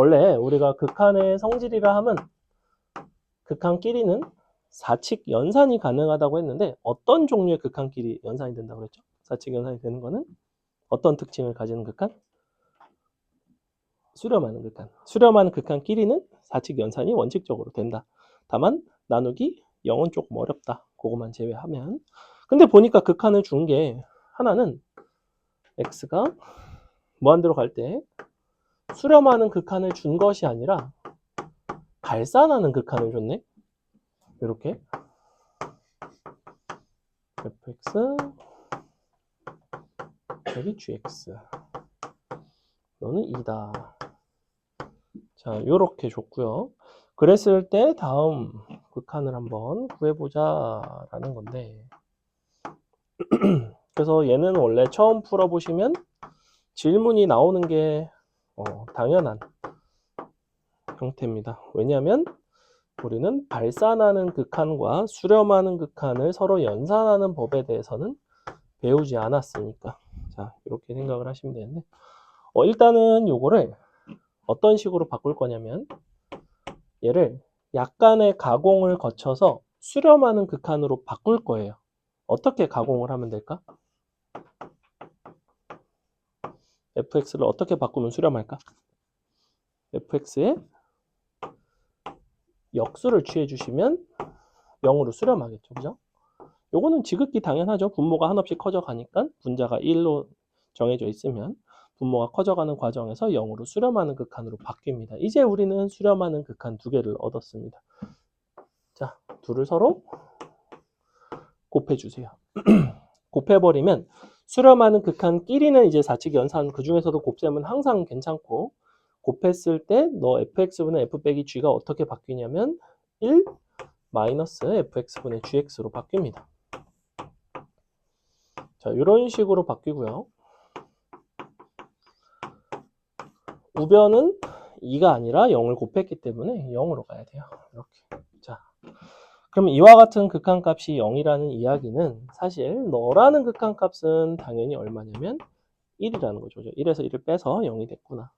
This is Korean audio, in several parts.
원래 우리가 극한의 성질이라 하면 극한끼리는 4칙 연산이 가능하다고 했는데 어떤 종류의 극한끼리 연산이 된다고 그랬죠? 4칙 연산이 되는 거는 어떤 특징을 가지는 극한? 수렴하는 극한. 수렴하는 극한끼리는 4칙 연산이 원칙적으로 된다. 다만 나누기 0은 조금 어렵다. 그것만 제외하면. 근데 보니까 극한을 준 게 하나는 x가 무한대로 갈 때 수렴하는 극한을 준 것이 아니라 발산하는 극한을 줬네. 이렇게 fx 여기 gx 너는 2다. 자, 요렇게 줬고요. 그랬을 때 다음 극한을 한번 구해보자 라는 건데 그래서 얘는 원래 처음 풀어보시면 질문이 나오는 게 당연한 형태입니다. 왜냐하면 우리는 발산하는 극한과 수렴하는 극한을 서로 연산하는 법에 대해서는 배우지 않았으니까. 자, 이렇게 생각을 하시면 되는데 일단은 요거를 어떤 식으로 바꿀 거냐면 얘를 약간의 가공을 거쳐서 수렴하는 극한으로 바꿀 거예요. 어떻게 가공을 하면 될까? fx를 어떻게 바꾸면 수렴할까? fx에 역수를 취해 주시면 0으로 수렴하겠죠. 그죠? 요거는 지극히 당연하죠. 분모가 한없이 커져가니까 분자가 1로 정해져 있으면 분모가 커져가는 과정에서 0으로 수렴하는 극한으로 바뀝니다. 이제 우리는 수렴하는 극한 두 개를 얻었습니다. 자, 둘을 서로 곱해주세요. 곱해버리면 수렴하는 극한끼리는 이제 4칙 연산 그 중에서도 곱셈은 항상 괜찮고 곱했을 때 너 fx분의 f 빼기 g가 어떻게 바뀌냐면 1 마이너스 fx분의 gx로 바뀝니다. 자, 이런 식으로 바뀌고요. 우변은 2가 아니라 0을 곱했기 때문에 0으로 가야 돼요. 이렇게. 자, 그럼 이와 같은 극한값이 0이라는 이야기는 사실 너라는 극한값은 당연히 얼마냐면 1이라는 거죠. 1에서 1을 빼서 0이 됐구나.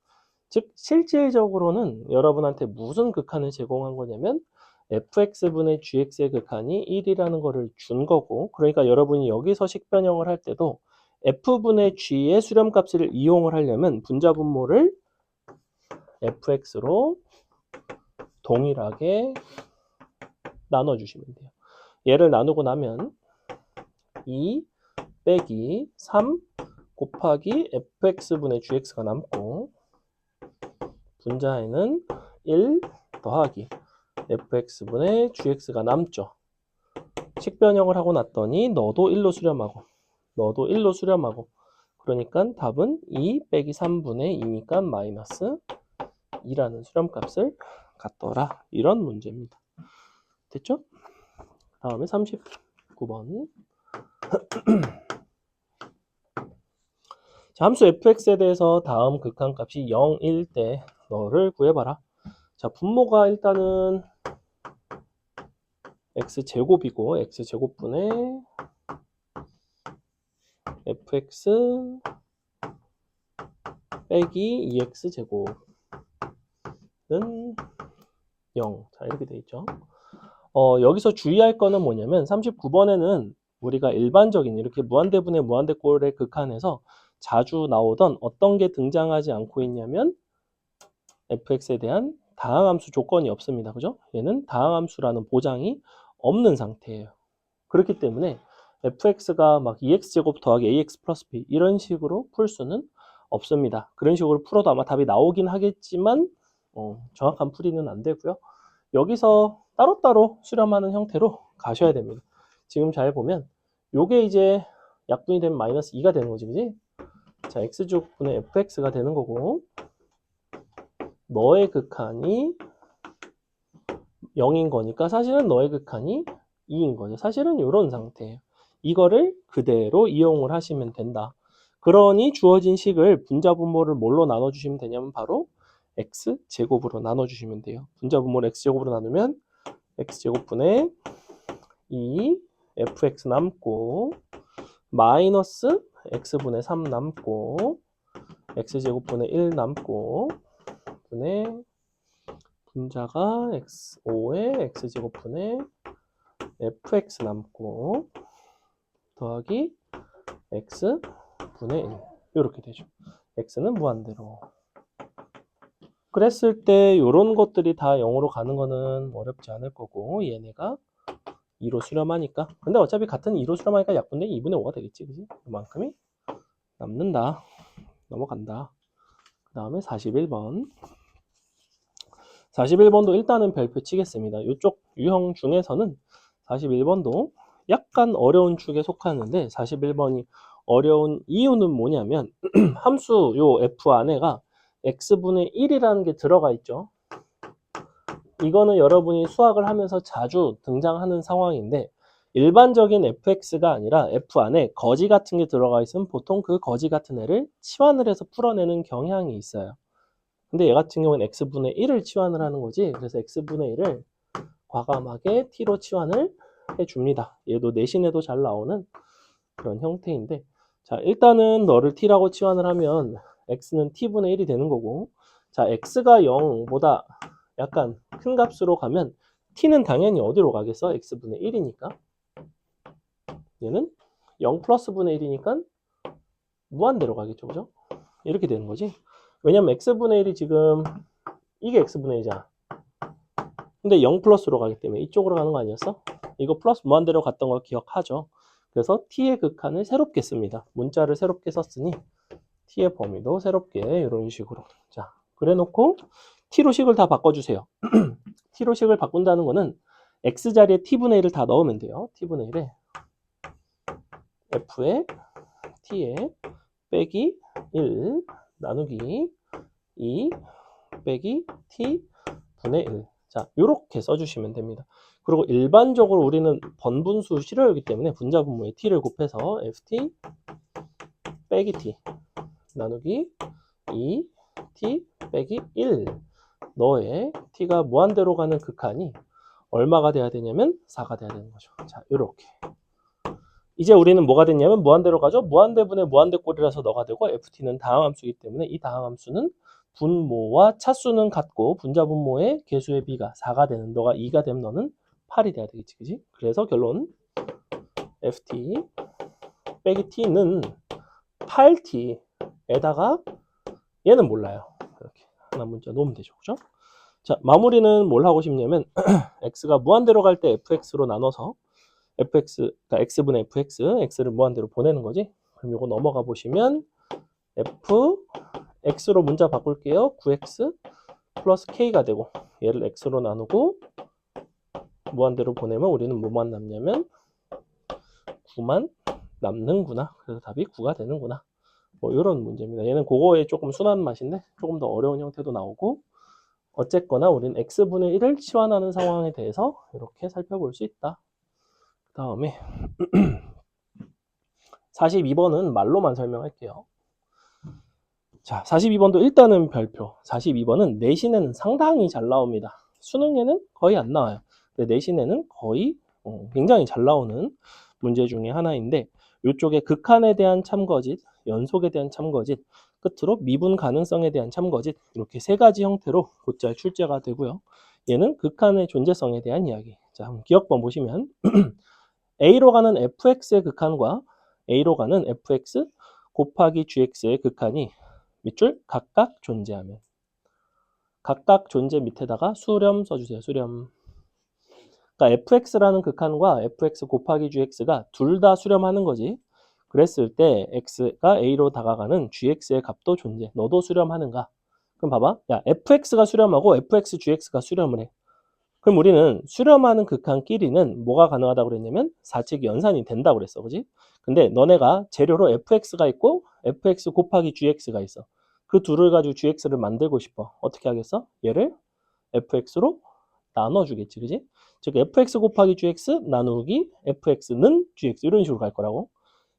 즉 실질적으로는 여러분한테 무슨 극한을 제공한 거냐면 fx분의 gx의 극한이 1이라는 거를 준 거고 그러니까 여러분이 여기서 식변형을 할 때도 f분의 g의 수렴값을 이용을 하려면 분자 분모를 fx로 동일하게 나눠주시면 돼요. 얘를 나누고 나면 2 빼기 3 곱하기 fx분의 gx가 남고 분자에는 1 더하기 fx분의 gx가 남죠. 식변형을 하고 났더니 너도 1로 수렴하고 너도 1로 수렴하고 그러니까 답은 2 빼기 3분의 2니까 마이너스 2라는 수렴값을 갖더라. 이런 문제입니다. 됐죠? 다음에 39번. 자, 함수 fx에 대해서 다음 극한값이 0일 때 너를 구해봐라. 자, 분모가 일단은 x제곱이고 x제곱분의 fx 빼기 2x제곱은 0. 자, 이렇게 돼 있죠. 여기서 주의할 거는 뭐냐면 39번에는 우리가 일반적인 이렇게 무한대분의 무한대꼴의 극한에서 자주 나오던 어떤 게 등장하지 않고 있냐면 fx에 대한 다항함수 조건이 없습니다. 그죠? 얘는 다항함수라는 보장이 없는 상태예요. 그렇기 때문에 fx가 막 2x제곱 더하기 ax 플러스 b 이런 식으로 풀 수는 없습니다. 그런 식으로 풀어도 아마 답이 나오긴 하겠지만 정확한 풀이는 안 되고요. 여기서 따로따로 수렴하는 형태로 가셔야 됩니다. 지금 잘 보면 요게 이제 약분이 되면 마이너스 2가 되는 거지, 그지? 자, x제곱분의 fx가 되는 거고 너의 극한이 0인 거니까 사실은 너의 극한이 2인 거죠. 사실은 이런 상태예요. 이거를 그대로 이용을 하시면 된다. 그러니 주어진 식을 분자 분모를 뭘로 나눠주시면 되냐면 바로 x제곱으로 나눠주시면 돼요. 분자 분모를 x제곱으로 나누면 x제곱분의 2 fx 남고 마이너스 x분의 3 남고 x제곱분의 1 남고 x분의 분자가 x5에 x제곱분의 fx 남고 더하기 x분의 1 이렇게 되죠. x는 무한대로. 그랬을 때 이런 것들이 다 0으로 가는 거는 어렵지 않을 거고 얘네가 2로 수렴하니까. 근데 어차피 같은 2로 수렴하니까 약분된 2분의 5가 되겠지. 그지? 이만큼이 남는다. 넘어간다. 그 다음에 41번. 41번도 일단은 별표 치겠습니다. 이쪽 유형 중에서는 41번도 약간 어려운 축에 속하는데 41번이 어려운 이유는 뭐냐면 함수 요 f 안에가 x분의 1이라는 게 들어가 있죠. 이거는 여러분이 수학을 하면서 자주 등장하는 상황인데 일반적인 fx가 아니라 f 안에 거지 같은 게 들어가 있으면 보통 그 거지 같은 애를 치환을 해서 풀어내는 경향이 있어요. 근데 얘 같은 경우는 x분의 1을 치환을 하는 거지. 그래서 x분의 1을 과감하게 t로 치환을 해줍니다. 얘도 내신에도 잘 나오는 그런 형태인데 자 일단은 너를 t라고 치환을 하면 x는 t분의 1이 되는 거고 자 x가 0보다 약간 큰 값으로 가면 t는 당연히 어디로 가겠어? x분의 1이니까 얘는 0 플러스 분의 1이니까 무한대로 가겠죠. 그죠? 이렇게 되는 거지. 왜냐면 x분의 1이 지금 이게 x분의 1이잖아. 근데 0 플러스로 가기 때문에 이쪽으로 가는 거 아니었어? 이거 플러스 무한대로 갔던 거 기억하죠? 그래서 t의 극한을 새롭게 씁니다. 문자를 새롭게 썼으니 t의 범위도 새롭게 이런 식으로. 자, 그래 놓고 t로 식을 다 바꿔주세요. t로 식을 바꾼다는 거는 x 자리에 t분의 1을 다 넣으면 돼요. t분의 1에 f에 t에 빼기 1 나누기 2 빼기 t분의 1. 자, 이렇게 써주시면 됩니다. 그리고 일반적으로 우리는 번분수 싫어하기 때문에 분자분모에 t를 곱해서 ft 빼기 t 나누기 2t 빼기 1 너의 t가 무한대로 가는 극한이 얼마가 돼야 되냐면 4가 돼야 되는 거죠. 자, 이렇게. 이제 우리는 뭐가 됐냐면 무한대로 가죠. 무한대분의 무한대꼴이라서 너가 되고 ft는 다항함수이기 때문에 이 다항함수는 분모와 차수는 같고 분자분모의 개수의 비가 4가 되는 너가 2가 되면 너는 8이 돼야 되겠지. 그지? 그래서 결론 ft 빼기 t는 8t에다가 얘는 몰라요. 이렇게 하나 문자 놓으면 되죠. 그죠? 자, 마무리는 뭘 하고 싶냐면 x가 무한대로 갈 때 fx로 나눠서 fx, 그러니까 x분의 fx, x를 무한대로 보내는 거지. 그럼 이거 넘어가 보시면 x로 문자 바꿀게요. 9x 플러스 k가 되고 얘를 x로 나누고 무한대로 보내면 우리는 뭐만 남냐면 9만 남는구나. 그래서 답이 9가 되는구나. 뭐 이런 문제입니다. 얘는 그거에 조금 순한 맛인데 조금 더 어려운 형태도 나오고 어쨌거나 우리는 x분의 1을 치환하는 상황에 대해서 이렇게 살펴볼 수 있다. 그 다음에 42번은 말로만 설명할게요. 자, 42번도 일단은 별표. 42번은 내신에는 상당히 잘 나옵니다. 수능에는 거의 안 나와요. 근데 내신에는 거의 굉장히 잘 나오는 문제 중에 하나인데 이쪽에 극한에 대한 참거짓, 연속에 대한 참거짓, 끝으로 미분 가능성에 대한 참거짓 이렇게 세 가지 형태로 곧잘 출제가 되고요. 얘는 극한의 존재성에 대한 이야기. 자, 한번 기억번 보시면 A로 가는 fx의 극한과 A로 가는 fx 곱하기 gx의 극한이 밑줄 각각 존재하면 각각 존재 밑에다가 수렴 써주세요. 수렴. 그러니까 fx라는 극한과 fx 곱하기 gx가 둘 다 수렴하는 거지. 그랬을 때 x가 a로 다가가는 gx의 값도 존재. 너도 수렴하는가? 그럼 봐봐. 야, fx가 수렴하고 fx, gx가 수렴을 해. 그럼 우리는 수렴하는 극한끼리는 뭐가 가능하다고 그랬냐면 사칙 연산이 된다고 그랬어. 그지? 근데 너네가 재료로 fx가 있고 fx 곱하기 gx가 있어. 그 둘을 가지고 gx를 만들고 싶어. 어떻게 하겠어? 얘를 fx로 나눠주겠지. 그지? 즉 fx 곱하기 gx 나누기 fx는 gx 이런 식으로 갈 거라고.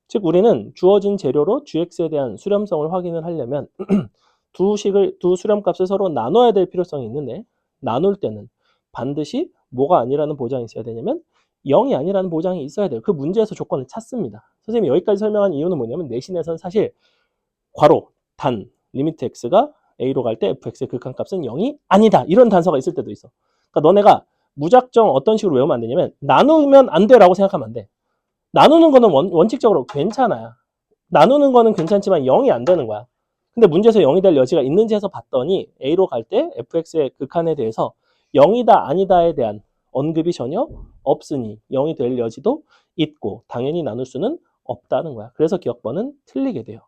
즉 우리는 주어진 재료로 gx에 대한 수렴성을 확인을 하려면 두 수렴값을 서로 나눠야 될 필요성이 있는데 나눌 때는 반드시 뭐가 아니라는 보장이 있어야 되냐면 0이 아니라는 보장이 있어야 돼요. 그 문제에서 조건을 찾습니다. 선생님이 여기까지 설명한 이유는 뭐냐면 내신에서는 사실 괄호, 단, 리미트 x가 a로 갈 때 fx의 극한값은 0이 아니다. 이런 단서가 있을 때도 있어. 그러니까 너네가 무작정 어떤 식으로 외우면 안 되냐면 나누면 안 돼라고 생각하면 안 돼. 나누는 거는 원칙적으로 괜찮아요. 나누는 거는 괜찮지만 0이 안 되는 거야. 근데 문제에서 0이 될 여지가 있는지 해서 봤더니 a로 갈 때 fx의 극한에 대해서 0이다 아니다에 대한 언급이 전혀 없으니 0이 될 여지도 있고 당연히 나눌 수는 없다는 거야. 그래서 기억번은 틀리게 돼요.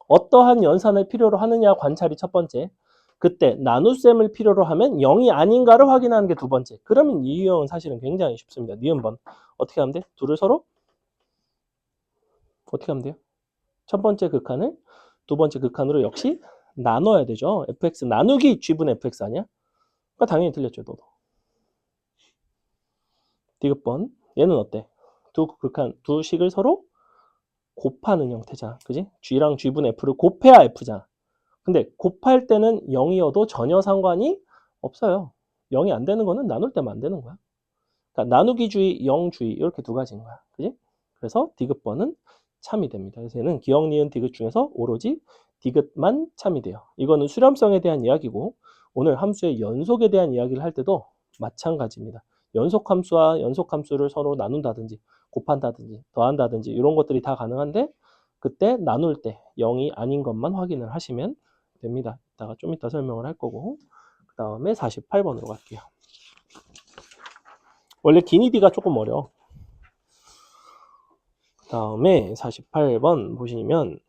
어떠한 연산을 필요로 하느냐 관찰이 첫 번째. 그때 나눗셈을 필요로 하면 0이 아닌가를 확인하는 게 두 번째. 그러면 이 유형은 사실은 굉장히 쉽습니다. 니은번. 어떻게 하면 돼? 둘을 서로 어떻게 하면 돼요? 첫 번째 극한을 두 번째 극한으로 역시 나눠야 되죠. fx 나누기 g분의 fx 아니야? 그러니까 당연히 틀렸죠. 너도. 디귿번. 얘는 어때? 두 극한, 두 식을 서로 곱하는 형태잖아. 그지? g랑 g분의 f를 곱해야 f잖아. 근데 곱할 때는 0이어도 전혀 상관이 없어요. 0이 안 되는 거는 나눌 때만 안 되는 거야. 그러니까 나누기주의, 0주의 이렇게 두 가지인 거야. 그지? 그래서 디귿번은 참이 됩니다. 그래서 얘는 기억, 니은, 디귿 중에서 오로지 디귿만 참이 돼요. 이거는 수렴성에 대한 이야기고 오늘 함수의 연속에 대한 이야기를 할 때도 마찬가지입니다. 연속함수와 연속함수를 서로 나눈다든지 곱한다든지 더한다든지 이런 것들이 다 가능한데 그때 나눌 때 0이 아닌 것만 확인을 하시면 됩니다. 이따가 좀 이따 설명을 할 거고 그 다음에 48번으로 갈게요. 원래 기니디가 조금 어려워. 그 다음에 48번 보시면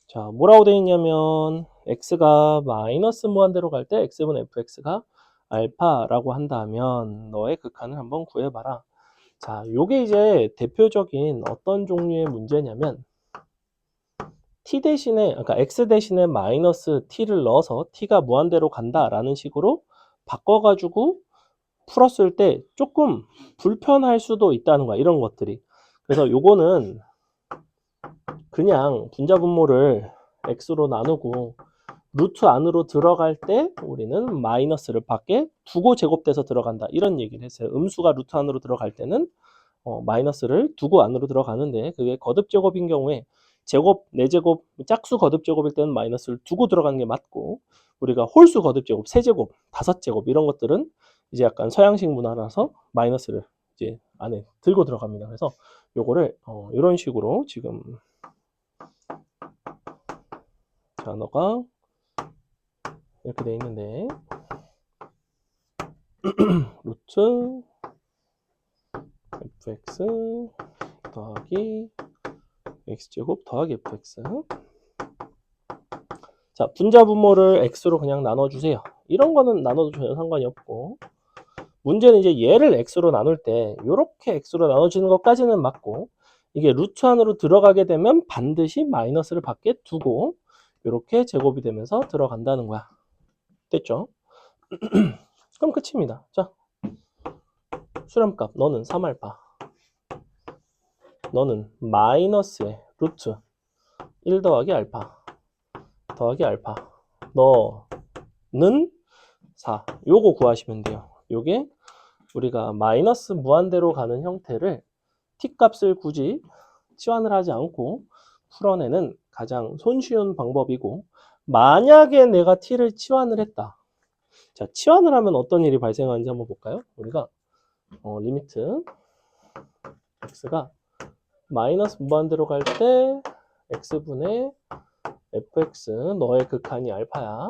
자 뭐라고 되어 있냐면 x가 마이너스 무한대로 갈 때 x분의 fx가 알파라고 한다면 너의 극한을 한번 구해봐라. 자 요게 이제 대표적인 어떤 종류의 문제냐면 t 대신에 그러니까 x 대신에 마이너스 t를 넣어서 t가 무한대로 간다라는 식으로 바꿔가지고 풀었을 때 조금 불편할 수도 있다는 거야. 이런 것들이. 그래서 요거는 그냥 분자분모를 x로 나누고 루트 안으로 들어갈 때 우리는 마이너스를 밖에 두고 제곱돼서 들어간다. 이런 얘기를 했어요. 음수가 루트 안으로 들어갈 때는 마이너스를 두고 안으로 들어가는데 그게 거듭 제곱인 경우에 제곱, 4제곱, 짝수 거듭 제곱일 때는 마이너스를 두고 들어가는 게 맞고 우리가 홀수 거듭 제곱, 3제곱, 5제곱 이런 것들은 이제 약간 서양식 문화라서 마이너스를 이제 안에 들고 들어갑니다. 그래서 요거를 이런 식으로 지금 단어가 이렇게 돼 있는데 루트 fx 더하기 x제곱 더하기 fx 자 분자분모를 x로 그냥 나눠주세요. 이런 거는 나눠도 전혀 상관이 없고 문제는 이제 얘를 x로 나눌 때 이렇게 x로 나눠지는 것까지는 맞고 이게 루트 안으로 들어가게 되면 반드시 마이너스를 밖에 두고 이렇게 제곱이 되면서 들어간다는 거야. 됐죠? 그럼 끝입니다. 자 수렴값 너는 3알파 너는 마이너스의 루트 1 더하기 알파 더하기 알파 너는 4 요거 구하시면 돼요. 요게 우리가 마이너스 무한대로 가는 형태를 t값을 굳이 치환을 하지 않고 풀어내는 가장 손쉬운 방법이고 만약에 내가 t를 치환을 했다. 자 치환을 하면 어떤 일이 발생하는지 한번 볼까요? 우리가 리미트 x가 마이너스 무한대로 갈 때 x분의 fx 너의 극한이 알파야.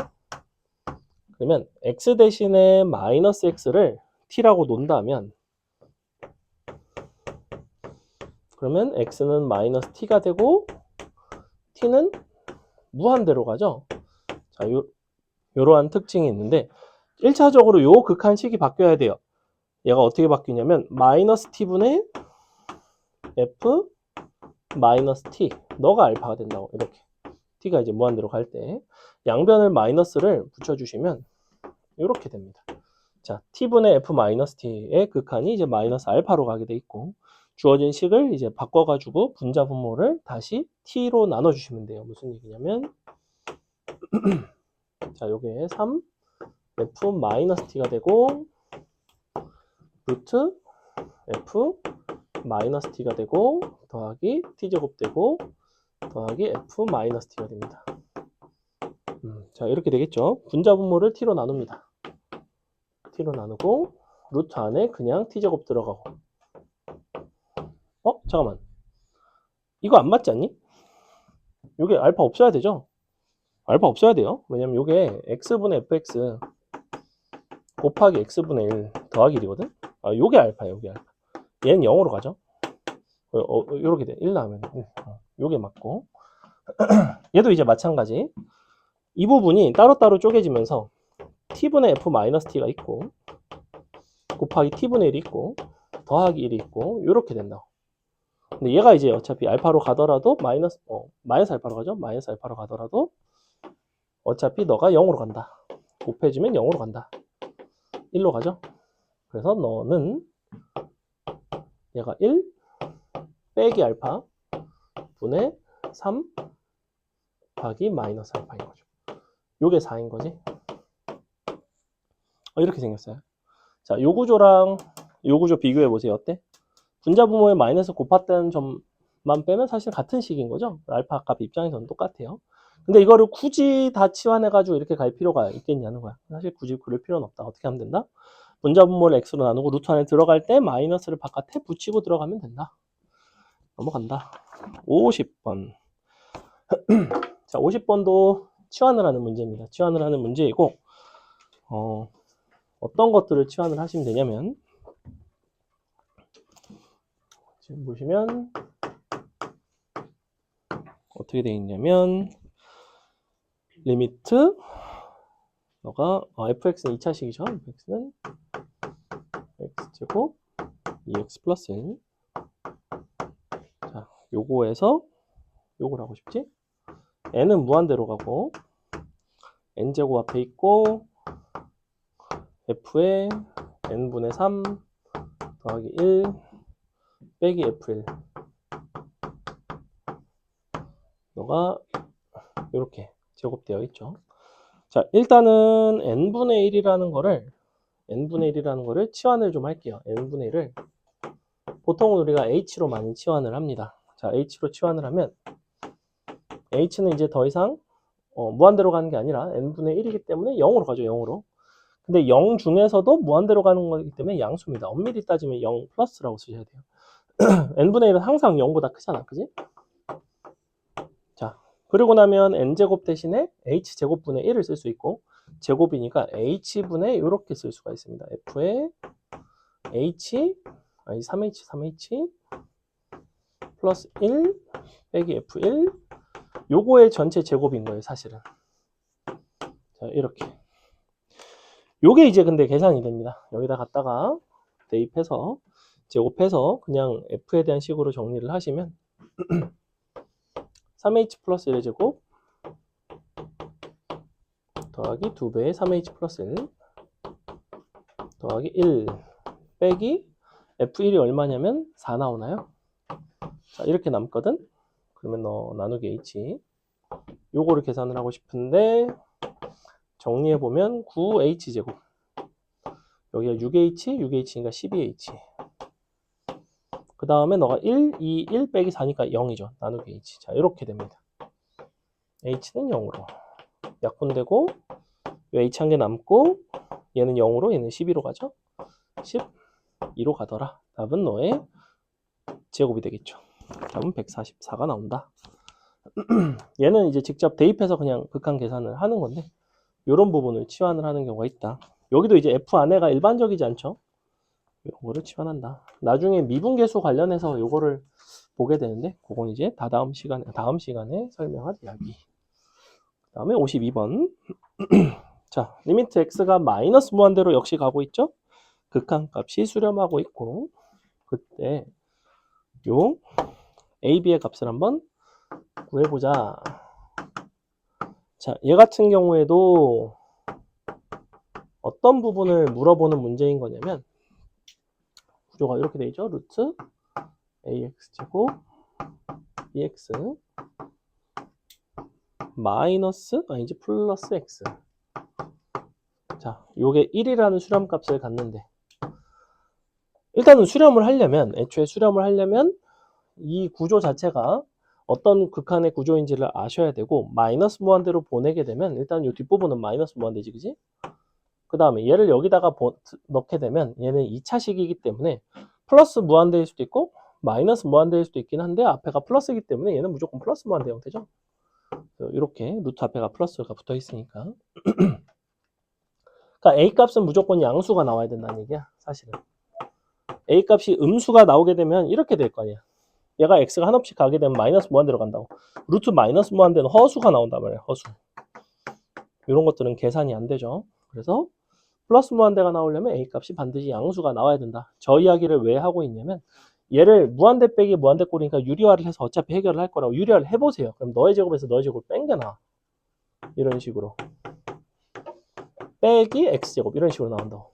그러면 x 대신에 마이너스 x를 t라고 논다면 그러면 x는 마이너스 t가 되고 t는 무한대로 가죠. 자, 요러한 특징이 있는데 1차적으로 요 극한식이 바뀌어야 돼요. 얘가 어떻게 바뀌냐면 마이너스 t분의 f 마이너스 t 너가 알파가 된다고 이렇게 t가 이제 무한대로 갈 때 양변을 마이너스를 붙여주시면 이렇게 됩니다. 자, t분의 f 마이너스 t의 극한이 이제 마이너스 알파로 가게 돼 있고 주어진 식을 이제 바꿔가지고 분자 분모를 다시 t로 나눠주시면 돼요. 무슨 얘기냐면 자, 요게 3 f 마이너스 t가 되고 루트 f 마이너스 t가 되고 더하기 t제곱 되고 더하기 f 마이너스 t가 됩니다. 자, 이렇게 되겠죠. 분자 분모를 t로 나눕니다. t로 나누고 루트 안에 그냥 t제곱 들어가고. 잠깐만. 이거 안 맞지 않니? 요게 알파 없어야 되죠? 알파 없어야 돼요. 왜냐면 요게 x분의 fx 곱하기 x분의 1 더하기 1이거든? 요게 알파예요, 요게 알파. 얘는 0으로 가죠? 요렇게 돼. 1 나오면 1. 요게 맞고. 얘도 이제 마찬가지. 이 부분이 따로따로 쪼개지면서 t분의 f 마이너스 t가 있고, 곱하기 t분의 1이 있고, 더하기 1이 있고, 요렇게 된다. 근데 얘가 이제 어차피 알파로 가더라도 마이너스 알파로 가죠? 마이너스 알파로 가더라도 어차피 너가 0으로 간다. 곱해주면 0으로 간다. 1로 가죠? 그래서 너는 얘가 1 빼기 알파 분의 3 곱하기 마이너스 알파인 거죠. 요게 4인 거지. 이렇게 생겼어요. 자, 요 구조랑 요 구조 비교해 보세요. 어때? 분자 분모에 마이너스 곱했다는 점만 빼면 사실 같은 식인 거죠. 알파 값 입장에서는 똑같아요. 근데 이거를 굳이 다 치환해가지고 이렇게 갈 필요가 있겠냐는 거야. 사실 굳이 그럴 필요는 없다. 어떻게 하면 된다? 분자 분모를 x로 나누고 루트 안에 들어갈 때 마이너스를 바깥에 붙이고 들어가면 된다. 넘어간다. 50번. 자, 50번도 치환을 하는 문제입니다. 치환을 하는 문제이고, 어떤 것들을 치환을 하시면 되냐면, 지금 보시면, 어떻게 되어 있냐면, 리미트, 너가, fx는 2차식이죠. fx는 x제곱 2x 플러스 1. 자, 요거에서, 요걸 하고 싶지? n은 무한대로 가고, n제곱 앞에 있고, f에 n분의 3 더하기 1 빼기 f1. 너가 이렇게 제곱되어 있죠. 자, 일단은 n분의 1이라는 거를 치환을 좀 할게요. n분의 1을 보통은 우리가 h로 많이 치환을 합니다. 자, h로 치환을 하면 h는 이제 더 이상 무한대로 가는 게 아니라 n분의 1이기 때문에 0으로 가죠. 0으로. 근데 0 중에서도 무한대로 가는 거기 때문에 양수입니다. 엄밀히 따지면 0 플러스라고 쓰셔야 돼요. n분의 1은 항상 0보다 크잖아. 그지? 자, 그리고 나면 n제곱 대신에 h제곱분의 1을 쓸 수 있고, 제곱이니까 h분의 이렇게 쓸 수가 있습니다. f에 3h 플러스 1 빼기 f1 요거의 전체 제곱인 거예요, 사실은. 자, 이렇게. 요게 이제 근데 계산이 됩니다. 여기다 갖다가 대입해서 제곱해서 그냥 f에 대한 식으로 정리를 하시면 3h 플러스 1의 제곱 더하기 2배의 3h 플러스 1 더하기 1 빼기 f1이 얼마냐면 4 나오나요? 자, 이렇게 남거든? 그러면 너 나누기 h 요거를 계산을 하고 싶은데 정리해보면 9h제곱 여기가 6h니까 12h 그 다음에 너가 1, 2, 1 빼기 4니까 0이죠. 나누기 h. 자, 이렇게 됩니다. h는 0으로 약분되고 이 h 한 개 남고 얘는 0으로 얘는 12로 가죠. 12로 가더라. 답은 너의 제곱이 되겠죠. 답은 144가 나온다. 얘는 이제 직접 대입해서 그냥 극한 계산을 하는 건데 이런 부분을 치환을 하는 경우가 있다. 여기도 이제 f 안에가 일반적이지 않죠. 이런 거를 치환한다. 나중에 미분계수 관련해서 요거를 보게 되는데 그건 이제 다음 시간에 설명할 이야기. 그 다음에 52번. 자, 리미트 x가 마이너스 무한대로 역시 가고 있죠. 극한값이 수렴하고 있고 그때 요 a, b의 값을 한번 구해보자. 자, 얘 같은 경우에도 어떤 부분을 물어보는 문제인 거냐면 구조가 이렇게 되어 있죠. 루트 ax제곱 bx 마이너스 아니지 플러스 x. 자, 요게 1이라는 수렴값을 갖는데 일단은 애초에 수렴을 하려면 이 구조 자체가 어떤 극한의 구조인지를 아셔야 되고, 마이너스 무한대로 보내게 되면 일단 이 뒷부분은 마이너스 무한대지, 그지? 그 다음에 얘를 여기다가 넣게 되면 얘는 2차식이기 때문에 플러스 무한대일 수도 있고 마이너스 무한대일 수도 있긴 한데 앞에가 플러스이기 때문에 얘는 무조건 플러스 무한대 형태죠. 이렇게 루트 앞에가 플러스가 붙어 있으니까. 그러니까 A 값은 무조건 양수가 나와야 된다는 얘기야, 사실은. A 값이 음수가 나오게 되면 이렇게 될 거 아니야. 얘가 x가 한없이 가게 되면 마이너스 무한대로 간다고. 루트 마이너스 무한대는 허수가 나온단 말이야, 허수. 이런 것들은 계산이 안 되죠. 그래서 플러스 무한대가 나오려면 A 값이 반드시 양수가 나와야 된다. 저 이야기를 왜 하고 있냐면 얘를 무한대 빼기 무한대 꼴이니까 유리화를 해서 어차피 해결을 할 거라고. 유리화를 해보세요. 그럼 너의 제곱에서 너의 제곱을 뺀겨놔. 이런 식으로. 빼기 x제곱 이런 식으로 나온다고.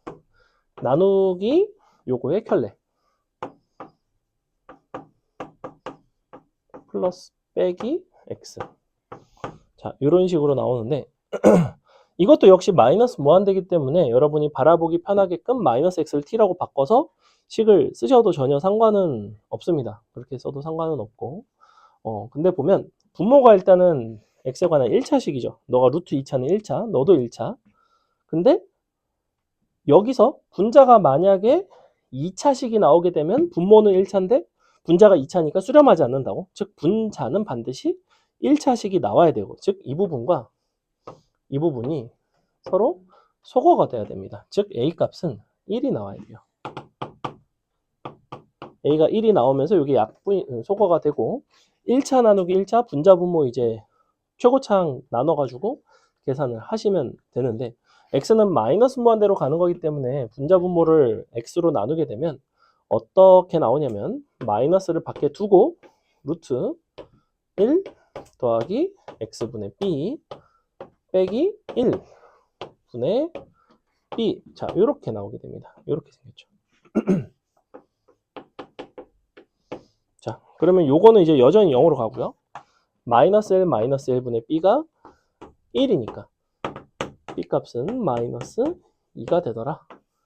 나누기 요거의 켤레. 플러스 빼기 x. 자, 이런 식으로 나오는데 이것도 역시 마이너스 무한대이기 때문에 여러분이 바라보기 편하게끔 마이너스 x를 t라고 바꿔서 식을 쓰셔도 전혀 상관은 없습니다. 그렇게 써도 상관은 없고. 근데 보면 분모가 일단은 x에 관한 1차식이죠. 너가 루트 2차는 1차, 너도 1차. 근데 여기서 분자가 만약에 2차식이 나오게 되면 분모는 1차인데 분자가 2차니까 수렴하지 않는다고. 즉 분자는 반드시 1차식이 나와야 되고, 즉 이 부분과 이 부분이 서로 소거가 돼야 됩니다. 즉 A 값은 1이 나와야 돼요. A가 1이 나오면서 여기 약분 소거가 되고 1차 나누기 1차 분자 분모 이제 최고차항 나눠가지고 계산을 하시면 되는데 x는 마이너스 무한대로 가는 거기 때문에 분자 분모를 x로 나누게 되면 어떻게 나오냐면 마이너스를 밖에 두고 루트 1 더하기 x분의 b 빼기 1 분의 b. 자, 이렇게 나오게 됩니다. 이렇게 생겼죠. 자, 그러면 요거는 이제 여전히 0으로 가고요. 마이너스 1 마이너스 1분의 b가 1이니까 b 값은 마이너스 2가 되더라.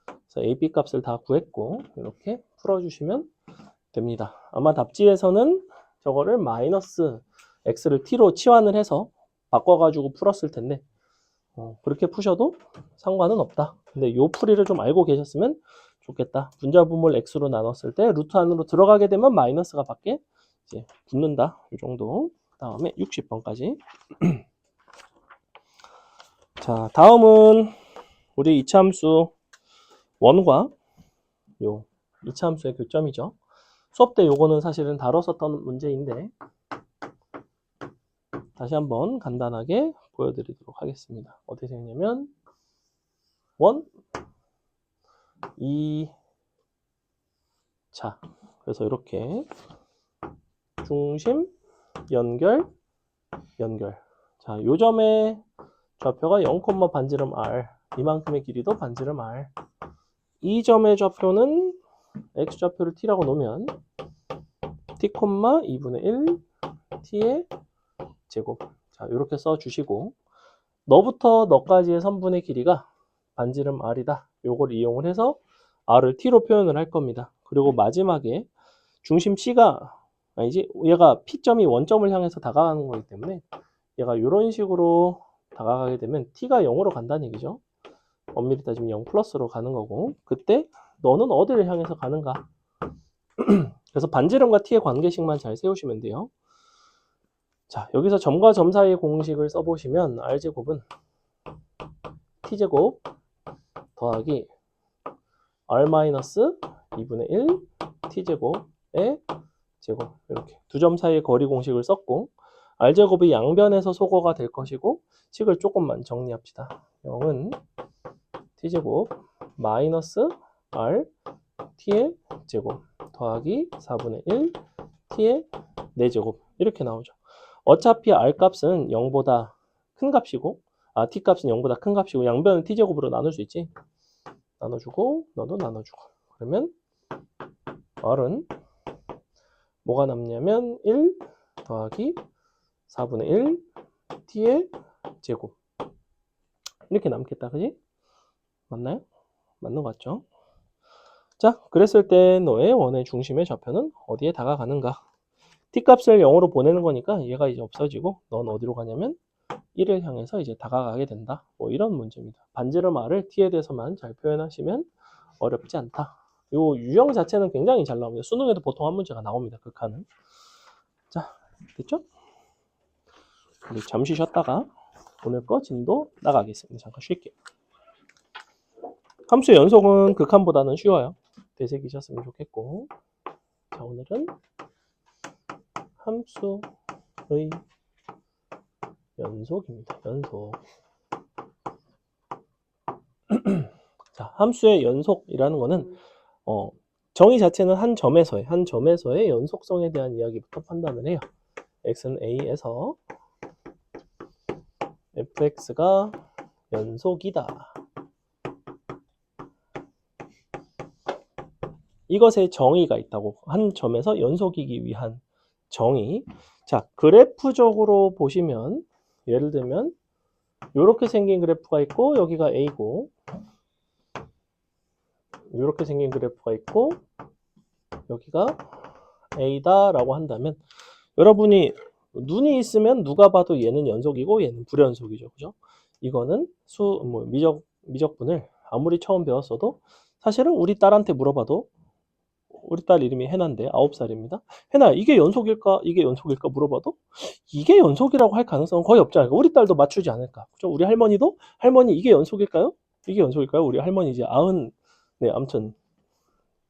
그래서 a, b 값을 다 구했고 이렇게 풀어주시면 됩니다. 아마 답지에서는 저거를 마이너스 x를 t로 치환을 해서 바꿔가지고 풀었을 텐데 그렇게 푸셔도 상관은 없다. 근데 요 풀이를 좀 알고 계셨으면 좋겠다. 분자 분모를 x로 나눴을 때 루트 안으로 들어가게 되면 마이너스가 밖에 이제 붙는다. 이 정도. 다음에 60번까지. 자, 다음은 우리 이차함수 1과 요 이차함수의 교점이죠. 수업 때 요거는 사실은 다뤘었던 문제인데 다시 한번 간단하게 보여드리도록 하겠습니다. 어떻게 생겼냐면 1, 2, 자, 그래서 이렇게 중심, 연결, 연결. 자, 요 점의 좌표가 0, 반지름 r, 이만큼의 길이도 반지름 r. 이 점의 좌표는 x좌표를 t라고 놓으면 t, 2분의 1 t의 제곱. 자, 이렇게 써주시고 너부터 너까지의 선분의 길이가 반지름 r이다. 요걸 이용을 해서 r을 t로 표현을 할 겁니다. 그리고 마지막에 중심 c가 아니지, 얘가 p점이 원점을 향해서 다가가는 거기 때문에 얘가 이런 식으로 다가가게 되면 t가 0으로 간다는 얘기죠. 엄밀히 따지면 0 플러스로 가는 거고, 그때 너는 어디를 향해서 가는가? 그래서 반지름과 t의 관계식만 잘 세우시면 돼요. 자, 여기서 점과 점 사이의 공식을 써보시면 r제곱은 t제곱 더하기 r-2분의 1 t제곱의 제곱. 이렇게 두 점 사이의 거리 공식을 썼고 r제곱이 양변에서 소거가 될 것이고 식을 조금만 정리합시다. 0은 t제곱 마이너스 r t의 제곱 더하기 4분의 1 t의 4제곱 이렇게 나오죠. 어차피 r 값은 0보다 큰 값이고 t 값은 0보다 큰 값이고 양변은 t제곱으로 나눌 수 있지. 나눠주고 너도 나눠주고 그러면 r은 뭐가 남냐면 1 더하기 4분의 1 t의 제곱 이렇게 남겠다. 그지? 맞나요? 맞는 것 같죠? 자, 그랬을 때 너의 원의 중심의 좌표는 어디에 다가가는가? t값을 0으로 보내는 거니까 얘가 이제 없어지고 넌 어디로 가냐면 1을 향해서 이제 다가가게 된다. 뭐 이런 문제입니다. 반지름 r을 t에 대해서만 잘 표현하시면 어렵지 않다. 요 유형 자체는 굉장히 잘 나옵니다. 수능에도 보통 한 문제가 나옵니다. 극한은. 자, 됐죠? 우리 잠시 쉬었다가 오늘 거 진도 나가겠습니다. 잠깐 쉴게요. 함수의 연속은 극한보다는 쉬워요. 되새기셨으면 좋겠고. 자, 오늘은 함수의 연속입니다. 연속. 자, 함수의 연속이라는 거는 정의 자체는 한 점에서의 연속성에 대한 이야기부터 판단을 해요. x는 a에서 fx가 연속이다. 이것에 정의가 있다고. 한 점에서 연속이기 위한 정의. 자, 그래프적으로 보시면 예를 들면 이렇게 생긴 그래프가 있고 여기가 a고 이렇게 생긴 그래프가 있고 여기가 a다 라고 한다면 여러분이 눈이 있으면 누가 봐도 얘는 연속이고 얘는 불연속이죠. 그죠? 이거는 미적분을 아무리 처음 배웠어도 사실은 우리 딸한테 물어봐도 우리 딸 이름이 해나인데 9살입니다. 해나 이게 연속일까? 이게 연속일까? 물어봐도 이게 연속이라고 할 가능성은 거의 없지 않을까? 우리 딸도 맞추지 않을까? 그죠? 우리 할머니도 할머니 이게 연속일까요? 이게 연속일까요? 우리 할머니 이제 90, 네, 아무튼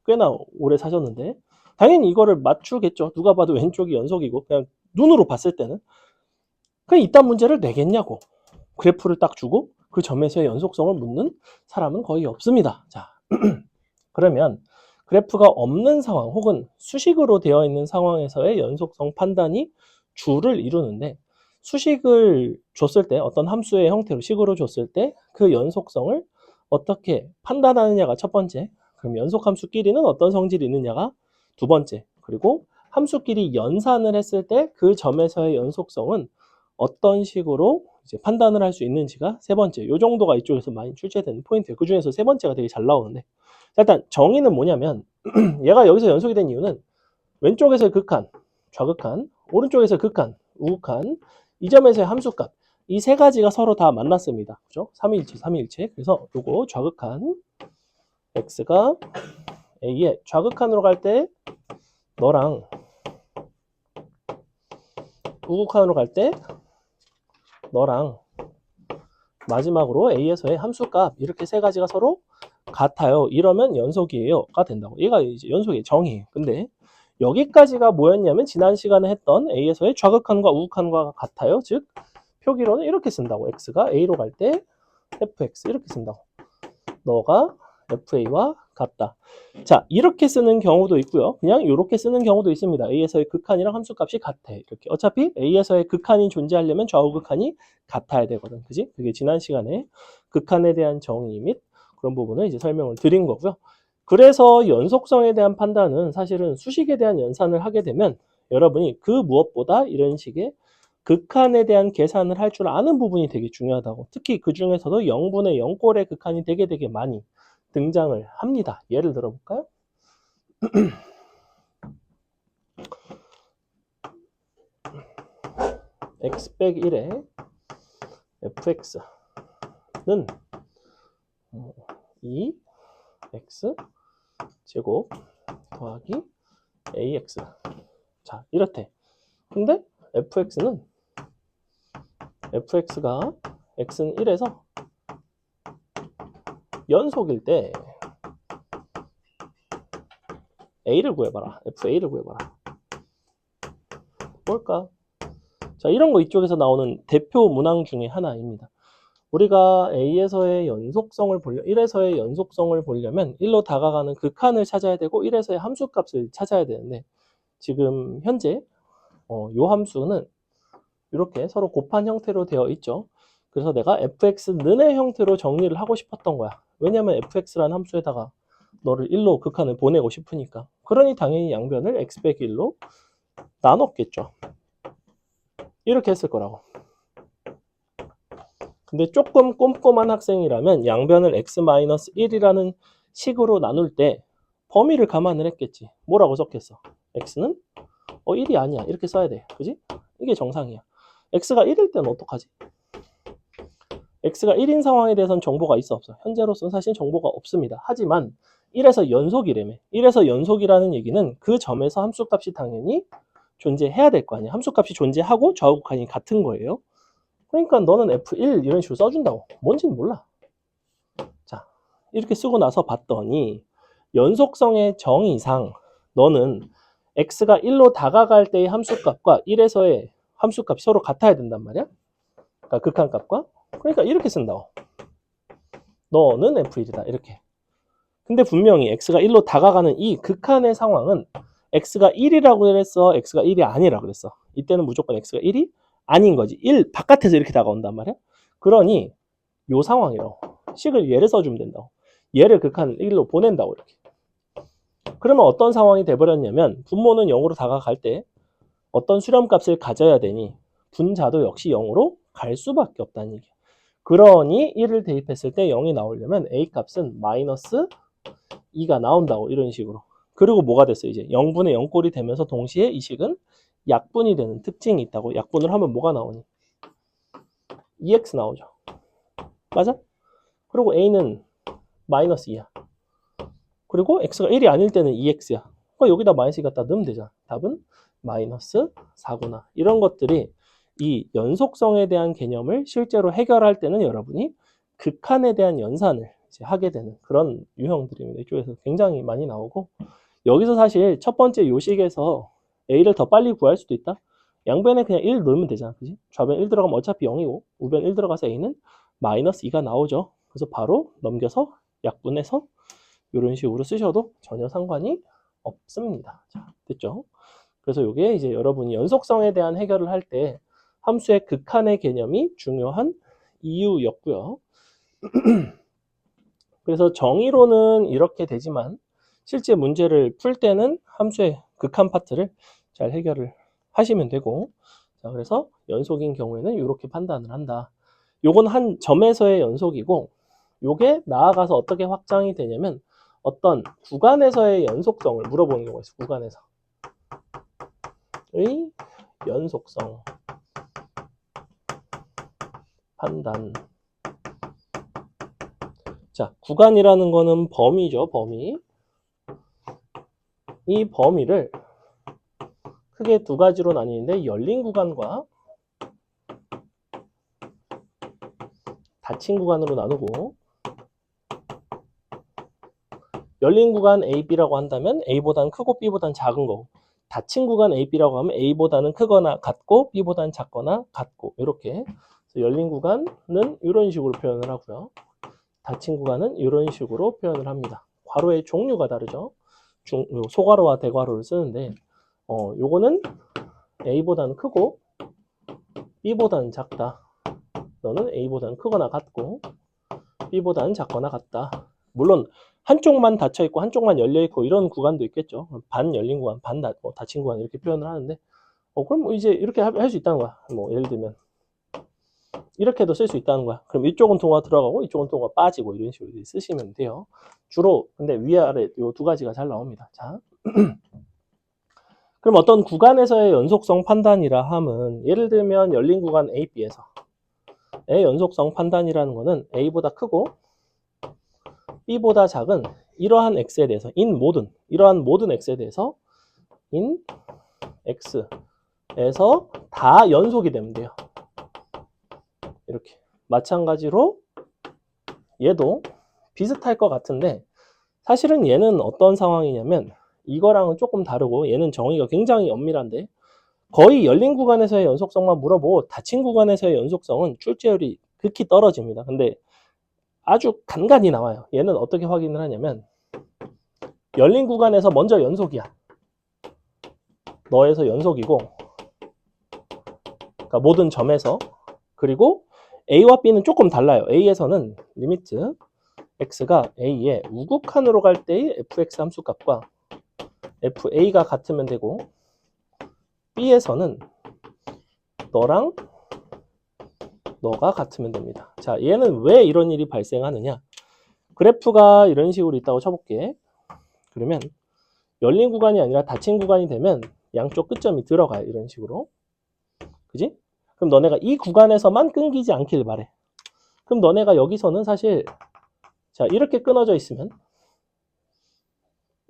꽤나 오래 사셨는데 당연히 이거를 맞추겠죠. 누가 봐도 왼쪽이 연속이고 그냥 눈으로 봤을 때는 그냥 이딴 문제를 내겠냐고. 그래프를 딱 주고 그 점에서의 연속성을 묻는 사람은 거의 없습니다. 자, 그러면 그래프가 없는 상황 혹은 수식으로 되어 있는 상황에서의 연속성 판단이 주를 이루는데 수식을 줬을 때 어떤 함수의 형태로 식으로 줬을 때 그 연속성을 어떻게 판단하느냐가 첫 번째. 그럼 연속함수끼리는 어떤 성질이 있느냐가 두 번째. 그리고 함수끼리 연산을 했을 때 그 점에서의 연속성은 어떤 식으로 이제 판단을 할 수 있는지가 세 번째. 요 정도가 이쪽에서 많이 출제되는 포인트예요. 그 중에서 세 번째가 되게 잘 나오는데 일단 정의는 뭐냐면 얘가 여기서 연속이 된 이유는 왼쪽에서의 극한, 좌극한, 오른쪽에서의 극한, 우극한, 이 점에서의 함수값 이 세 가지가 서로 다 만났습니다. 그죠? 3일체, 3일체. 그래서 요거 좌극한 x가 a에 좌극한으로 갈 때 너랑 우극한으로 갈 때 너랑 마지막으로 a에서의 함수값 이렇게 세 가지가 서로 같아요. 이러면 연속이에요가 된다고. 얘가 이제 연속의 정의예요. 근데 여기까지가 뭐였냐면 지난 시간에 했던 a에서의 좌극한과 우극한과 같아요. 즉 표기로는 이렇게 쓴다고. x가 a로 갈 때 fx 이렇게 쓴다고. 너가 fa와 같다. 자, 이렇게 쓰는 경우도 있고요. 그냥 이렇게 쓰는 경우도 있습니다. a에서의 극한이랑 함수값이 같아. 이렇게. 어차피 a에서의 극한이 존재하려면 좌우극한이 같아야 되거든. 그지? 그게 지난 시간에 극한에 대한 정의 및 그런 부분을 이제 설명을 드린 거고요. 그래서 연속성에 대한 판단은 사실은 수식에 대한 연산을 하게 되면 여러분이 그 무엇보다 이런 식의 극한에 대한 계산을 할 줄 아는 부분이 되게 중요하다고. 특히 그 중에서도 0분의 0꼴의 극한이 되게 많이 등장을 합니다. 예를 들어 볼까요? x 빼기 1의 fx는 2x 제곱 더하기 ax. 자, 이렇대. 근데 fx가 x는 1에서 연속일 때 a를 구해봐라. fa를 구해봐라. 뭘까? 자, 이런 거 이쪽에서 나오는 대표 문항 중에 하나입니다. 우리가 a에서의 연속성을 1에서의 연속성을 보려면 1로 다가가는 극한을 찾아야 되고 1에서의 함수값을 찾아야 되는데 지금 현재 요 함수는 이렇게 서로 곱한 형태로 되어 있죠. 그래서 내가 fx는의 형태로 정리를 하고 싶었던 거야. 왜냐면 fx라는 함수에다가 너를 1로 극한을 보내고 싶으니까. 그러니 당연히 양변을 x 빼기 1로 나눴겠죠. 이렇게 했을 거라고. 근데 조금 꼼꼼한 학생이라면 양변을 x-1이라는 식으로 나눌 때 범위를 감안을 했겠지. 뭐라고 썼겠어? x는 1이 아니야. 이렇게 써야 돼. 그지? 이게 정상이야. x가 1일 때는 어떡하지? x가 1인 상황에 대해서는 정보가 있어 없어? 현재로서는 사실 정보가 없습니다. 하지만 1에서 연속이라며. 1에서 연속이라는 얘기는 그 점에서 함수값이 당연히 존재해야 될 거 아니야. 함수값이 존재하고 좌우극한이 같은 거예요. 그러니까 너는 F1 이런 식으로 써준다고. 뭔지는 몰라. 자, 이렇게 쓰고 나서 봤더니 연속성의 정의상 너는 x가 1로 다가갈 때의 함수값과 1에서의 함수값이 서로 같아야 된단 말이야. 그러니까 극한값과. 그러니까 이렇게 쓴다고. 너는 F1이다. 이렇게. 근데 분명히 x가 1로 다가가는 이 극한의 상황은 x가 1이라고 그랬어? x가 1이 아니라고 그랬어? 이때는 무조건 x가 1이 아닌 거지. 1 바깥에서 이렇게 다가온단 말이야. 그러니 요 상황이라고. 식을 얘를 써주면 된다고. 얘를 극한을 1로 보낸다고 이렇게. 그러면 어떤 상황이 돼버렸냐면 분모는 0으로 다가갈 때 어떤 수렴값을 가져야 되니 분자도 역시 0으로 갈 수밖에 없다는 얘기야. 그러니 1을 대입했을 때 0이 나오려면 A값은 마이너스 2가 나온다고 이런 식으로. 그리고 뭐가 됐어요? 이제 0분의 0꼴이 되면서 동시에 이 식은 약분이 되는 특징이 있다고. 약분을 하면 뭐가 나오니? 2x 나오죠. 맞아? 그리고 A는 마이너스 2야. 그리고 x가 1이 아닐 때는 2x야. 여기다 마이너스 2 갖다 넣으면 되잖아. 답은 마이너스 4구나. 이런 것들이 이 연속성에 대한 개념을 실제로 해결할 때는 여러분이 극한에 대한 연산을 이제 하게 되는 그런 유형들입니다. 이쪽에서 굉장히 많이 나오고, 여기서 사실 첫 번째 요식에서 a를 더 빨리 구할 수도 있다. 양변에 그냥 1 넣으면 되잖아. 그지? 좌변 1 들어가면 어차피 0이고 우변 1 들어가서 a는 마이너스 2가 나오죠. 그래서 바로 넘겨서 약분해서 이런 식으로 쓰셔도 전혀 상관이 없습니다. 자, 됐죠? 그래서 이게 이제 여러분이 연속성에 대한 해결을 할 때 함수의 극한의 개념이 중요한 이유였고요. 그래서 정의로는 이렇게 되지만 실제 문제를 풀 때는 함수의 극한 파트를 잘 해결을 하시면 되고, 자, 그래서 연속인 경우에는 이렇게 판단을 한다. 요건 한 점에서의 연속이고, 요게 나아가서 어떻게 확장이 되냐면 어떤 구간에서의 연속성을 물어보는 경우가 있어요. 구간에서의 연속성 판단. 자, 구간이라는 거는 범위죠. 범위. 이 범위를 크게 두 가지로 나뉘는데 열린 구간과 닫힌 구간으로 나누고, 열린 구간 A, B라고 한다면 A보다는 크고 B보다는 작은 거고, 닫힌 구간 A, B라고 하면 A보다는 크거나 같고 B보다는 작거나 같고, 이렇게. 열린 구간은 이런 식으로 표현을 하고요. 닫힌 구간은 이런 식으로 표현을 합니다. 괄호의 종류가 다르죠. 소괄호와 대괄호를 쓰는데, 요거는 A보다는 크고 B보다는 작다. 너는 A보다는 크거나 같고 B보다는 작거나 같다. 물론 한쪽만 닫혀 있고 한쪽만 열려 있고 이런 구간도 있겠죠. 반 열린 구간, 반 닫힌 구간 이렇게 표현을 하는데, 그럼 뭐 이제 이렇게 할 수 있다는 거야. 뭐 예를 들면 이렇게도 쓸 수 있다는 거야. 그럼 이쪽은 동화 들어가고 이쪽은 동화 빠지고 이런 식으로 쓰시면 돼요. 주로 근데 위아래 요 두 가지가 잘 나옵니다. 자, 그럼 어떤 구간에서의 연속성 판단이라 함은 예를 들면 열린 구간 A, B에서의 연속성 판단이라는 거는 A보다 크고 B보다 작은 이러한 X에 대해서 이러한 모든 X에 대해서 in X에서 다 연속이 되면 돼요. 이렇게. 마찬가지로 얘도 비슷할 것 같은데 사실은 얘는 어떤 상황이냐면 이거랑은 조금 다르고, 얘는 정의가 굉장히 엄밀한데 거의 열린 구간에서의 연속성만 물어보고 닫힌 구간에서의 연속성은 출제율이 극히 떨어집니다. 근데 아주 간간히 나와요. 얘는 어떻게 확인을 하냐면 열린 구간에서 먼저 연속이야. 너에서 연속이고, 그러니까 모든 점에서. 그리고 A와 B는 조금 달라요. A에서는 리미트 X가 A의 우극한으로 갈 때의 fx 함수값과 fa가 같으면 되고, B에서는 너랑 너가 같으면 됩니다. 자, 얘는 왜 이런 일이 발생하느냐? 그래프가 이런 식으로 있다고 쳐볼게. 그러면 열린 구간이 아니라 닫힌 구간이 되면 양쪽 끝점이 들어가요. 이런 식으로. 그지? 그럼 너네가 이 구간에서만 끊기지 않길 바래. 그럼 너네가 여기서는 사실 자 이렇게 끊어져 있으면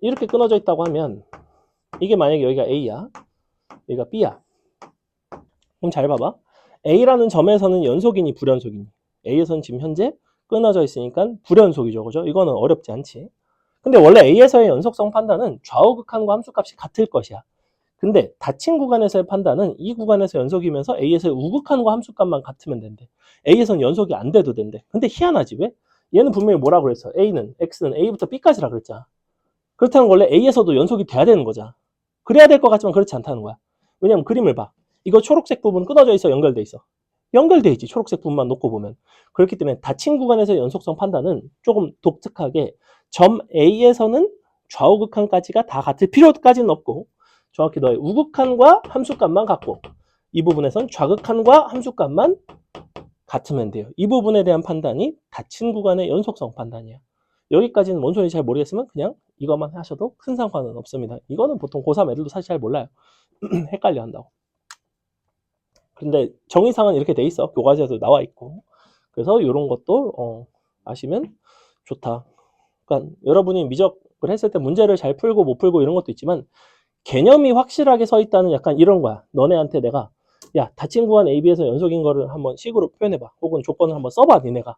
이렇게 끊어져 있다고 하면 이게 만약에 여기가 A야. 여기가 B야. 그럼 잘 봐봐. A라는 점에서는 연속이니 불연속이니? A에서는 지금 현재 끊어져 있으니까 불연속이죠. 그죠? 이거는 어렵지 않지. 근데 원래 A에서의 연속성 판단은 좌우 극한과 함수값이 같을 것이야. 근데 닫힌 구간에서의 판단은 이 구간에서 연속이면서 A에서의 우극한과 함수값만 같으면 된대. A에서는 연속이 안 돼도 된대. 근데 희한하지 왜? 얘는 분명히 뭐라고 그랬어? X는 A부터 B까지라 그랬잖아. 그렇다면 원래 A에서도 연속이 돼야 되는 거잖아. 그래야 될 것 같지만 그렇지 않다는 거야. 왜냐면 그림을 봐. 이거 초록색 부분 끊어져 있어? 연결돼 있어? 연결돼 있지. 초록색 부분만 놓고 보면. 그렇기 때문에 닫힌 구간에서의 연속성 판단은 조금 독특하게 점 A에서는 좌우 극한까지가 다 같을 필요까지는 없고 정확히 너의 우극한과 함수값만 같고 이 부분에선 좌극한과 함수값만 같으면 돼요. 이 부분에 대한 판단이 닫힌 구간의 연속성 판단이야. 여기까지는 뭔 소리인지 잘 모르겠으면 그냥 이것만 하셔도 큰 상관은 없습니다. 이거는 보통 고3 애들도 사실 잘 몰라요. 헷갈려 한다고. 근데 정의상은 이렇게 돼 있어. 교과서에도 나와 있고. 그래서 이런 것도 아시면 좋다. 그러니까 여러분이 미적을 했을 때 문제를 잘 풀고 못 풀고 이런 것도 있지만 개념이 확실하게 서 있다는 약간 이런 거야. 너네한테 내가 야 닫힌 구간 AB에서 연속인 거를 한번 식으로 표현해봐. 혹은 조건을 한번 써봐 니네가.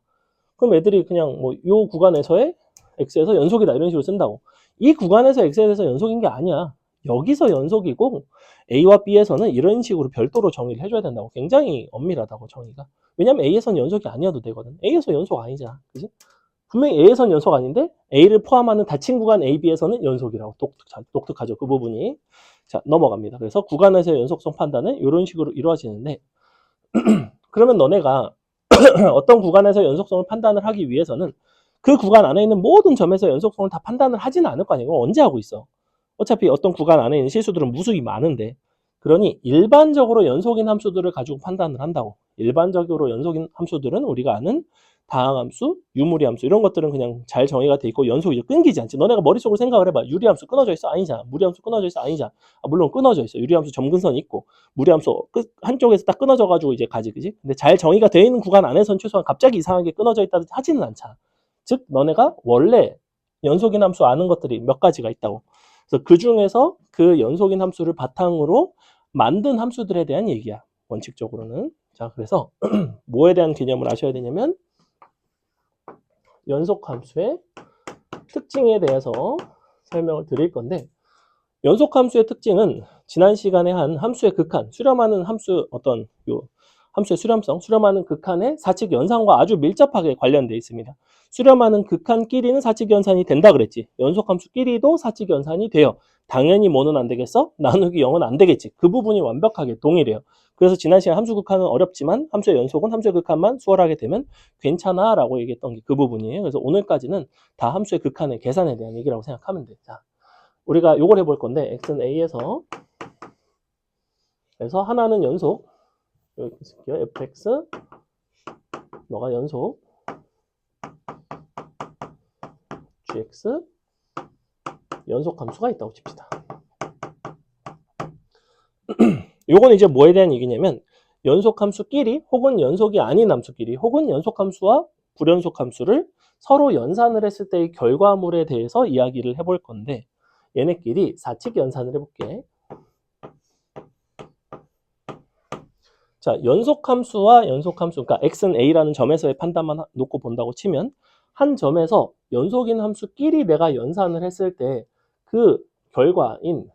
그럼 애들이 그냥 뭐 요 구간에서의 X에서 연속이다 이런 식으로 쓴다고. 이 구간에서 X에서 연속인 게 아니야. 여기서 연속이고 A와 B에서는 이런 식으로 별도로 정의를 해줘야 된다고. 굉장히 엄밀하다고 정의가. 왜냐면 A에서는 연속이 아니어도 되거든. A에서 연속 아니잖아. 그지? 분명히 A에서는 연속 아닌데 A를 포함하는 닫힌 구간 A, B에서는 연속이라고. 독특하죠. 그 부분이. 자 넘어갑니다. 그래서 구간에서의 연속성 판단은 이런 식으로 이루어지는데 그러면 너네가 어떤 구간에서 연속성을 판단을 하기 위해서는 그 구간 안에 있는 모든 점에서 연속성을 다 판단을 하지는 않을 거 아니야. 이걸 언제 하고 있어? 어차피 어떤 구간 안에 있는 실수들은 무수히 많은데 그러니 일반적으로 연속인 함수들을 가지고 판단을 한다고. 일반적으로 연속인 함수들은 우리가 아는 다항함수, 유무리함수 이런 것들은 그냥 잘 정의가 돼 있고 연속이 끊기지 않지. 너네가 머릿속으로 생각을 해봐. 유리함수 끊어져 있어? 아니잖아. 무리함수 끊어져 있어? 아니잖아. 물론 끊어져 있어. 유리함수 점근선이 있고 무리함수 한쪽에서 딱 끊어져 가지고 이제 가지. 그지? 근데 잘 정의가 되어 있는 구간 안에선 최소한 갑자기 이상하게 끊어져 있다든지 하지는 않잖아. 즉 너네가 원래 연속인 함수 아는 것들이 몇 가지가 있다고. 그래서 그 중에서 그 연속인 함수를 바탕으로 만든 함수들에 대한 얘기야. 원칙적으로는. 자, 그래서 뭐에 대한 개념을 아셔야 되냐면 연속함수의 특징에 대해서 설명을 드릴 건데 연속함수의 특징은 지난 시간에 한 함수의 극한, 수렴하는 함수 어떤 함수의 수렴성, 수렴하는 극한의 사칙 연산과 아주 밀접하게 관련되어 있습니다. 수렴하는 극한끼리는 사칙 연산이 된다 그랬지. 연속함수끼리도 사칙 연산이 돼요. 당연히 뭐는 안 되겠어? 나누기 0은 안 되겠지. 그 부분이 완벽하게 동일해요. 그래서 지난 시간 함수 극한은 어렵지만 함수의 연속은 함수의 극한만 수월하게 되면 괜찮아 라고 얘기했던 게 그 부분이에요. 그래서 오늘까지는 다 함수의 극한의 계산에 대한 얘기라고 생각하면 돼. 자, 우리가 요걸 해볼 건데 x는 a에서 그래서 하나는 연속 여기 쓸게요. fx 너가 연속 gx 연속 함수가 있다고 칩시다. 요건 이제 뭐에 대한 얘기냐면 연속 함수끼리 혹은 연속이 아닌 함수끼리 혹은 연속 함수와 불연속 함수를 서로 연산을 했을 때의 결과물에 대해서 이야기를 해볼 건데 얘네끼리 사칙 연산을 해볼게. 자, 연속함수와 연속함수, 그러니까 x는 a라는 점에서의 판단만 놓고 본다고 치면 한 점에서 연속인 함수끼리 내가 연산을 했을 때 그 결과인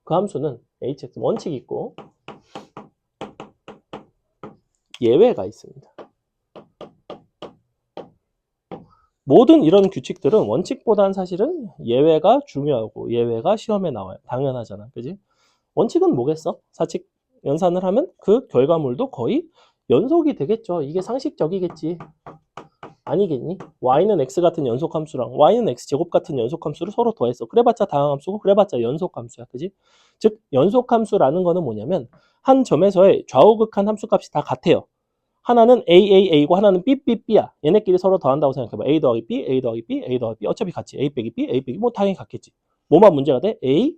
그 함수는 hx 원칙이 있고 예외가 있습니다. 모든 이런 규칙들은 원칙보다는 사실은 예외가 중요하고 예외가 시험에 나와요. 당연하잖아. 그지? 원칙은 뭐겠어? 사칙 연산을 하면 그 결과물도 거의 연속이 되겠죠. 이게 상식적이겠지. 아니겠니? y는 x 같은 연속함수랑 y는 x제곱 같은 연속함수를 서로 더했어. 그래봤자 다항함수고 그래봤자 연속함수야. 그지? 즉 연속함수라는 거는 뭐냐면 한 점에서의 좌우극한 함수값이 다 같아요. 하나는 AAA고 하나는 BBB야. 얘네끼리 서로 더한다고 생각해봐. A 더하기 B, A 더하기 B, A 더하기 B. 어차피 같지. A 빼기 B, A 빼기 뭐 당연히 같겠지. 뭐만 문제가 돼? A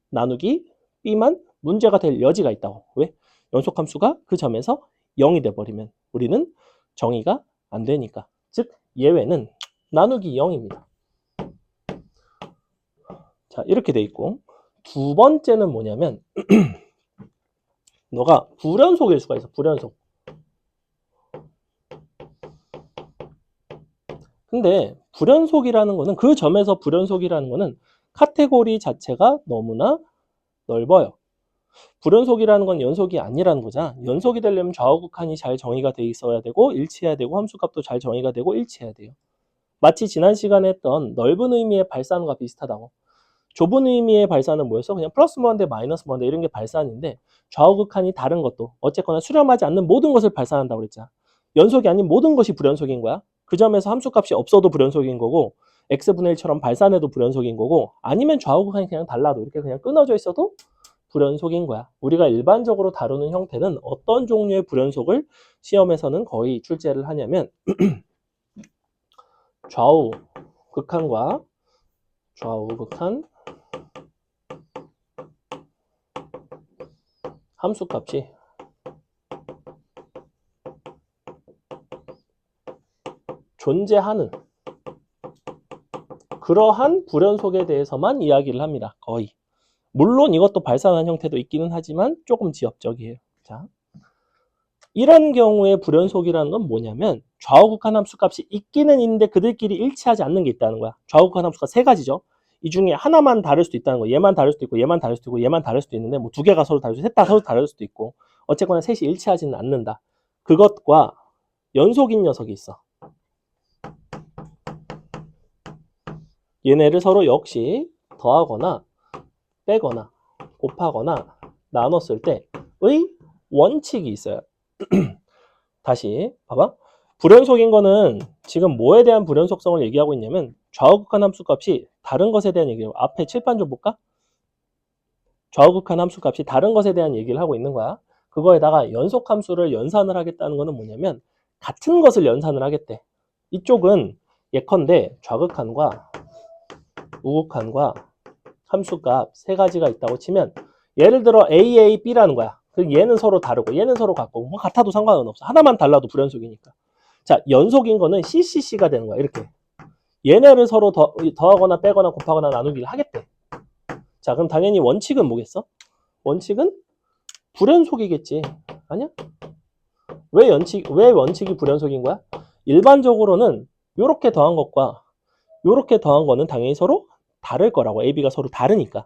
나누기 B만 문제가 될 여지가 있다고. 왜? 연속함수가 그 점에서 0이 돼버리면 우리는 정의가 안 되니까. 즉 예외는 나누기 0입니다. 자, 이렇게 돼 있고, 두 번째는 뭐냐면 너가 불연속일 수가 있어. 불연속. 근데 불연속이라는 거는, 그 점에서 불연속이라는 거는 카테고리 자체가 너무나 넓어요. 불연속이라는 건 연속이 아니라는 거잖아. 연속이 되려면 좌우극한이 잘 정의가 돼 있어야 되고 일치해야 되고 함수값도 잘 정의가 되고 일치해야 돼요. 마치 지난 시간에 했던 넓은 의미의 발산과 비슷하다고. 좁은 의미의 발산은 뭐였어? 그냥 플러스 무한대 마이너스 무한대 이런 게 발산인데, 좌우극한이 다른 것도 어쨌거나 수렴하지 않는 모든 것을 발산한다고 그랬잖아. 연속이 아닌 모든 것이 불연속인 거야. 그 점에서 함수값이 없어도 불연속인 거고, x분의 1처럼 발산해도 불연속인 거고, 아니면 좌우극한이 그냥 달라도 이렇게 그냥 끊어져 있어도 불연속인 거야. 우리가 일반적으로 다루는 형태는 어떤 종류의 불연속을 시험에서는 거의 출제를 하냐면 좌우극한과 좌우극한 함수값이 존재하는 그러한 불연속에 대해서만 이야기를 합니다. 거의. 물론 이것도 발산한 형태도 있기는 하지만 조금 지엽적이에요. 자, 이런 경우에 불연속이라는 건 뭐냐면 좌우극한 함수값이 있기는 있는데 그들끼리 일치하지 않는 게 있다는 거야. 좌우극한 함수가 세 가지죠. 이 중에 하나만 다를 수도 있다는 거. 얘만 다를 수도 있고 얘만 다를 수도 있고 얘만 다를 수도 있는데 뭐 두 개가 서로 다를 수도 있고 셋 다 서로 다를 수도 있고 어쨌거나 셋이 일치하지는 않는다. 그것과 연속인 녀석이 있어. 얘네를 서로 역시 더하거나 빼거나 곱하거나 나눴을 때의 원칙이 있어요. 다시 봐봐. 불연속인 거는 지금 뭐에 대한 불연속성을 얘기하고 있냐면 좌우극한 함수값이 다른 것에 대한 얘기예요. 앞에 칠판 좀 볼까? 좌우극한 함수값이 다른 것에 대한 얘기를 하고 있는 거야. 그거에다가 연속함수를 연산을 하겠다는 거는 뭐냐면 같은 것을 연산을 하겠대. 이쪽은 예컨대 좌극한과 우극한과 함수값 세 가지가 있다고 치면 예를 들어 A, A, B라는 거야. 그럼 얘는 서로 다르고 얘는 서로 같고 뭐 같아도 상관은 없어. 하나만 달라도 불연속이니까. 자, 연속인 거는 CCC가 되는 거야. 이렇게. 얘네를 서로 더하거나 빼거나 곱하거나 나누기를 하겠대. 자, 그럼 당연히 원칙은 뭐겠어? 원칙은 불연속이겠지. 아니야? 왜 원칙이 불연속인 거야? 일반적으로는 이렇게 더한 것과 이렇게 더한 거는 당연히 서로 다를 거라고. A, B가 서로 다르니까.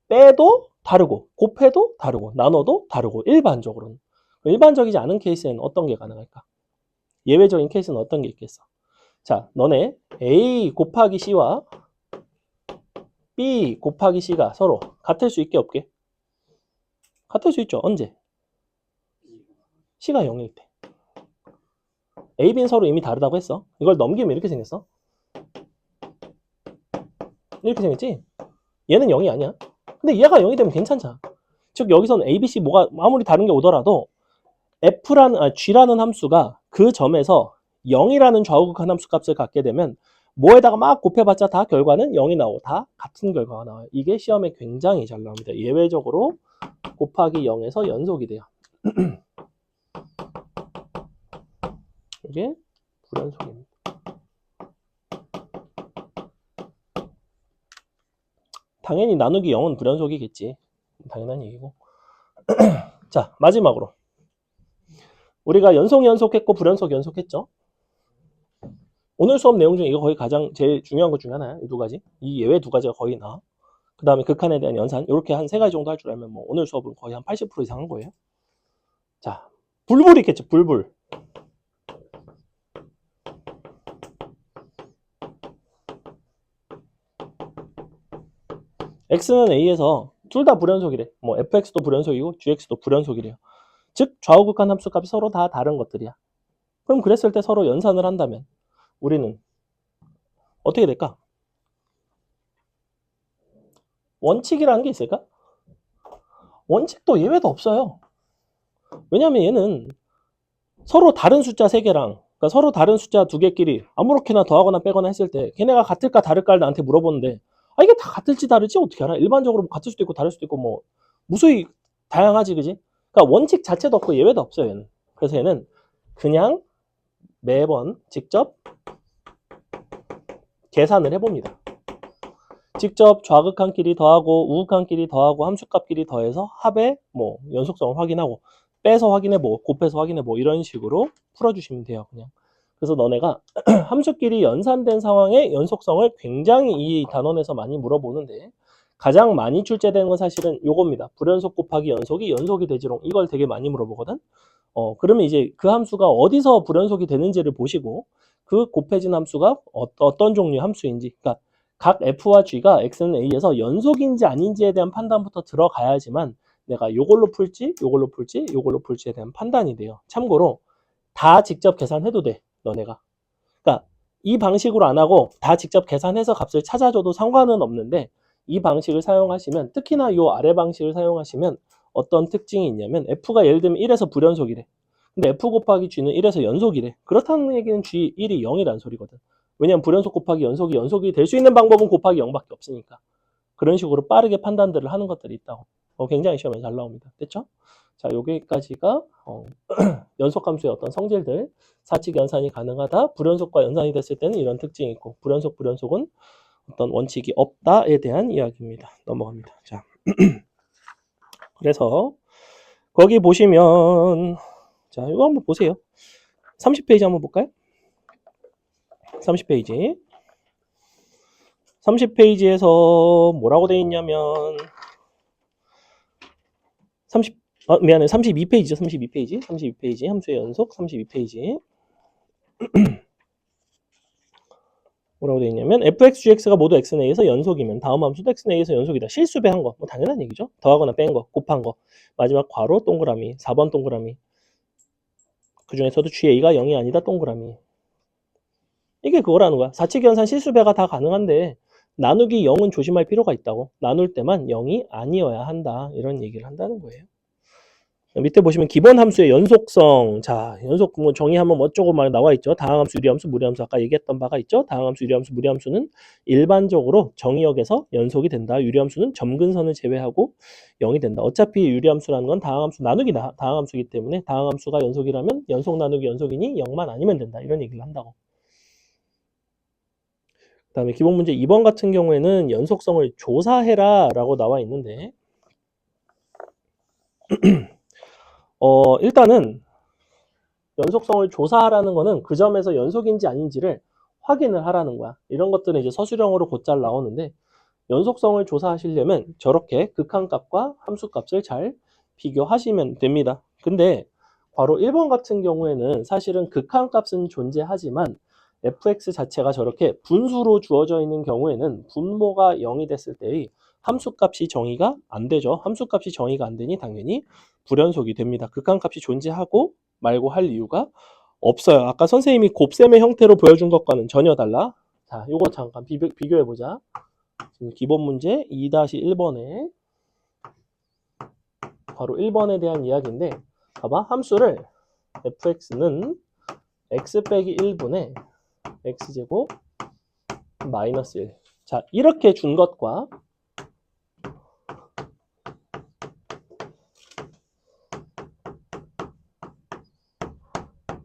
빼도 다르고 곱해도 다르고 나눠도 다르고 일반적으로는. 일반적이지 않은 케이스에는 어떤 게 가능할까? 예외적인 케이스는 어떤 게 있겠어? 자, 너네 A 곱하기 C와 B 곱하기 C가 서로 같을 수 있게 없게? 같을 수 있죠. 언제? C가 0일 때. A, B는 서로 이미 다르다고 했어. 이걸 넘기면 이렇게 생겼어. 이렇게 생겼지? 얘는 0이 아니야. 근데 얘가 0이 되면 괜찮잖아. 즉 여기서는 A, B, C 뭐가 아무리 다른 게 오더라도 G라는 함수가 그 점에서 0이라는 좌우극한 함수 값을 갖게 되면 뭐에다가 막 곱해봤자 다 결과는 0이 나오고 다 같은 결과가 나와요. 이게 시험에 굉장히 잘 나옵니다. 예외적으로 곱하기 0에서 연속이 돼요. 이게 불연속입니다. 당연히 나누기 0은 불연속이겠지. 당연한 얘기고. 자, 마지막으로 우리가 연속했고 불연속 연속했죠. 오늘 수업 내용 중에 이거 거의 가장 제일 중요한 것 중에 하나야. 이 두 가지. 이 예외 두 가지가 거의 나와. 그 다음에 극한에 대한 연산. 이렇게 한 세 가지 정도 할 줄 알면 뭐 오늘 수업은 거의 한 80% 이상 한 거예요. 자, 불불이 있겠죠. 불불. x는 a에서 둘 다 불연속이래. 뭐 fx도 불연속이고 gx도 불연속이래요. 즉 좌우극한 함수값이 서로 다 다른 것들이야. 그럼 그랬을 때 서로 연산을 한다면 우리는 어떻게 될까? 원칙이라는 게 있을까? 원칙도 예외도 없어요. 왜냐하면 얘는 서로 다른 숫자 3개랑 그러니까 서로 다른 숫자 2개끼리 아무렇게나 더하거나 빼거나 했을 때 걔네가 같을까 다를까를 나한테 물어보는데 아, 이게 다 같을지 다를지 어떻게 알아? 일반적으로 뭐 같을 수도 있고 다를 수도 있고 뭐 무수히 다양하지, 그지? 그러니까 원칙 자체도 없고 예외도 없어요, 얘는. 그래서 얘는 그냥 매번 직접 계산을 해봅니다. 직접 좌극한끼리 더하고 우극한끼리 더하고 함수값끼리 더해서 합의 뭐 연속성을 확인하고 빼서 확인해보고 곱해서 확인해보고 이런 식으로 풀어주시면 돼요, 그냥. 그래서 너네가 함수끼리 연산된 상황의 연속성을 굉장히 이 단원에서 많이 물어보는데 가장 많이 출제되는 건 사실은 요겁니다. 불연속 곱하기 연속이 되지롱. 이걸 되게 많이 물어보거든. 그러면 이제 그 함수가 어디서 불연속이 되는지를 보시고 그 곱해진 함수가 어떤 종류의 함수인지, 그러니까 각 f와 g가 x는 a에서 연속인지 아닌지에 대한 판단부터 들어가야지만 내가 요걸로 풀지, 요걸로 풀지, 요걸로 풀지에 대한 판단이 돼요. 참고로 다 직접 계산해도 돼, 너네가. 그러니까 이 방식으로 안 하고 다 직접 계산해서 값을 찾아줘도 상관은 없는데 이 방식을 사용하시면, 특히나 이 아래 방식을 사용하시면 어떤 특징이 있냐면 f가 예를 들면 1에서 불연속이래. 근데 f 곱하기 g는 1에서 연속이래. 그렇다는 얘기는 g 1이 0이라는 소리거든. 왜냐면 불연속 곱하기 연속이 될 수 있는 방법은 곱하기 0밖에 없으니까. 그런 식으로 빠르게 판단들을 하는 것들이 있다고. 굉장히 시험에 잘 나옵니다. 됐죠? 자, 여기까지가 연속함수의 어떤 성질들, 사칙 연산이 가능하다, 불연속과 연산이 됐을 때는 이런 특징이 있고, 불연속은 어떤 원칙이 없다에 대한 이야기입니다. 넘어갑니다. 자, 그래서 거기 보시면, 자, 이거 한번 보세요. 30페이지 한번 볼까요? 30페이지. 30페이지에서 뭐라고 돼 있냐면 32페이지죠. 32페이지 함수의 연속 32페이지. 뭐라고 되어 있냐면 fx, gx가 모두 x는 a에서 연속이면 다음 함수도 x는 a에서 연속이다. 실수배한 거, 뭐 당연한 얘기죠. 더하거나 뺀 거, 곱한 거. 마지막 괄호 동그라미, 4번 동그라미. 그 중에서도 ga가 0이 아니다 동그라미. 이게 그거라는 거야. 사칙연산 실수배가 다 가능한데 나누기 0은 조심할 필요가 있다고. 나눌 때만 0이 아니어야 한다. 이런 얘기를 한다는 거예요. 밑에 보시면 기본 함수의 연속성. 자, 연속 뭐 정의하면 어쩌고 막 나와 있죠. 다항함수, 유리함수, 무리함수. 아까 얘기했던 바가 있죠. 다항함수, 유리함수, 무리함수는 일반적으로 정의역에서 연속이 된다. 유리함수는 점근선을 제외하고 0이 된다. 어차피 유리함수라는 건 다항함수 나누기 다항함수이기 때문에 다항함수가 연속이라면 연속 나누기 연속이니 0만 아니면 된다. 이런 얘기를 한다고. 그 다음에 기본 문제 2번 같은 경우에는 연속성을 조사해라 라고 나와 있는데 일단은 연속성을 조사하라는 거는 그 점에서 연속인지 아닌지를 확인을 하라는 거야. 이런 것들은 이제 서술형으로 곧잘 나오는데 연속성을 조사하시려면 저렇게 극한값과 함수값을 잘 비교하시면 됩니다. 근데 바로 1번 같은 경우에는 사실은 극한값은 존재하지만 fx 자체가 저렇게 분수로 주어져 있는 경우에는 분모가 0이 됐을 때의 함수값이 정의가 안 되죠. 함수값이 정의가 안 되니 당연히 불연속이 됩니다. 극한값이 존재하고 말고 할 이유가 없어요. 아까 선생님이 곱셈의 형태로 보여준 것과는 전혀 달라. 자, 요거 잠깐 비교해보자. 지금 기본 문제 2-1번에 바로 1번에 대한 이야기인데 봐봐. 함수를 fx는 x 빼기 1분의 x제곱 마이너스 1. 자, 이렇게 준 것과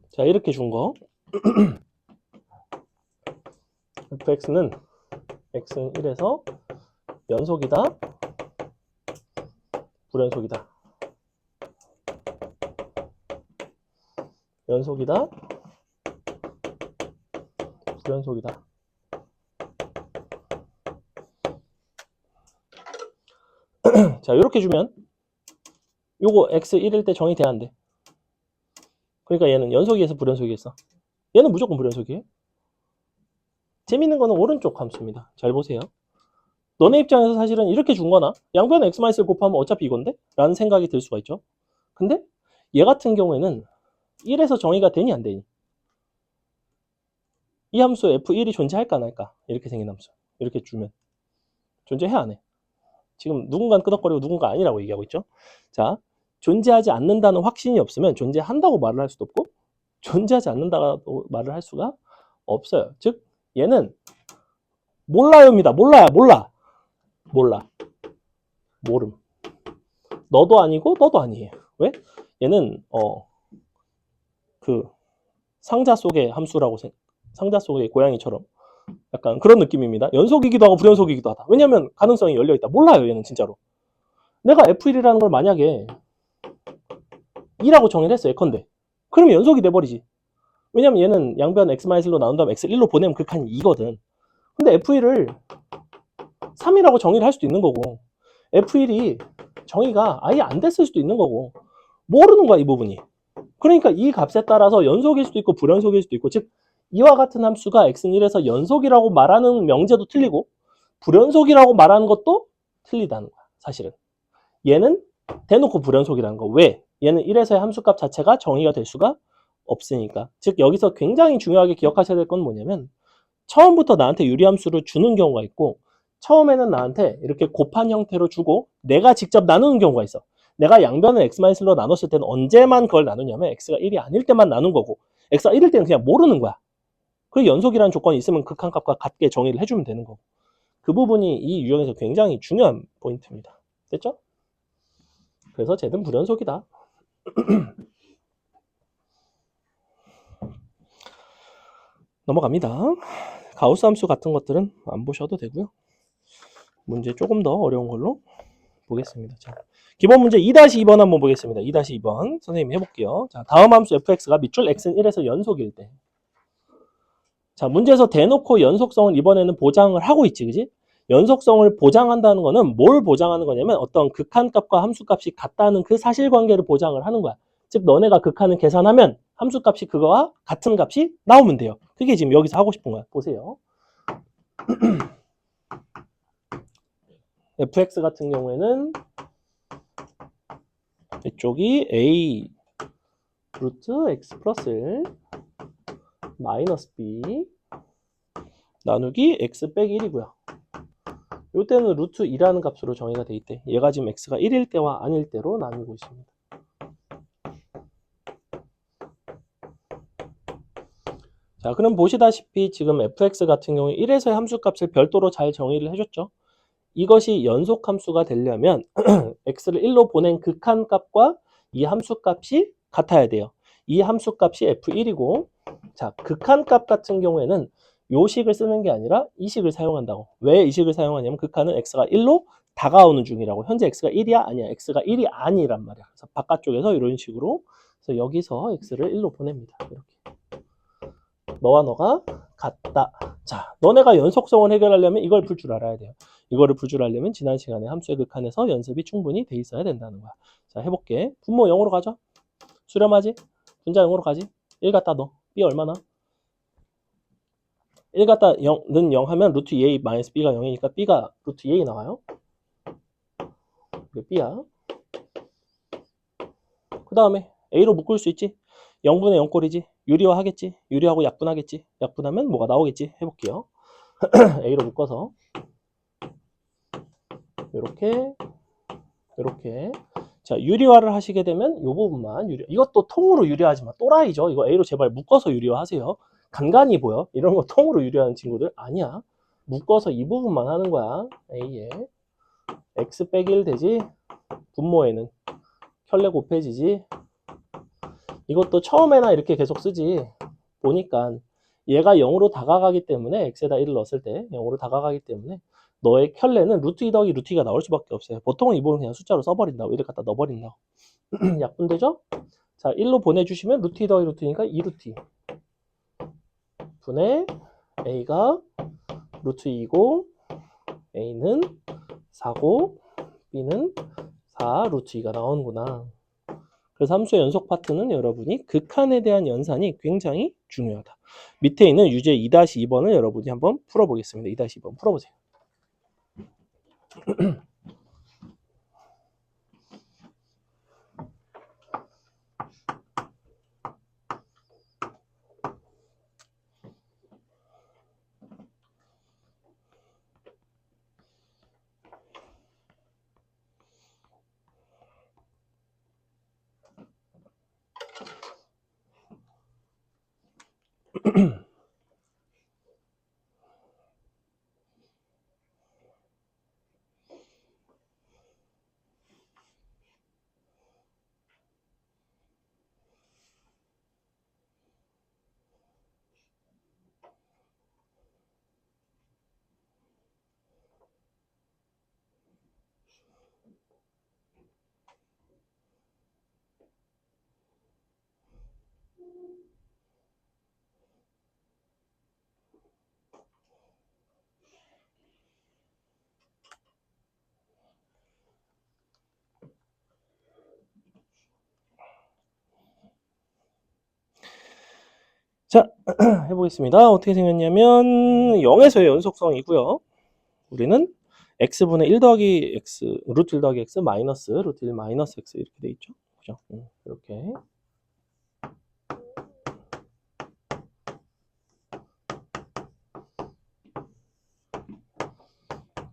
자, 이렇게 준 거 fx는 x는 1에서 연속이다, 불연속이다. 연속이다, 불연속이다. 자, 이렇게 주면 요거 x 1일 때 정의돼야 안 돼. 그러니까 얘는 연속이에서 불연속이겠어. 얘는 무조건 불연속이에요. 재밌는 거는 오른쪽 함수입니다. 잘 보세요. 너네 입장에서 사실은 이렇게 준 거나 양변에 x-1 곱하면 어차피 이건데? 라는 생각이 들 수가 있죠. 근데 얘 같은 경우에는 1에서 정의가 되니 안 되니? 이 함수 f1이 존재할까 안 할까? 이렇게 생긴 함수. 이렇게 주면 존재해 안 해? 지금 누군가는 끄덕거리고 누군가 아니라고 얘기하고 있죠. 자, 존재하지 않는다는 확신이 없으면 존재한다고 말을 할 수도 없고 존재하지 않는다고 말을 할 수가 없어요. 즉 얘는 몰라요입니다. 몰라. 몰라. 모름. 너도 아니고 너도 아니에요. 왜? 얘는 그 상자 속의 함수라고 상자 속의 고양이처럼 약간 그런 느낌입니다. 연속이기도 하고 불연속이기도 하다. 왜냐면 가능성이 열려있다. 몰라요, 얘는 진짜로. 내가 F1이라는 걸 만약에 2라고 정의를 했어, 예컨대. 그러면 연속이 돼버리지. 왜냐면 얘는 양변 x-1로 나눈 다음에 x를 1로 보내면 극한이 2거든. 근데 F1을 3이라고 정의를 할 수도 있는 거고, F1이 정의가 아예 안 됐을 수도 있는 거고, 모르는 거야, 이 부분이. 그러니까 이 값에 따라서 연속일 수도 있고 불연속일 수도 있고, 즉 이와 같은 함수가 x는 1에서 연속이라고 말하는 명제도 틀리고 불연속이라고 말하는 것도 틀리다는 거야, 사실은. 얘는 대놓고 불연속이라는 거. 왜? 얘는 1에서의 함수값 자체가 정의가 될 수가 없으니까. 즉 여기서 굉장히 중요하게 기억하셔야 될 건 뭐냐면, 처음부터 나한테 유리함수를 주는 경우가 있고, 처음에는 나한테 이렇게 곱한 형태로 주고 내가 직접 나누는 경우가 있어. 내가 양변을 x-1로 나눴을 때는 언제만 그걸 나누냐면 x가 1이 아닐 때만 나눈 거고, x가 1일 때는 그냥 모르는 거야. 그리고 연속이라는 조건이 있으면 극한값과 같게 정의를 해주면 되는 거고. 그 부분이 이 유형에서 굉장히 중요한 포인트입니다. 됐죠? 그래서 쟤는 불연속이다. 넘어갑니다. 가우스 함수 같은 것들은 안 보셔도 되고요. 문제 조금 더 어려운 걸로 보겠습니다. 자, 기본 문제 2-2번 한번 보겠습니다. 2-2번 선생님이 해볼게요. 자, 다음 함수 fx가 밑줄 x는 1에서 연속일 때. 자, 문제에서 대놓고 연속성을 이번에는 보장을 하고 있지, 그지? 연속성을 보장한다는 거는 뭘 보장하는 거냐면 어떤 극한값과 함수값이 같다는 그 사실관계를 보장을 하는 거야. 즉 너네가 극한을 계산하면 함수값이 그거와 같은 값이 나오면 돼요. 그게 지금 여기서 하고 싶은 거야. 보세요. fx 같은 경우에는 이쪽이 a 루트 x 플러스 1 마이너스 b 나누기 x 빼기 1이고요. 이때는 루트 2라는 값으로 정의가 돼 있대. 얘가 지금 x가 1일 때와 아닐 때로 나누고 있습니다. 자, 그럼 보시다시피 지금 fx 같은 경우에 1에서의 함수값을 별도로 잘 정의를 해줬죠. 이것이 연속함수가 되려면 x를 1로 보낸 극한값과 이 함수값이 같아야 돼요. 이 함수값이 f1이고, 자, 극한값 같은 경우에는 요 식을 쓰는 게 아니라 이 식을 사용한다고. 왜 이 식을 사용하냐면 극한은 x가 1로 다가오는 중이라고. 현재 x가 1이야? 아니야. x가 1이 아니란 말이야. 그래서 바깥쪽에서 이런 식으로, 그래서 여기서 x를 1로 보냅니다. 이렇게. 너와 너가 같다. 자, 너네가 연속성을 해결하려면 이걸 풀 줄 알아야 돼요. 이거를 풀 줄 알려면 지난 시간에 함수의 극한에서 연습이 충분히 돼 있어야 된다는 거야. 자, 해볼게. 분모 0으로 가죠. 수렴하지? 분자 0으로 가지? 1 갖다 넣어. b 얼마나? 1 갖다 0는 0 하면 루트 2a 마이너스 b가 0이니까 b가 루트 2a 나와요. 이게 b야. 그 다음에 a로 묶을 수 있지? 0분의 0꼴이지? 유리화 하겠지? 유리하고 약분하겠지? 약분하면 뭐가 나오겠지? 해볼게요. a로 묶어서 이렇게 이렇게. 자, 유리화를 하시게 되면 이 부분만 이것도 통으로 유리하지 마. 또라이죠. 이거 A로 제발 묶어서 유리화하세요. 간간히 보여. 이런 거 통으로 유리하는 친구들 아니야. 묶어서 이 부분만 하는 거야. A에 x 빼기 1 되지. 분모에는 켤레 곱해지지. 이것도 처음에나 이렇게 계속 쓰지. 보니까 얘가 0으로 다가가기 때문에 x에다 1을 넣었을 때 0으로 다가가기 때문에 너의 켤레는 루트 2 더하기 루트 2가 나올 수밖에 없어요. 보통은 이 부분 그냥 숫자로 써버린다고. 1을 갖다 넣어버린다고. 약분되죠? 자, 1로 보내주시면 루트 2 더하기 루트 2니까 2루트 2 분의 a가 루트 2고 a는 4고 b는 4 루트 2가 나오는구나. 그래서 함수의 연속 파트는 여러분이 극한에 대한 연산이 굉장히 중요하다. 밑에 있는 유제 2-2번을 여러분이 한번 풀어보겠습니다. 2-2번 풀어보세요. 자, 해보겠습니다. 어떻게 생겼냐면 0에서의 연속성이고요. 우리는 x분의 1 더하기 x, 루트 1 더하기 x 마이너스 루트 1 마이너스 x 이렇게 돼 있죠. 그죠? 이렇게.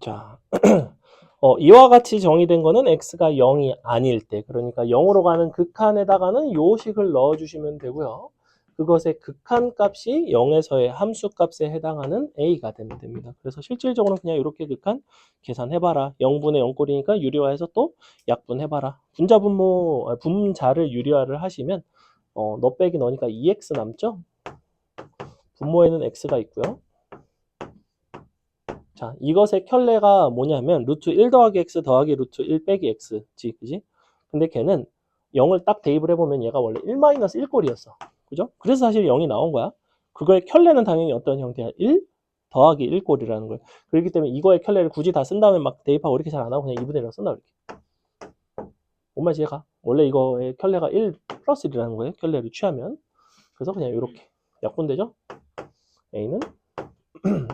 자, 이와 같이 정의된 거는 x가 0이 아닐 때, 그러니까 0으로 가는 극한에다가는 요 식을 넣어주시면 되고요. 그것의 극한 값이 0에서의 함수 값에 해당하는 a가 되면 됩니다. 그래서 실질적으로 그냥 이렇게 극한 계산해봐라. 0분의 0꼴이니까 유리화해서 또 약분해봐라. 분자를 유리화를 하시면 너 빼기 너니까 2x 남죠? 분모에는 x가 있고요. 자, 이것의 켤레가 뭐냐면 루트 1 더하기 x 더하기 루트 1 빼기 x지, 그지? 근데 걔는 0을 딱 대입을 해보면 얘가 원래 1-1꼴이었어. 그죠? 그래서 사실 0이 나온 거야. 그거의 켤레는 당연히 어떤 형태야? 1 더하기 1꼴이라는 거예요. 그렇기 때문에 이거의 켤레를 굳이 다 쓴 다음에 막 대입하고 이렇게 잘 안 하고 그냥 2분의 1로 쓴다 그렇게. 뭔 말인지 이해가? 원래 이거의 켤레가 1 플러스 1이라는 거예요. 켤레를 취하면. 그래서 그냥 이렇게 약분되죠? a는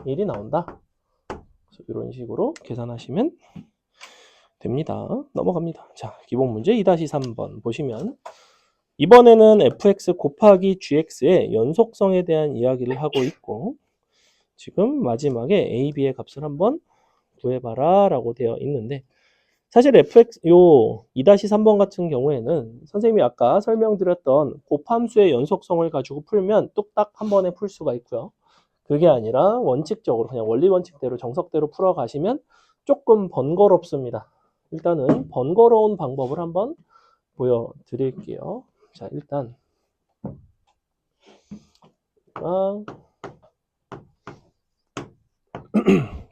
1이 나온다. 이런 식으로 계산하시면 됩니다. 넘어갑니다. 자, 기본 문제 2-3번 보시면 이번에는 fx 곱하기 gx의 연속성에 대한 이야기를 하고 있고 지금 마지막에 a, b의 값을 한번 구해봐라 라고 되어 있는데 사실 fx 요 2-3번 같은 경우에는 선생님이 아까 설명드렸던 곱함수의 연속성을 가지고 풀면 뚝딱 한 번에 풀 수가 있고요. 그게 아니라 원칙적으로 그냥 원리 원칙대로 정석대로 풀어가시면 조금 번거롭습니다. 일단은 번거로운 방법을 한번 보여드릴게요. 자, 일단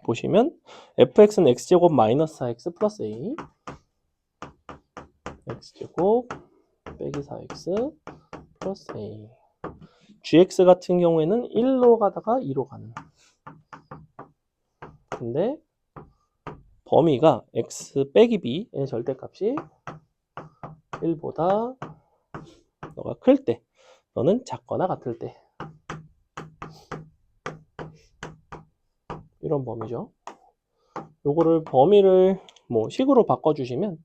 보시면 fx는 x제곱 마이너스 4x 플러스 a x제곱 빼기 4x 플러스 a gx 같은 경우에는 1로 가다가 2로 가는 근데 범위가 x 빼기 b의 절대값이 1보다 너가 클 때, 너는 작거나 같을 때 이런 범위죠. 요거를 범위를 뭐 식으로 바꿔주시면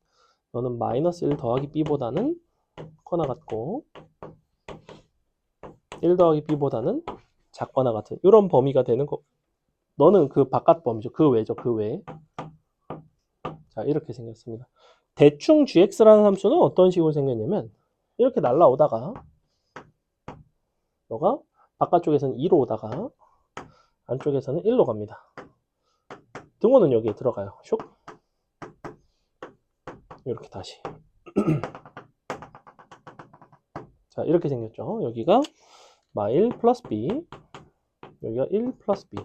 너는 마이너스 1 더하기 b보다는 커나 같고 1 더하기 b보다는 작거나 같은 이런 범위가 되는 거. 너는 그 바깥 범위죠. 그 외죠. 그 외. 자, 이렇게 생겼습니다. 대충 gx라는 함수는 어떤 식으로 생겼냐면 이렇게 날라오다가 너가 바깥쪽에서는 2로 오다가 안쪽에서는 1로 갑니다. 등호는 여기에 들어가요. 슉. 이렇게 다시. 자, 이렇게 생겼죠. 여기가 마1 플러스 b, 여기가 1 플러스 b.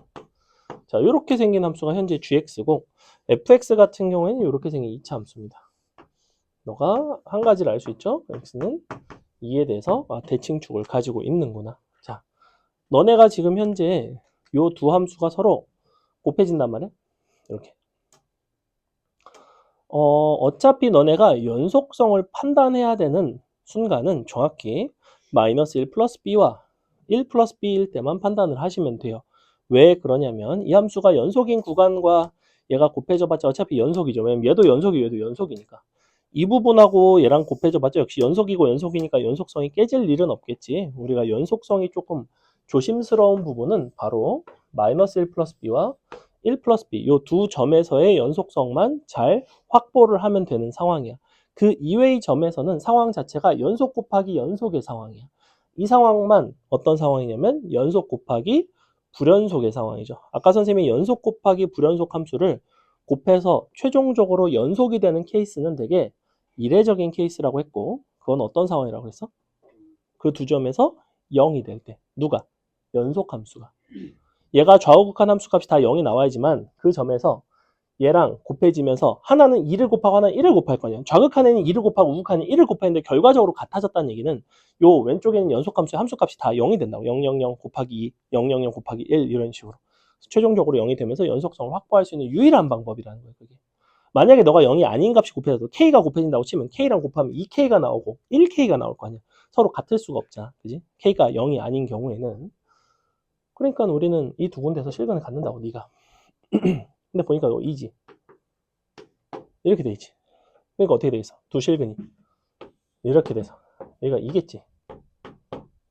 자, 이렇게 생긴 함수가 현재 gx고 fx 같은 경우에는 이렇게 생긴 2차 함수입니다. 너가 한 가지를 알 수 있죠? x는 2에 대해서 대칭축을 가지고 있는구나. 자, 너네가 지금 현재 요 두 함수가 서로 곱해진단 말이야. 이렇게. 어차피 너네가 연속성을 판단해야 되는 순간은 정확히 마이너스 1 플러스 b와 1 플러스 b일 때만 판단을 하시면 돼요. 왜 그러냐면 이 함수가 연속인 구간과 얘가 곱해져봤자 어차피 연속이죠. 왜냐면 얘도 연속이니까. 이 부분하고 얘랑 곱해져봤자 역시 연속이고 연속이니까 연속성이 깨질 일은 없겠지. 우리가 연속성이 조금 조심스러운 부분은 바로 마이너스 1 플러스 b와 1 플러스 b 이 두 점에서의 연속성만 잘 확보를 하면 되는 상황이야. 그 이외의 점에서는 상황 자체가 연속 곱하기 연속의 상황이야. 이 상황만 어떤 상황이냐면 연속 곱하기 불연속의 상황이죠. 아까 선생님이 연속 곱하기 불연속 함수를 곱해서 최종적으로 연속이 되는 케이스는 되게 이례적인 케이스라고 했고 그건 어떤 상황이라고 했어? 그 두 점에서 0이 될 때. 누가? 연속 함수가. 얘가 좌우극한 함수 값이 다 0이 나와야지만 그 점에서 얘랑 곱해지면서 하나는 2를 곱하고 하나는 1을 곱할 거냐. 좌극한에는 2를 곱하고 우극한에는 1을 곱했는데 결과적으로 같아졌다는 얘기는 요 왼쪽에는 연속함수의 함수값이 다 0이 된다고. 0, 0, 0 곱하기 2, 0, 0, 0 곱하기 1 이런 식으로. 최종적으로 0이 되면서 연속성을 확보할 수 있는 유일한 방법이라는 거예요. 그게. 만약에 너가 0이 아닌 값이 곱해져도 K가 곱해진다고 치면 K랑 곱하면 2K가 나오고 1K가 나올 거 아니야. 서로 같을 수가 없잖아. 그지? K가 0이 아닌 경우에는. 그러니까 우리는 이 두 군데서 실근을 갖는다고, 네가. 근데 보니까 이거 2지. 이렇게 돼 있지. 그러니까 어떻게 돼 있어? 두 실근이. 이렇게 돼서. 얘가 2겠지.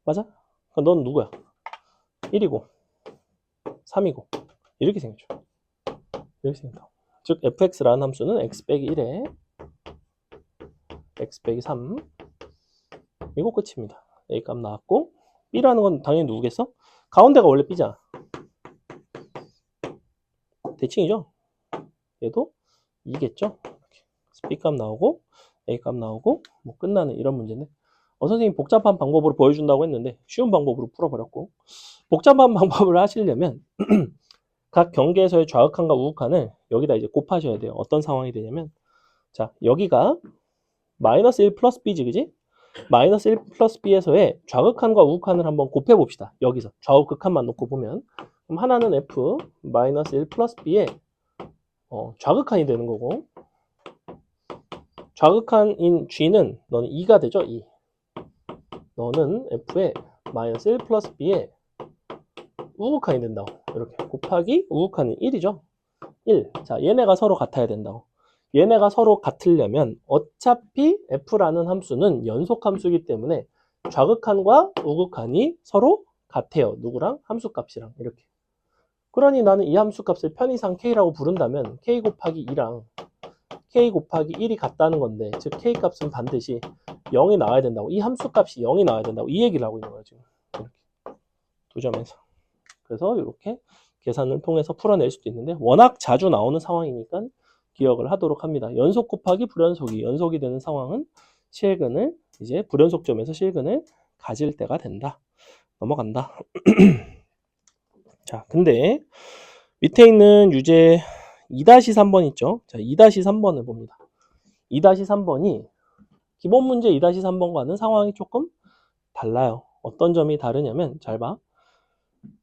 맞아? 그럼 넌 누구야? 1이고, 3이고. 이렇게 생겼죠. 이렇게 생겼다. 즉, fx라는 함수는 x 빼기 1에 x 빼기 3. 이거 끝입니다. A 값 나왔고, B라는 건 당연히 누구겠어? 가운데가 원래 B잖아. 대칭이죠? 얘도 2겠죠? B 값 나오고, A 값 나오고, 뭐 끝나는 이런 문제인데, 선생님이 복잡한 방법으로 보여준다고 했는데, 쉬운 방법으로 풀어버렸고, 복잡한 방법을 하시려면, 각 경계에서의 좌극한과 우극한을 여기다 이제 곱하셔야 돼요. 어떤 상황이 되냐면, 자, 여기가 마이너스 1 플러스 B지, 그지? 마이너스 1 플러스 B에서의 좌극한과 우극한을 한번 곱해봅시다. 여기서 좌우 극한만 놓고 보면, 그럼 하나는 F 마이너스 1 플러스 B의 좌극한이 되는 거고, 좌극한인 G는 너는 2가 되죠? 2. 너는 F의 마이너스 1 플러스 B의 우극한이 된다고. 이렇게 곱하기 우극한이 1이죠? 1. 자, 얘네가 서로 같아야 된다고. 얘네가 서로 같으려면 어차피 F라는 함수는 연속함수이기 때문에 좌극한과 우극한이 서로 같아요. 누구랑? 함수값이랑. 이렇게. 그러니 나는 이 함수값을 편의상 K라고 부른다면 K 곱하기 2랑 K 곱하기 1이 같다는 건데, 즉 K값은 반드시 0이 나와야 된다고. 이 함수값이 0이 나와야 된다고. 이 얘기를 하고 있는 거예요, 지금. 이렇게. 두 점에서. 그래서 이렇게 계산을 통해서 풀어낼 수도 있는데, 워낙 자주 나오는 상황이니까 기억을 하도록 합니다. 연속 곱하기 불연속이 연속이 되는 상황은 실근을, 이제 불연속점에서 실근을 가질 때가 된다. 넘어간다. 자, 근데 밑에 있는 유제 2-3번 있죠? 자, 2-3번을 봅니다. 2-3번이 기본 문제 2-3번과는 상황이 조금 달라요. 어떤 점이 다르냐면, 잘 봐.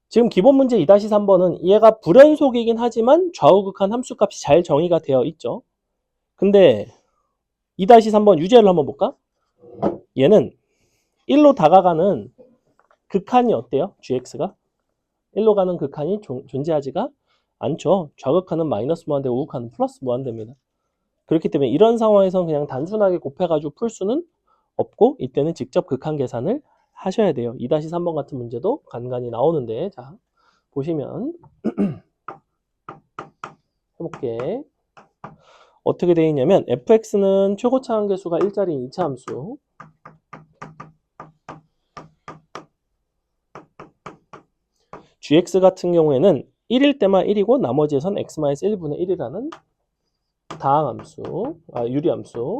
지금 기본 문제 2-3번은 얘가 불연속이긴 하지만 좌우극한 함수값이 잘 정의가 되어 있죠. 근데 2-3번 유제를 한번 볼까? 얘는 1로 다가가는 극한이 어때요? gx가? 1로 가는 극한이 존재하지가 않죠. 좌극한은 마이너스 무한대, 우극한은 플러스 무한대입니다. 그렇기 때문에 이런 상황에서는 그냥 단순하게 곱해가지고 풀 수는 없고, 이때는 직접 극한 계산을 하셔야 돼요. 2-3번 같은 문제도 간간히 나오는데, 자, 보시면 해볼게. 어떻게 되어 있냐면, fx는 최고차 한계수가 1짜리인 2차 함수, gx 같은 경우에는 1일 때만 1이고 나머지에선 x-1분의 1이라는 다항함수, 유리함수.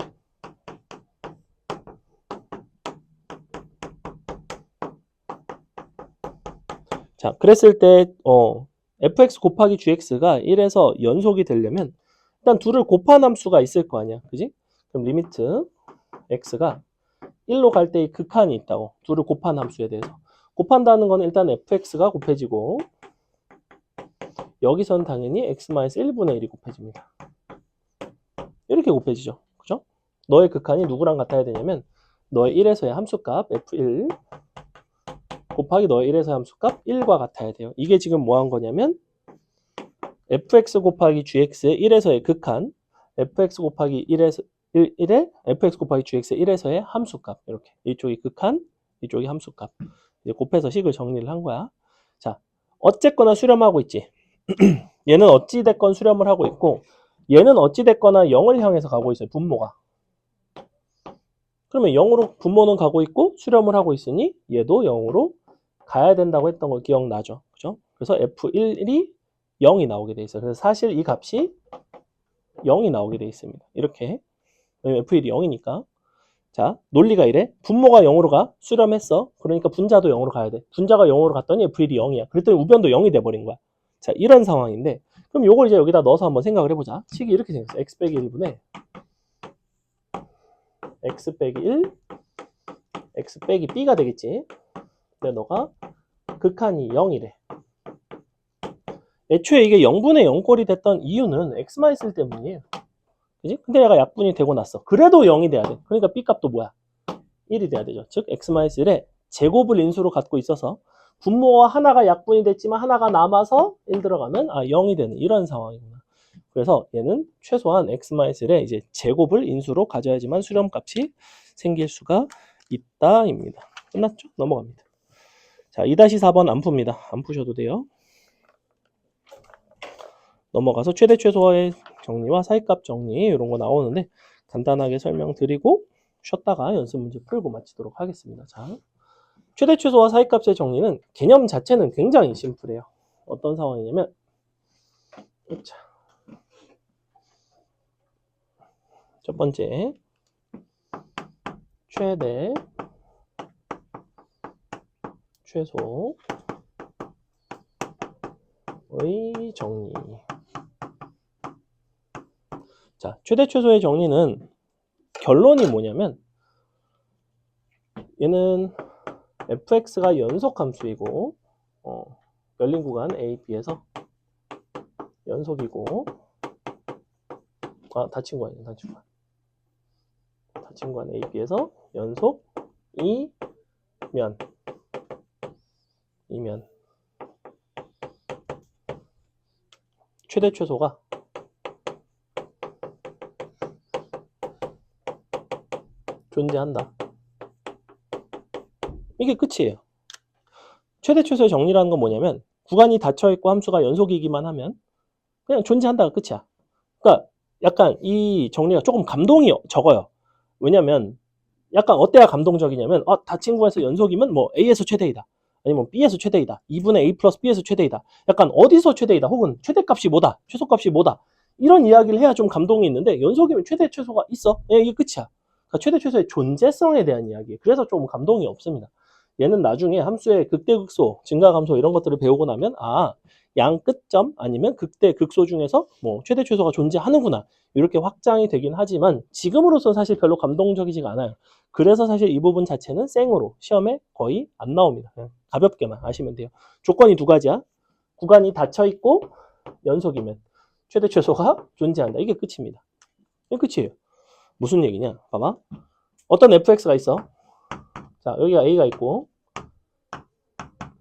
자, 그랬을 때 fx 곱하기 gx가 1에서 연속이 되려면 일단 둘을 곱한 함수가 있을 거 아니야. 그지? 그럼 리미트 x가 1로 갈 때의 극한이 있다고. 둘을 곱한 함수에 대해서. 곱한다는 건 일단 fx가 곱해지고, 여기선 당연히 x-1분의 1이 곱해집니다. 이렇게 곱해지죠. 그죠? 너의 극한이 누구랑 같아야 되냐면 너의 1에서의 함수값 f1 곱하기 너의 1에서의 함수값 1과 같아야 돼요. 이게 지금 뭐 한 거냐면 fx 곱하기 gx의 1에서의 극한, fx 곱하기 1에 fx 곱하기 gx의 1에서의 함수값. 이렇게. 이쪽이 극한, 이쪽이 함수값. 이제 곱해서 식을 정리를 한 거야. 자, 어쨌거나 수렴하고 있지. 얘는 어찌됐건 수렴을 하고 있고, 얘는 어찌됐거나 0을 향해서 가고 있어요. 분모가. 그러면 0으로 분모는 가고 있고 수렴을 하고 있으니 얘도 0으로 가야 된다고 했던 거 기억나죠? 그죠? 그래서 f1이 0이 나오게 돼 있어요. 그래서 사실 이 값이 0이 나오게 돼 있습니다. 이렇게. f1이 0이니까. 자, 논리가 이래. 분모가 0으로 가. 수렴했어. 그러니까 분자도 0으로 가야 돼. 분자가 0으로 갔더니 f1이 0이야. 그랬더니 우변도 0이 돼버린 거야. 자, 이런 상황인데, 그럼 요걸 이제 여기다 넣어서 한번 생각을 해보자. 식이 이렇게 생겼어. x 빼기 1분의 x 빼기 1, x 빼기 b가 되겠지. 근데 너가 극한이 0이래. 애초에 이게 0분의 0꼴이 됐던 이유는 x만 있을 때문이에요. 그지? 근데 얘가 약분이 되고 났어. 그래도 0이 돼야 돼. 그러니까 b 값도 뭐야? 1이 돼야 되죠. 즉 x-1의 제곱을 인수로 갖고 있어서 분모와 하나가 약분이 됐지만 하나가 남아서 1 들어가면 0이 되는 이런 상황이구나. 그래서 얘는 최소한 x-1의 이제 제곱을 인수로 가져야지만 수렴값이 생길 수가 있다입니다. 끝났죠? 넘어갑니다. 자, 2-4번 안 풉니다. 안 푸셔도 돼요. 넘어가서 최대 최소의 정리와 사이값 정리 이런 거 나오는데 간단하게 설명드리고 쉬었다가 연습 문제 풀고 마치도록 하겠습니다. 자, 최대 최소와 사이값의 정리는 개념 자체는 굉장히 심플해요. 어떤 상황이냐면 자, 첫 번째 최대 최소의 정리. 자, 최대 최소의 정리는 결론이 뭐냐면 얘는 fx가 연속 함수이고 열린 구간 A, B에서 연속이고 닫힌 구간이네. 닫힌 구간 A, B에서 연속이면 최대 최소가 존재한다. 이게 끝이에요. 최대 최소의 정리라는 건 뭐냐면 구간이 닫혀있고 함수가 연속이기만 하면 그냥 존재한다가 끝이야. 그러니까 약간 이 정리가 조금 감동이 적어요. 왜냐면 약간 어때야 감동적이냐면 닫힌 구간에서 연속이면 뭐 A에서 최대이다. 아니면 B에서 최대이다. 2분의 A 플러스 B에서 최대이다. 약간 어디서 최대이다. 혹은 최대값이 뭐다. 최소값이 뭐다. 이런 이야기를 해야 좀 감동이 있는데 연속이면 최대 최소가 있어. 이게 끝이야. 그러니까 최대 최소의 존재성에 대한 이야기. 그래서 좀 감동이 없습니다. 얘는 나중에 함수의 극대극소, 증가감소 이런 것들을 배우고 나면 양 끝점 아니면 극대 극소 중에서 뭐 최대 최소가 존재하는구나 이렇게 확장이 되긴 하지만 지금으로서는 사실 별로 감동적이지가 않아요. 그래서 사실 이 부분 자체는 생으로 시험에 거의 안 나옵니다. 그냥 가볍게만 아시면 돼요. 조건이 두 가지야. 구간이 닫혀 있고 연속이면 최대 최소가 존재한다. 이게 끝입니다. 이게 끝이에요. 무슨 얘기냐? 봐봐. 어떤 fx가 있어. 자, 여기가 a가 있고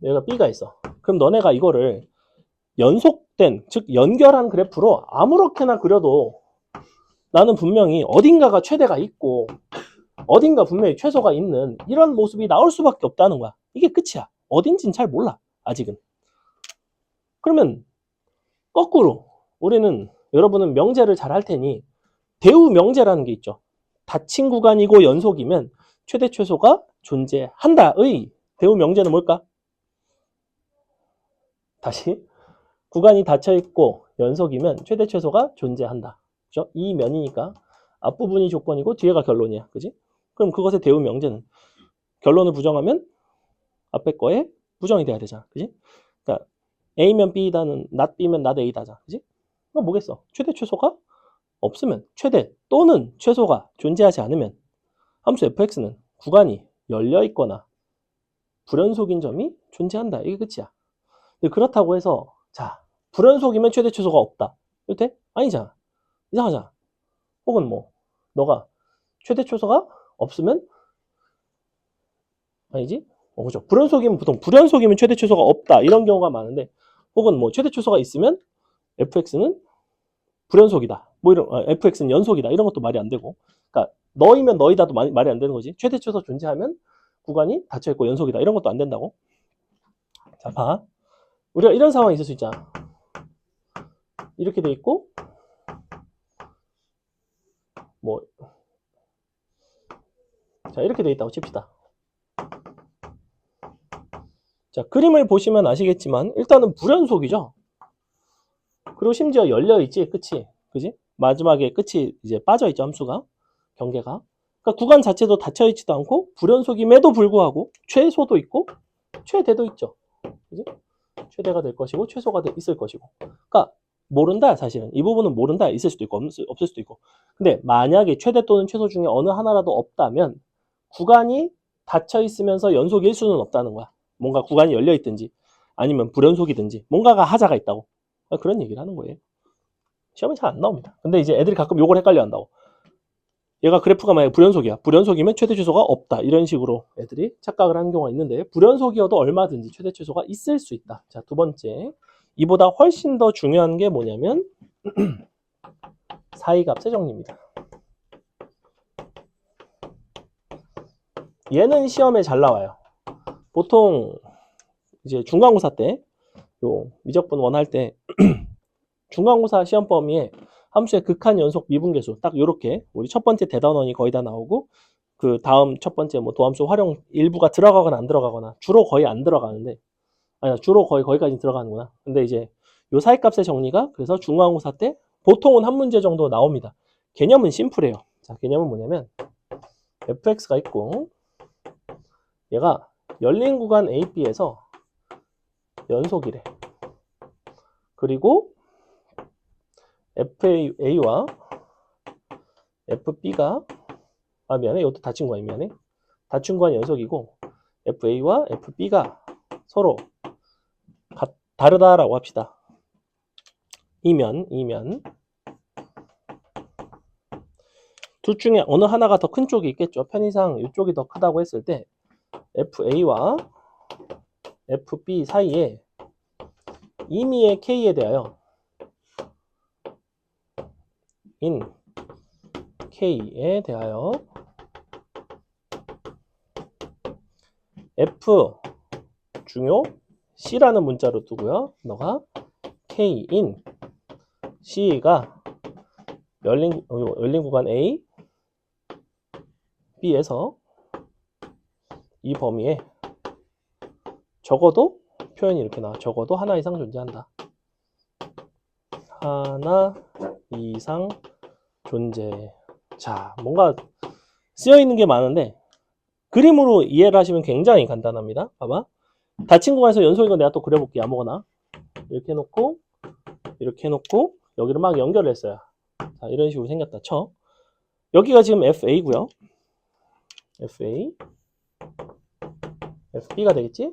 여기가 b가 있어. 그럼 너네가 이거를 연속된, 즉 연결한 그래프로 아무렇게나 그려도 나는 분명히 어딘가가 최대가 있고 어딘가 분명히 최소가 있는 이런 모습이 나올 수밖에 없다는 거야. 이게 끝이야. 어딘지는 잘 몰라. 아직은. 그러면 거꾸로 우리는 여러분은 명제를 잘 할 테니 대우 명제라는 게 있죠. 닫힌 구간이고 연속이면 최대 최소가 존재한다의 대우 명제는 뭘까? 다시 구간이 닫혀 있고 연속이면 최대 최소가 존재한다. 그죠? 이 면이니까 앞부분이 조건이고 뒤에가 결론이야. 그지? 그럼 그것의 대우 명제는 결론을 부정하면 앞에 거에 부정이 돼야 되잖아. 그지? 그러니까 A면 B다는 not B면 not A다잖아. 그지? 그럼 뭐겠어? 최대 최소가 없으면 최대 또는 최소가 존재하지 않으면 함수 fx는 구간이 열려 있거나 불연속인 점이 존재한다. 이게 끝이야. 근데 그렇다고 해서 자 불연속이면 최대 최소가 없다. 이렇게? 아니잖아. 이상하잖아. 혹은 뭐 너가 최대 최소가 없으면 아니지? 그죠. 불연속이면 보통 불연속이면 최대 최소가 없다. 이런 경우가 많은데 혹은 뭐 최대 최소가 있으면 fx는 불연속이다. 뭐 이런 fx는 연속이다. 이런 것도 말이 안 되고. 그러니까 너이면 너이다도 말이 안 되는 거지. 최대 최소 존재하면 구간이 닫혀 있고 연속이다. 이런 것도 안 된다고. 자, 봐. 우리가 이런 상황이 있을 수 있잖아. 이렇게 돼 있고 뭐 자, 이렇게 돼 있다고 칩시다. 자, 그림을 보시면 아시겠지만 일단은 불연속이죠. 그리고 심지어 열려 있지, 끝이. 그지? 마지막에 끝이 이제 빠져 있죠, 함수가. 경계가. 그러니까 구간 자체도 닫혀 있지도 않고 불연속임에도 불구하고 최소도 있고 최대도 있죠. 그지? 최대가 될 것이고 최소가 있을 것이고. 그러니까 모른다, 사실은. 이 부분은 모른다. 있을 수도 있고 없을 수도 있고. 근데 만약에 최대 또는 최소 중에 어느 하나라도 없다면 구간이 닫혀 있으면서 연속일 수는 없다는 거야. 뭔가 구간이 열려 있든지 아니면 불연속이든지 뭔가가 하자가 있다고. 그런 얘기를 하는 거예요. 시험에 잘 안 나옵니다. 근데 이제 애들이 가끔 요걸 헷갈려 한다고. 얘가 그래프가 만약에 불연속이야. 불연속이면 최대 최소가 없다. 이런 식으로 애들이 착각을 하는 경우가 있는데 불연속이어도 얼마든지 최대 최소가 있을 수 있다. 자, 두 번째. 이보다 훨씬 더 중요한 게 뭐냐면 사이값의 정리입니다. 얘는 시험에 잘 나와요. 보통 이제 중간고사 때 요 미적분 원할 때 중간고사 시험 범위에 함수의 극한 연속 미분계수 딱 요렇게 우리 첫 번째 대단원이 거의 다 나오고 그 다음 첫 번째 뭐 도함수 활용 일부가 들어가거나 안 들어가거나 주로 거의 안 들어가는데 아니 주로 거의 거기까지 들어가는구나. 근데 이제 요 사이값의 정리가 그래서 중간고사 때 보통은 한 문제 정도 나옵니다. 개념은 심플해요. 자, 개념은 뭐냐면 fx가 있고 얘가 열린 구간 AB에서 연속이래. 그리고 FA와 FB가 미안해. 이것도 닫힌 구간이 미안해. 닫힌 구간 연속이고 FA와 FB가 서로 다르다라고 합시다. 이면 둘 중에 어느 하나가 더 큰 쪽이 있겠죠. 편의상 이쪽이 더 크다고 했을 때 FA와 FB 사이에 임의의 K에 대하여 in K에 대하여 F 중요 C라는 문자로 두고요. 너가 K in C가 열린 구간 A B에서 이 범위에 적어도 표현이 이렇게 나와. 적어도 하나 이상 존재한다. 하나 이상 존재. 자, 뭔가 쓰여 있는 게 많은데 그림으로 이해를 하시면 굉장히 간단합니다. 봐봐. 닫힌 구간에서 연속인 거 내가 또 그려볼게. 아무거나 이렇게 해놓고 이렇게 해놓고 여기를 막 연결을 했어요. 자, 이런 식으로 생겼다 쳐. 여기가 지금 FA고요. FA FB가 되겠지?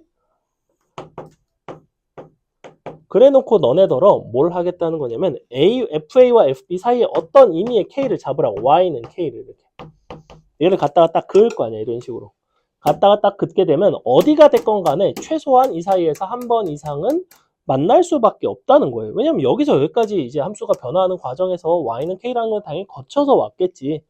그래놓고 너네더러 뭘 하겠다는 거냐면 FA와 FB 사이에 어떤 임의의 K를 잡으라고. Y는 K를 이렇게 얘를 갖다가 딱 그을 거 아니야. 이런 식으로 갖다가 딱 긋게 되면 어디가 됐건 간에 최소한 이 사이에서 한 번 이상은 만날 수밖에 없다는 거예요. 왜냐면 여기서 여기까지 이제 함수가 변화하는 과정에서 Y는 K라는 건 당연히 거쳐서 왔겠지.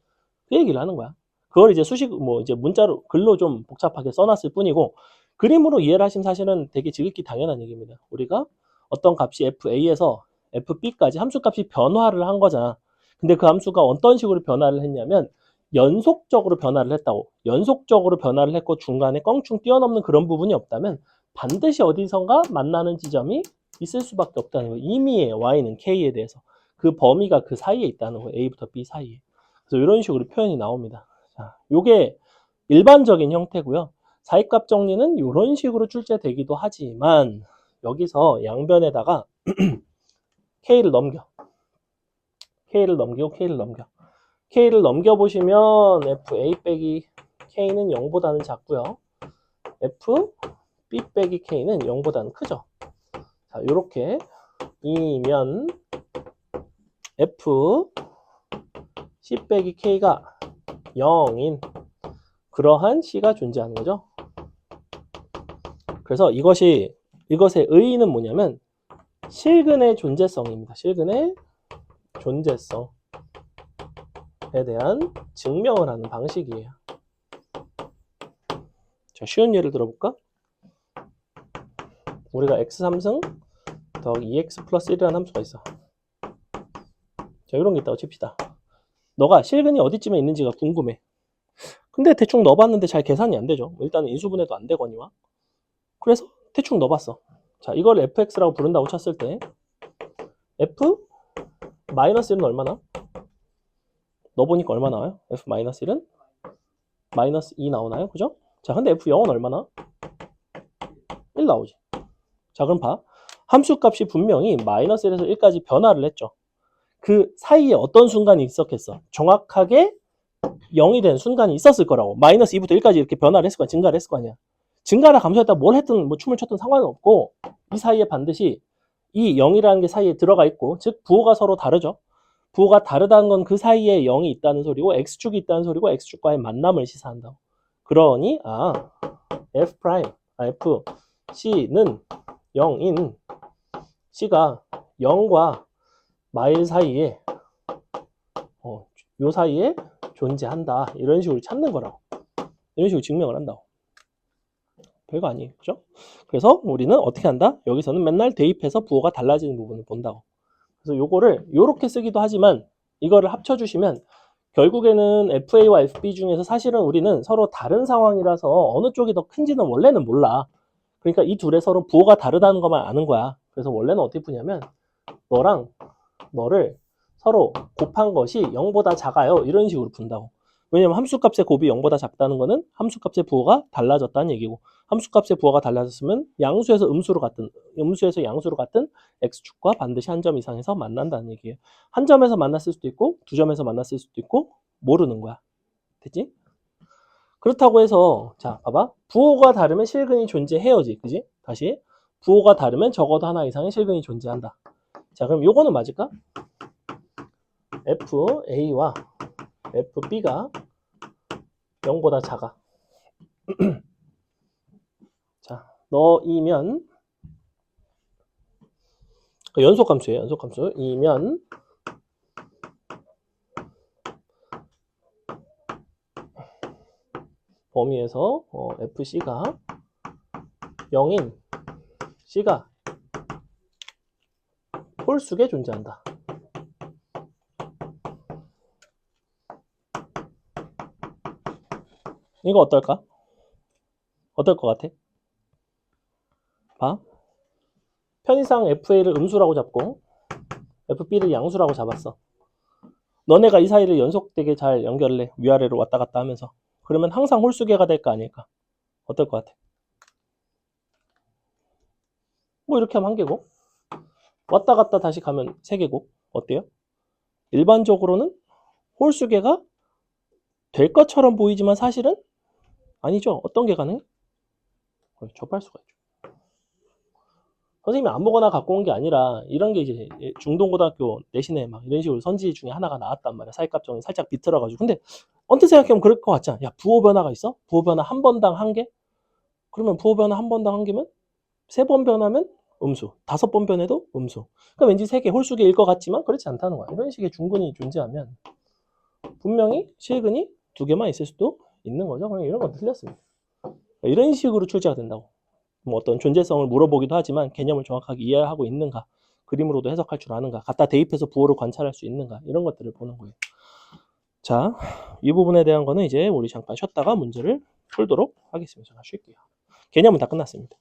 그 얘기를 하는 거야. 그걸 이제 수식 뭐 이제 문자로 글로 좀 복잡하게 써놨을 뿐이고 그림으로 이해를 하시면 사실은 되게 지극히 당연한 얘기입니다. 우리가 어떤 값이 FA에서 FB까지 함수값이 변화를 한 거잖아. 근데 그 함수가 어떤 식으로 변화를 했냐면 연속적으로 변화를 했다고. 연속적으로 변화를 했고 중간에 껑충 뛰어넘는 그런 부분이 없다면 반드시 어디선가 만나는 지점이 있을 수밖에 없다는 거예요. 임의의 Y는 K에 대해서. 그 범위가 그 사이에 있다는 거예요. A부터 B 사이에. 그래서 이런 식으로 표현이 나옵니다. 자, 요게 일반적인 형태고요. 사이값 정리는 이런 식으로 출제되기도 하지만 여기서 양변에다가 K를 넘겨. K를 넘기고 K를 넘겨. K를 넘겨보시면 FA 빼기 K는 0보다는 작고요. FB 빼기 K는 0보다는 크죠. 자, 요렇게 이면 F C 빼기 K가 0인 그러한 C가 존재하는 거죠. 그래서 이것의 의의는 뭐냐면 실근의 존재성입니다. 실근의 존재성에 대한 증명을 하는 방식이에요. 자, 쉬운 예를 들어볼까? 우리가 x3승 더하기 2x 플러스 1이라는 함수가 있어. 자, 이런 게 있다고 칩시다. 너가 실근이 어디쯤에 있는지가 궁금해. 근데 대충 넣어봤는데 잘 계산이 안 되죠. 일단은 인수분해도 안 되거니와. 그래서 대충 넣어봤어. 자, 이걸 fx라고 부른다고 쳤을 때 f 마이너스 1은 얼마나? 넣어보니까 얼마 나와요? f 마이너스 1은 마이너스 2 나오나요? 그죠? 자, 근데 f0은 얼마나? 1 나오지. 자, 그럼 봐. 함수값이 분명히 마이너스 1에서 1까지 변화를 했죠. 그 사이에 어떤 순간이 있었겠어? 정확하게 0이 된 순간이 있었을 거라고. 마이너스 2부터 1까지 이렇게 변화를 했을 거야. 증가를 했을 거 아니야. 증가를 감소했다 뭘 했든 뭐 춤을 췄든 상관은 없고 이 사이에 반드시 이 0이라는 게 사이에 들어가 있고 즉 부호가 서로 다르죠. 부호가 다르다는 건 그 사이에 0이 있다는 소리고 x축이 있다는 소리고 x축과의 만남을 시사한다고. 그러니 f' c는 0인 c가 0과 마일 사이에 요 사이에 존재한다. 이런 식으로 찾는 거라고. 이런 식으로 증명을 한다고. 별거 아니에요. 그죠? 그래서 우리는 어떻게 한다? 여기서는 맨날 대입해서 부호가 달라지는 부분을 본다고. 그래서 요거를 요렇게 쓰기도 하지만 이거를 합쳐주시면 결국에는 FA와 FB 중에서 사실은 우리는 서로 다른 상황이라서 어느 쪽이 더 큰지는 원래는 몰라. 그러니까 이 둘의 서로 부호가 다르다는 것만 아는 거야. 그래서 원래는 어떻게 푸냐면 너랑 너를 서로 곱한 것이 0보다 작아요. 이런 식으로 푼다고. 왜냐면 함수값의 곱이 0보다 작다는 거는 함수값의 부호가 달라졌다는 얘기고, 함수값의 부호가 달라졌으면 양수에서 음수에서 양수로 같은 x축과 반드시 한 점 이상에서 만난다는 얘기예요. 한 점에서 만났을 수도 있고 두 점에서 만났을 수도 있고 모르는 거야. 됐지? 그렇다고 해서 자 봐봐, 부호가 다르면 실근이 존재해야지. 그지? 다시 부호가 다르면 적어도 하나 이상의 실근이 존재한다. 자 그럼 요거는 맞을까? FA와 FB가 0보다 작아. 자, 너이면 연속함수예요. 연속함수. 이면 범위에서 FC가 0인 C가 홀수에 존재한다. 이거 어떨까? 어떨 것 같아? 봐. 편의상 FA를 음수라고 잡고 FB를 양수라고 잡았어. 너네가 이 사이를 연속되게 잘 연결을 해. 위아래로 왔다 갔다 하면서. 그러면 항상 홀수계가 될까 아닐까? 어떨 것 같아? 뭐 이렇게 하면 한 개고 왔다 갔다 다시 가면 세 개고 어때요? 일반적으로는 홀수계가 될 것처럼 보이지만 사실은 아니죠. 어떤 게 가능해? 접할 수가 있죠. 선생님이 아무거나 갖고 온 게 아니라 이런 게 이제 중동고등학교 내신에 막 이런 식으로 선지 중에 하나가 나왔단 말이야. 사이값 정리 살짝 비틀어가지고. 근데 언뜻 생각해보면 그럴 것 같지 않아? 야, 부호 변화가 있어? 부호 변화 한 번당 한 개? 그러면 부호 변화 한 번당 한 개면 3번 변하면 음수, 5번 변해도 음수. 그러니까 왠지 3개 홀수계일 것 같지만 그렇지 않다는 거야. 이런 식의 중근이 존재하면 분명히 실근이 2개만 있을 수도 있는 거죠. 그냥 이런 건 틀렸습니다. 이런 식으로 출제가 된다고. 뭐 어떤 존재성을 물어보기도 하지만 개념을 정확하게 이해하고 있는가, 그림으로도 해석할 줄 아는가, 갖다 대입해서 부호를 관찰할 수 있는가, 이런 것들을 보는 거예요. 자, 이 부분에 대한 거는 이제 우리 잠깐 쉬었다가 문제를 풀도록 하겠습니다. 잠깐 쉴게요. 개념은 다 끝났습니다.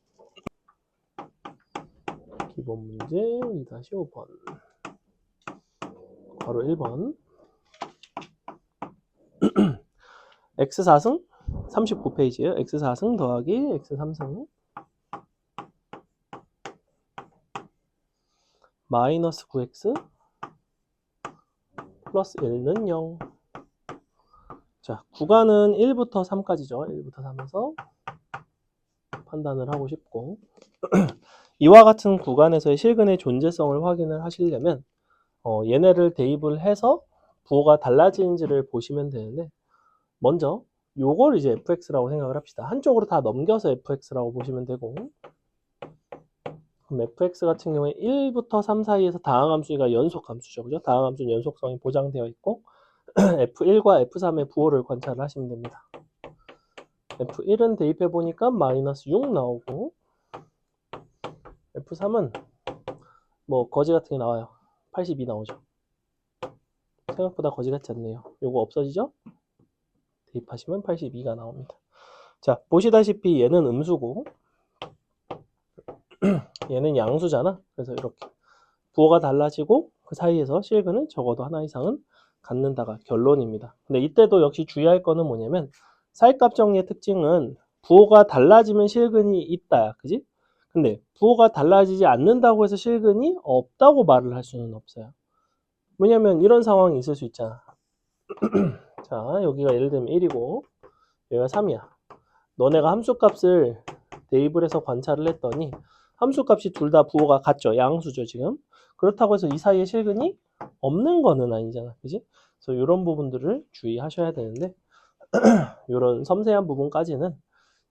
기본 문제 2-5번 바로 1번 x4승 39페이지에요. x4승 더하기 x3승 마이너스 9x 플러스 1는 0. 자, 구간은 1부터 3까지죠. 1부터 3에서 판단을 하고 싶고 이와 같은 구간에서의 실근의 존재성을 확인을 하시려면 얘네를 대입을 해서 부호가 달라지는지를 보시면 되는데 먼저 요걸 이제 fx라고 생각을 합시다. 한쪽으로 다 넘겨서 fx라고 보시면 되고 그럼 fx 같은 경우에 1부터 3 사이에서 다항함수가 연속함수죠. 그죠? 다항함수는 연속성이 보장되어 있고 f1과 f3의 부호를 관찰을 하시면 됩니다. f1은 대입해 보니까 마이너스 6 나오고 f3은 뭐 거지 같은 게 나와요. 82 나오죠. 생각보다 거지 같지 않네요. 요거 없어지죠? 대입하시면 82가 나옵니다. 자, 보시다시피 얘는 음수고 얘는 양수잖아. 그래서 이렇게 부호가 달라지고 그 사이에서 실근은 적어도 하나 이상은 갖는다가 결론입니다. 근데 이때도 역시 주의할 거는 뭐냐면 사이값 정리의 특징은 부호가 달라지면 실근이 있다. 그지? 근데 부호가 달라지지 않는다고 해서 실근이 없다고 말을 할 수는 없어요. 왜냐면 이런 상황이 있을 수 있잖아. 자, 여기가 예를 들면 1이고 여기가 3이야. 너네가 함수값을 대입을 해서 관찰을 했더니 함수값이 둘 다 부호가 같죠. 양수죠 지금. 그렇다고 해서 이 사이에 실근이 없는 거는 아니잖아. 그지? 그래서 이런 부분들을 주의하셔야 되는데, 이런 섬세한 부분까지는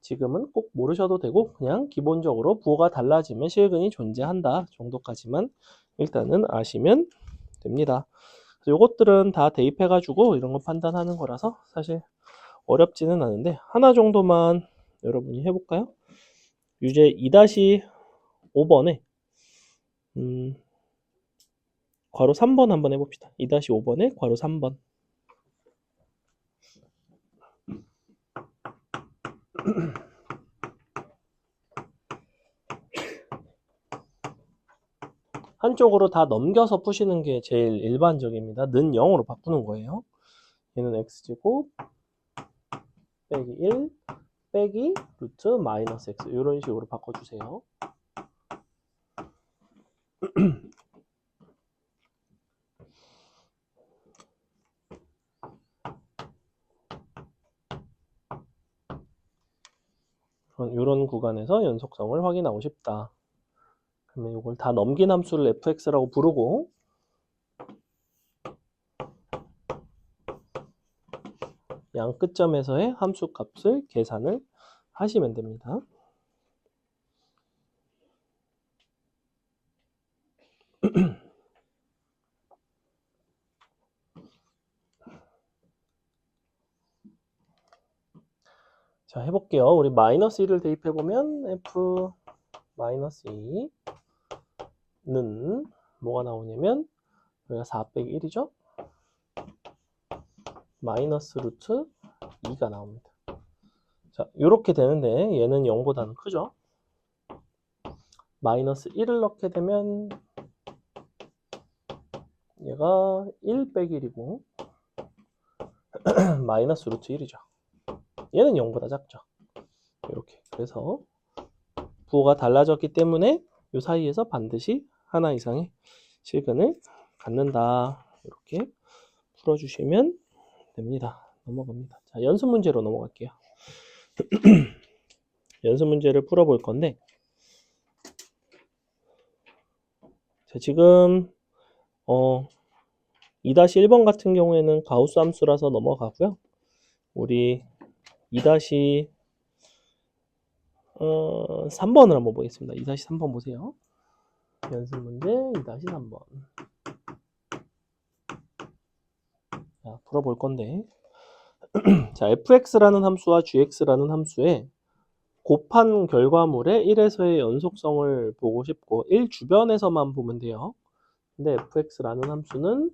지금은 꼭 모르셔도 되고, 그냥 기본적으로 부호가 달라지면 실근이 존재한다 정도까지만 일단은 아시면 됩니다. 요것들은 다 대입해가지고 이런 거 판단하는 거라서 사실 어렵지는 않은데, 하나 정도만 여러분이 해볼까요? 유제 2-5번에 괄호 3번 한번 해봅시다. 2-5번에 괄호 3번. 한쪽으로 다 넘겨서 푸시는 게 제일 일반적입니다. 는 0으로 바꾸는 거예요. 얘는 x제곱 빼기 1 빼기 루트 마이너스 x, 이런 식으로 바꿔주세요. 이런 구간에서 연속성을 확인하고 싶다. 그러면 이걸 다 넘긴 함수를 fx라고 부르고, 양 끝점에서의 함수 값을 계산을 하시면 됩니다. 자, 해볼게요. 우리 마이너스 1을 대입해보면 f 마이너스 2는 뭐가 나오냐면 여기가 4 빼기 1이죠? 마이너스 루트 2가 나옵니다. 자, 이렇게 되는데 얘는 0보다는 크죠? 마이너스 1을 넣게 되면 얘가 1 빼기 1이고 마이너스 루트 1이죠. 얘는 0보다 작죠. 이렇게. 그래서 부호가 달라졌기 때문에 이 사이에서 반드시 하나 이상의 실근을 갖는다. 이렇게 풀어주시면 됩니다. 넘어갑니다. 자, 연습 문제로 넘어갈게요. 연습 문제를 풀어볼 건데, 자, 지금 2-1번 같은 경우에는 가우스 함수라서 넘어가고요. 우리 2-3번을 한번 보겠습니다. 2-3번 보세요. 연습 문제 2-3번. 자, 풀어볼 건데, 자, fx라는 함수와 gx라는 함수에 곱한 결과물의 1에서의 연속성을 보고 싶고 1 주변에서만 보면 돼요. 근데 fx라는 함수는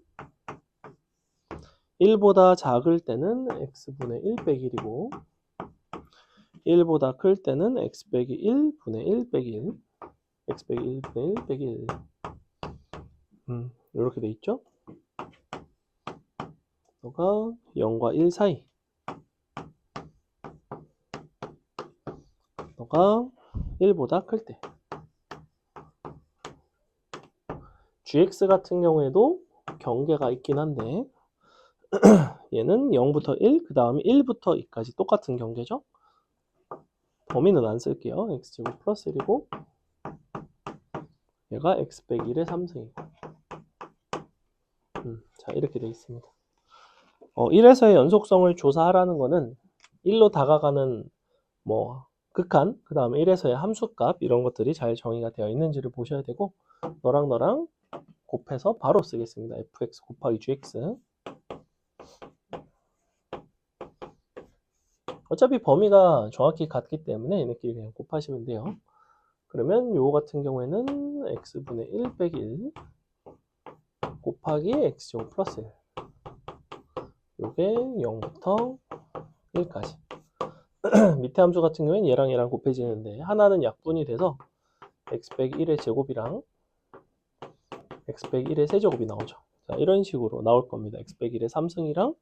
1보다 작을 때는 x분의 1 빼기 1이고 1보다 클 때는 x 빼기 1분의 1 빼기 1 x 빼기 1분의 1 빼기 1 이렇게 돼 있죠. 너가 0과 1 사이, 너가 1보다 클 때. gx 같은 경우에도 경계가 있긴 한데 얘는 0부터 1, 그 다음에 1부터 2까지 똑같은 경계죠. 범위는 안 쓸게요. x제곱 플러스 1이고 얘가 x 빼기 1의 3승이고 자, 이렇게 되어 있습니다. 1에서의 연속성을 조사하라는 거는 1로 다가가는 뭐 극한, 그 다음에 1에서의 함수값 이런 것들이 잘 정의가 되어 있는지를 보셔야 되고, 너랑 너랑 곱해서 바로 쓰겠습니다. fx 곱하기 gx. 어차피 범위가 정확히 같기 때문에 얘네끼리 그냥 곱하시면 돼요. 그러면 요거 같은 경우에는 x분의 1 빼기 1 곱하기 x제곱 플러스 1. 요게 0부터 1까지. 밑에 함수 같은 경우에는 얘랑 얘랑 곱해지는데 하나는 약분이 돼서 x 빼기 1의 제곱이랑 x 빼기 1의 세제곱이 나오죠. 자, 이런 식으로 나올 겁니다. x 빼기 1의 3승이랑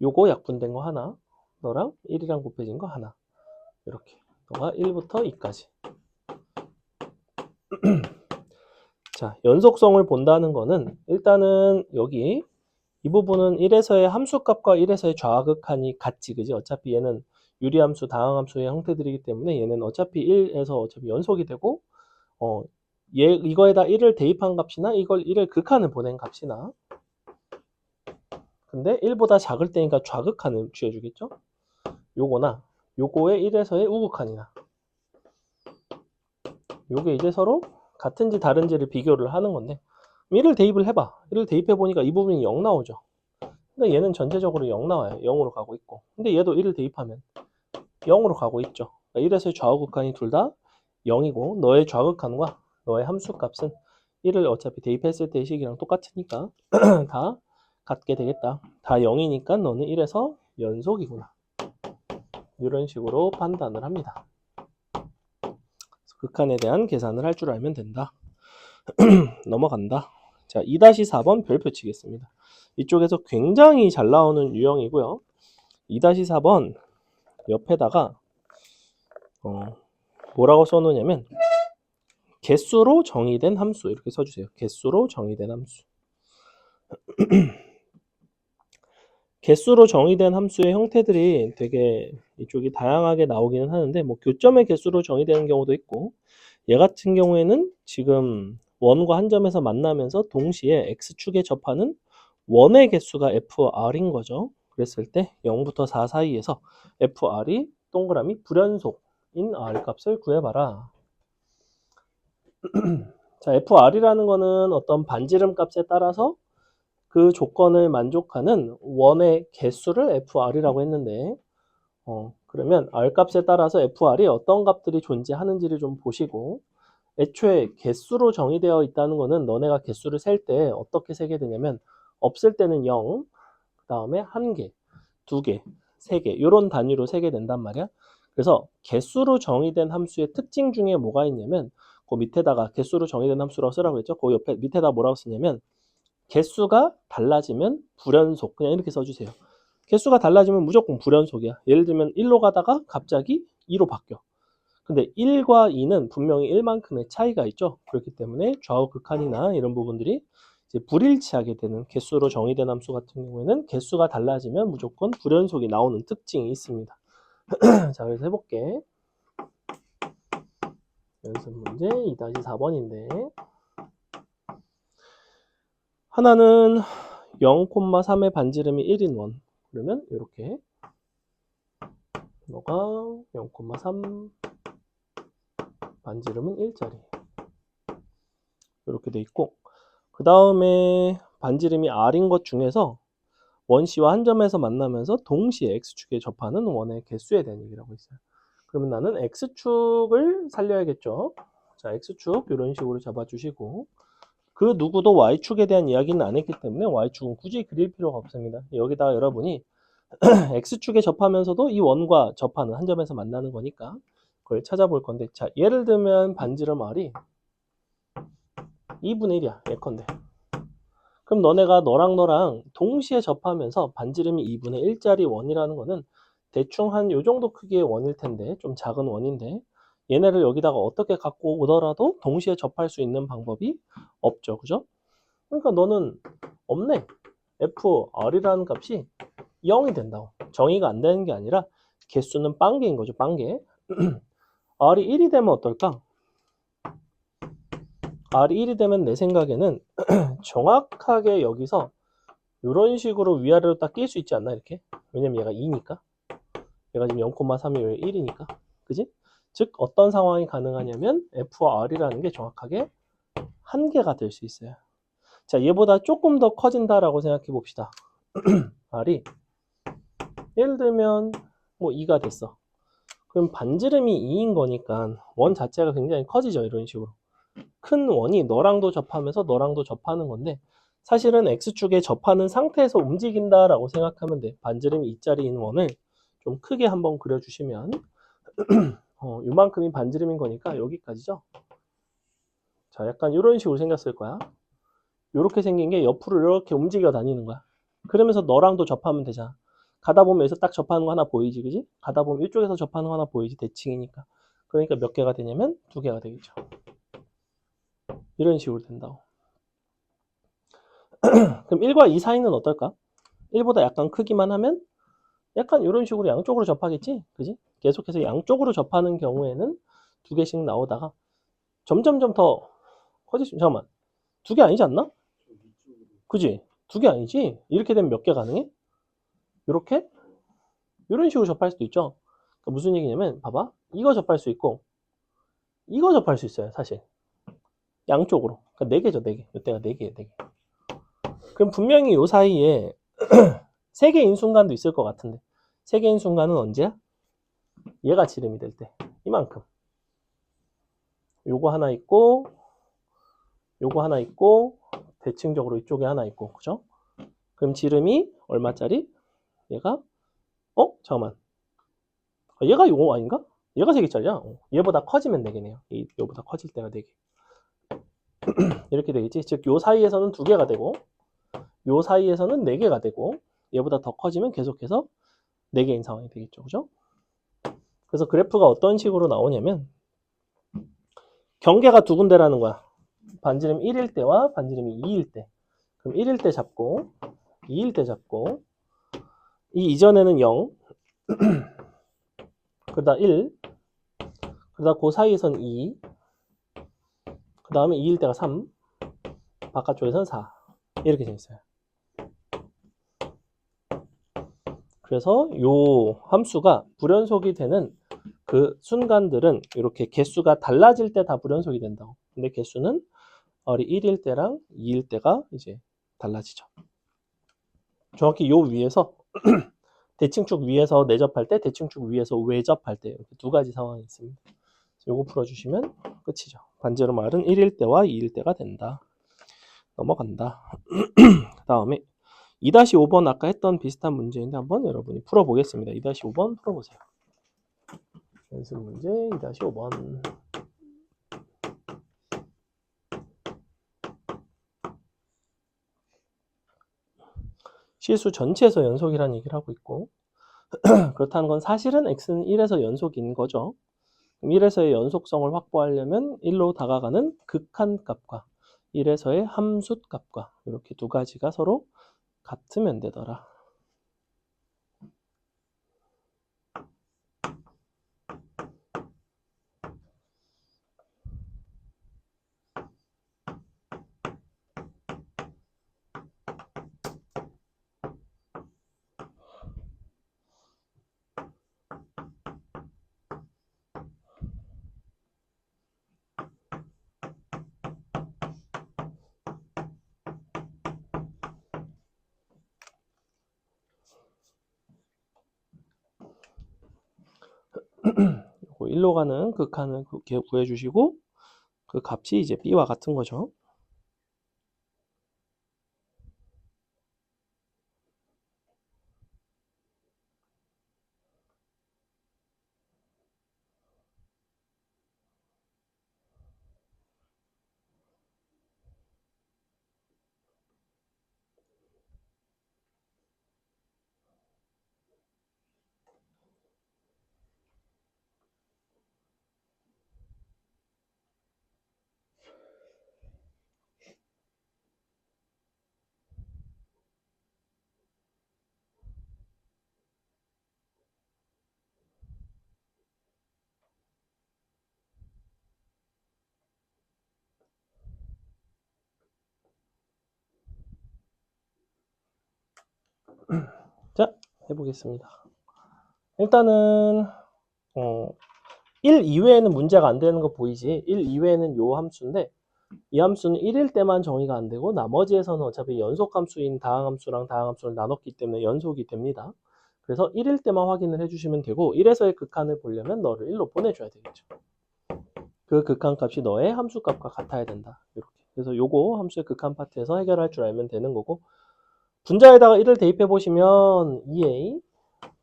요거 약분된 거 하나, 너랑 1이랑 곱해진 거 하나. 이렇게 너가 1부터 2까지. 자, 연속성을 본다는 거는 일단은 여기 이 부분은 1에서의 함수값과 1에서의 좌극한이 같지, 그지? 어차피 얘는 유리함수, 다항함수의 형태들이기 때문에 얘는 어차피 1에서 어차피 연속이 되고 이거에다 1을 대입한 값이나 이걸 1을 극한을 보낸 값이나 근데 1보다 작을 때니까 좌극한을 취해주겠죠? 요거나 요거의 1에서의 우극한이나 요게 이제 서로 같은지 다른지를 비교를 하는 건데 1을 대입을 해봐. 1을 대입해보니까 이 부분이 0 나오죠. 근데 얘는 전체적으로 0 나와요. 0으로 가고 있고. 근데 얘도 1을 대입하면 0으로 가고 있죠. 1에서의 좌우극한이 둘 다 0이고 너의 좌극한과 너의 함수값은 1을 어차피 대입했을 때의 식이랑 똑같으니까 다 같게 되겠다. 다 0이니까 너는 1에서 연속이구나. 이런 식으로 판단을 합니다. 극한에 대한 계산을 할 줄 알면 된다. 넘어간다. 자, 2-4번 별표 치겠습니다. 이쪽에서 굉장히 잘 나오는 유형이고요. 2-4번 옆에다가 뭐라고 써놓냐면 개수로 정의된 함수 이렇게 써주세요. 개수로 정의된 함수. 개수로 정의된 함수의 형태들이 되게 이쪽이 다양하게 나오기는 하는데 뭐 교점의 개수로 정의되는 경우도 있고 얘 같은 경우에는 지금 원과 한 점에서 만나면서 동시에 x축에 접하는 원의 개수가 fr인 거죠. 그랬을 때 0부터 4 사이에서 fr이 동그라미 불연속인 r 값을 구해봐라. 자, fr이라는 거는 어떤 반지름 값에 따라서 그 조건을 만족하는 원의 개수를 fr이라고 했는데 그러면 r 값에 따라서 fr이 어떤 값들이 존재하는지를 좀 보시고 애초에 개수로 정의되어 있다는 거는 너네가 개수를 셀 때 어떻게 세게 되냐면 없을 때는 0, 그 다음에 1개, 2개, 3개 이런 단위로 세게 된단 말이야. 그래서 개수로 정의된 함수의 특징 중에 뭐가 있냐면 그 밑에다가 개수로 정의된 함수라고 쓰라고 했죠. 그 옆에 밑에다 뭐라고 쓰냐면 개수가 달라지면 불연속 그냥 이렇게 써주세요. 개수가 달라지면 무조건 불연속이야. 예를 들면 1로 가다가 갑자기 2로 바뀌어. 근데 1과 2는 분명히 1만큼의 차이가 있죠. 그렇기 때문에 좌우 극한이나 이런 부분들이 이제 불일치하게 되는 개수로 정의된 함수 같은 경우에는 개수가 달라지면 무조건 불연속이 나오는 특징이 있습니다. 자, 그래서 해볼게. 연습 문제 2-4번인데 하나는 0,3의 반지름이 1인 원. 그러면 이렇게 너가 0,3 반지름은 1짜리 이렇게 돼 있고 그 다음에 반지름이 r인 것 중에서 원C와 한 점에서 만나면서 동시에 x축에 접하는 원의 개수에 대한 얘기라고 있어요. 그러면 나는 x축을 살려야겠죠. 자, x축 이런 식으로 잡아주시고 그 누구도 y축에 대한 이야기는 안 했기 때문에 y축은 굳이 그릴 필요가 없습니다. 여기다가 여러분이 x축에 접하면서도 이 원과 접하는 한 점에서 만나는 거니까 그걸 찾아볼 건데 자, 예를 들면 반지름 r이 2분의 1이야. 예컨대. 그럼 너랑 동시에 접하면서 반지름이 2분의 1짜리 원이라는 거는 대충 한 요 정도 크기의 원일 텐데 좀 작은 원인데 얘네를 여기다가 어떻게 갖고 오더라도 동시에 접할 수 있는 방법이 없죠. 그죠? 그러니까 너는 없네. fr이라는 값이 0이 된다고. 정의가 안 되는 게 아니라 개수는 빵개인 거죠. 빵개. r이 1이 되면 어떨까? r이 1이 되면 내 생각에는 정확하게 여기서 이런 식으로 위아래로 딱 낄 수 있지 않나 이렇게? 왜냐면 얘가 2니까 얘가 지금 0,3이 1이니까 그지? 즉 어떤 상황이 가능하냐면 F와 R이라는 게 정확하게 한 개가 될 수 있어요. 자, 얘보다 조금 더 커진다라고 생각해 봅시다. R이 예를 들면 뭐 2가 됐어. 그럼 반지름이 2인 거니까 원 자체가 굉장히 커지죠. 이런 식으로. 큰 원이 너랑도 접하면서 너랑도 접하는 건데 사실은 X축에 접하는 상태에서 움직인다라고 생각하면 돼. 반지름이 2짜리인 원을 좀 크게 한번 그려주시면 요만큼이 반지름인 거니까 여기까지죠. 자, 약간 이런 식으로 생겼을 거야. 이렇게 생긴 게 옆으로 이렇게 움직여 다니는 거야. 그러면서 너랑도 접하면 되잖아. 가다 보면 여기서 딱 접하는 거 하나 보이지, 그지? 가다 보면 이쪽에서 접하는 거 하나 보이지, 대칭이니까. 그러니까 몇 개가 되냐면 2개가 되겠죠. 이런 식으로 된다고. 그럼 1과 2 사이는 어떨까? 1보다 약간 크기만 하면 약간 이런 식으로 양쪽으로 접하겠지? 그지? 계속해서 양쪽으로 접하는 경우에는 2개씩 나오다가 점점점 더 커질 수, 잠깐만. 2개 아니지 않나? 그지? 두 개 아니지? 이렇게 되면 몇 개 가능해? 이렇게? 이런 식으로 접할 수도 있죠. 그러니까 무슨 얘기냐면 봐봐. 이거 접할 수 있고 이거 접할 수 있어요. 사실. 양쪽으로. 그러니까 4개죠. 4개. 이때가 4개예요. 4개. 그럼 분명히 요 사이에 3개인 순간도 있을 것 같은데 3개인 순간은 언제야? 얘가 지름이 될 때. 이만큼. 요거 하나 있고 요거 하나 있고 대칭적으로 이쪽에 하나 있고 그죠? 그럼 지름이 얼마짜리? 얘가 잠깐만. 얘가 요거 아닌가? 얘가 3개짜리야. 얘보다 커지면 4개네요. 얘보다 커질 때가 4개. 이렇게 되겠지. 즉 요 사이에서는 2개가 되고 요 사이에서는 4개가 되고 얘보다 더 커지면 계속해서 4개인 상황이 되겠죠. 그죠? 그래서 그래프가 어떤 식으로 나오냐면 경계가 두 군데라는 거야. 반지름 1일 때와 반지름이 2일 때. 그럼 1일 때 잡고 2일 때 잡고 이 이전에는 0 그러다 1 그러다 그 사이에선 2 그 다음에 2일 때가 3 바깥쪽에선 4 이렇게 되어 있어요. 그래서 요 함수가 불연속이 되는 그 순간들은 이렇게 개수가 달라질 때 다 불연속이 된다고. 근데 개수는 1일 때랑 2일 때가 이제 달라지죠. 정확히 요 위에서 대칭축 위에서 내접할 때, 대칭축 위에서 외접할 때 이렇게 두 가지 상황이 있습니다. 요거 풀어주시면 끝이죠. 반지름 R은 1일 때와 2일 때가 된다. 넘어간다. 그 다음에 2-5번 아까 했던 비슷한 문제인데 한번 여러분이 풀어보겠습니다. 2-5번 풀어보세요. 연습 문제 2-5번. 실수 전체에서 연속이라는 얘기를 하고 있고 그렇다는 건 사실은 x는 1에서 연속인 거죠. 1에서의 연속성을 확보하려면 1로 다가가는 극한값과 1에서의 함수값과 이렇게 두 가지가 서로 같으면 되더라. 요거 1로 가는 극한을 구해주시고 그 값이 이제 b와 같은 거죠. 자, 해보겠습니다. 일단은 1 이외에는 문제가 안 되는 거 보이지? 1 이외에는 요 함수인데 이 함수는 1일 때만 정의가 안 되고 나머지에서는 어차피 연속함수인 다항함수랑 다항함수를 나눴기 때문에 연속이 됩니다. 그래서 1일 때만 확인을 해주시면 되고 1에서의 극한을 보려면 너를 1로 보내줘야 되겠죠. 그 극한값이 너의 함수값과 같아야 된다. 이렇게. 그래서 요거 함수의 극한 파트에서 해결할 줄 알면 되는 거고 분자에다가 1을 대입해 보시면 2a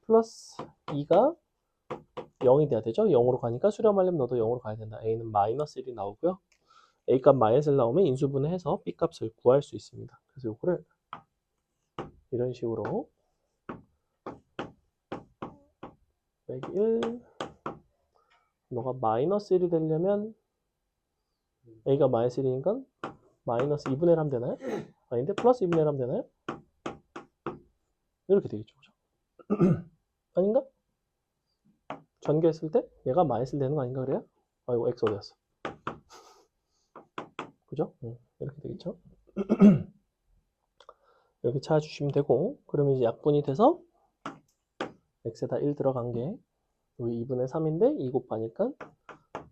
플러스 2가 0이 돼야 되죠. 0으로 가니까 수렴하려면 너도 0으로 가야 된다. a는 마이너스 1이 나오고요. a값 마이너스 1 나오면 인수분해 해서 b값을 구할 수 있습니다. 그래서 요거를 이런 식으로 101 너가 마이너스 1이 되려면 a가 마이너스 1이니까 마이너스 2분의 1 하면 되나요? 아닌데 플러스 2분의 1 하면 되나요? 이렇게 되겠죠. 그죠? 아닌가? 전개했을 때 얘가 마이너스 1 되는 거 아닌가 그래요? 아이고 x 어디 갔어? 그죠? 이렇게 되겠죠. 이렇게 찾아주시면 되고, 그러면 이제 약분이 돼서 x에다 1 들어간 게 여기 2분의 3인데 2 곱하니까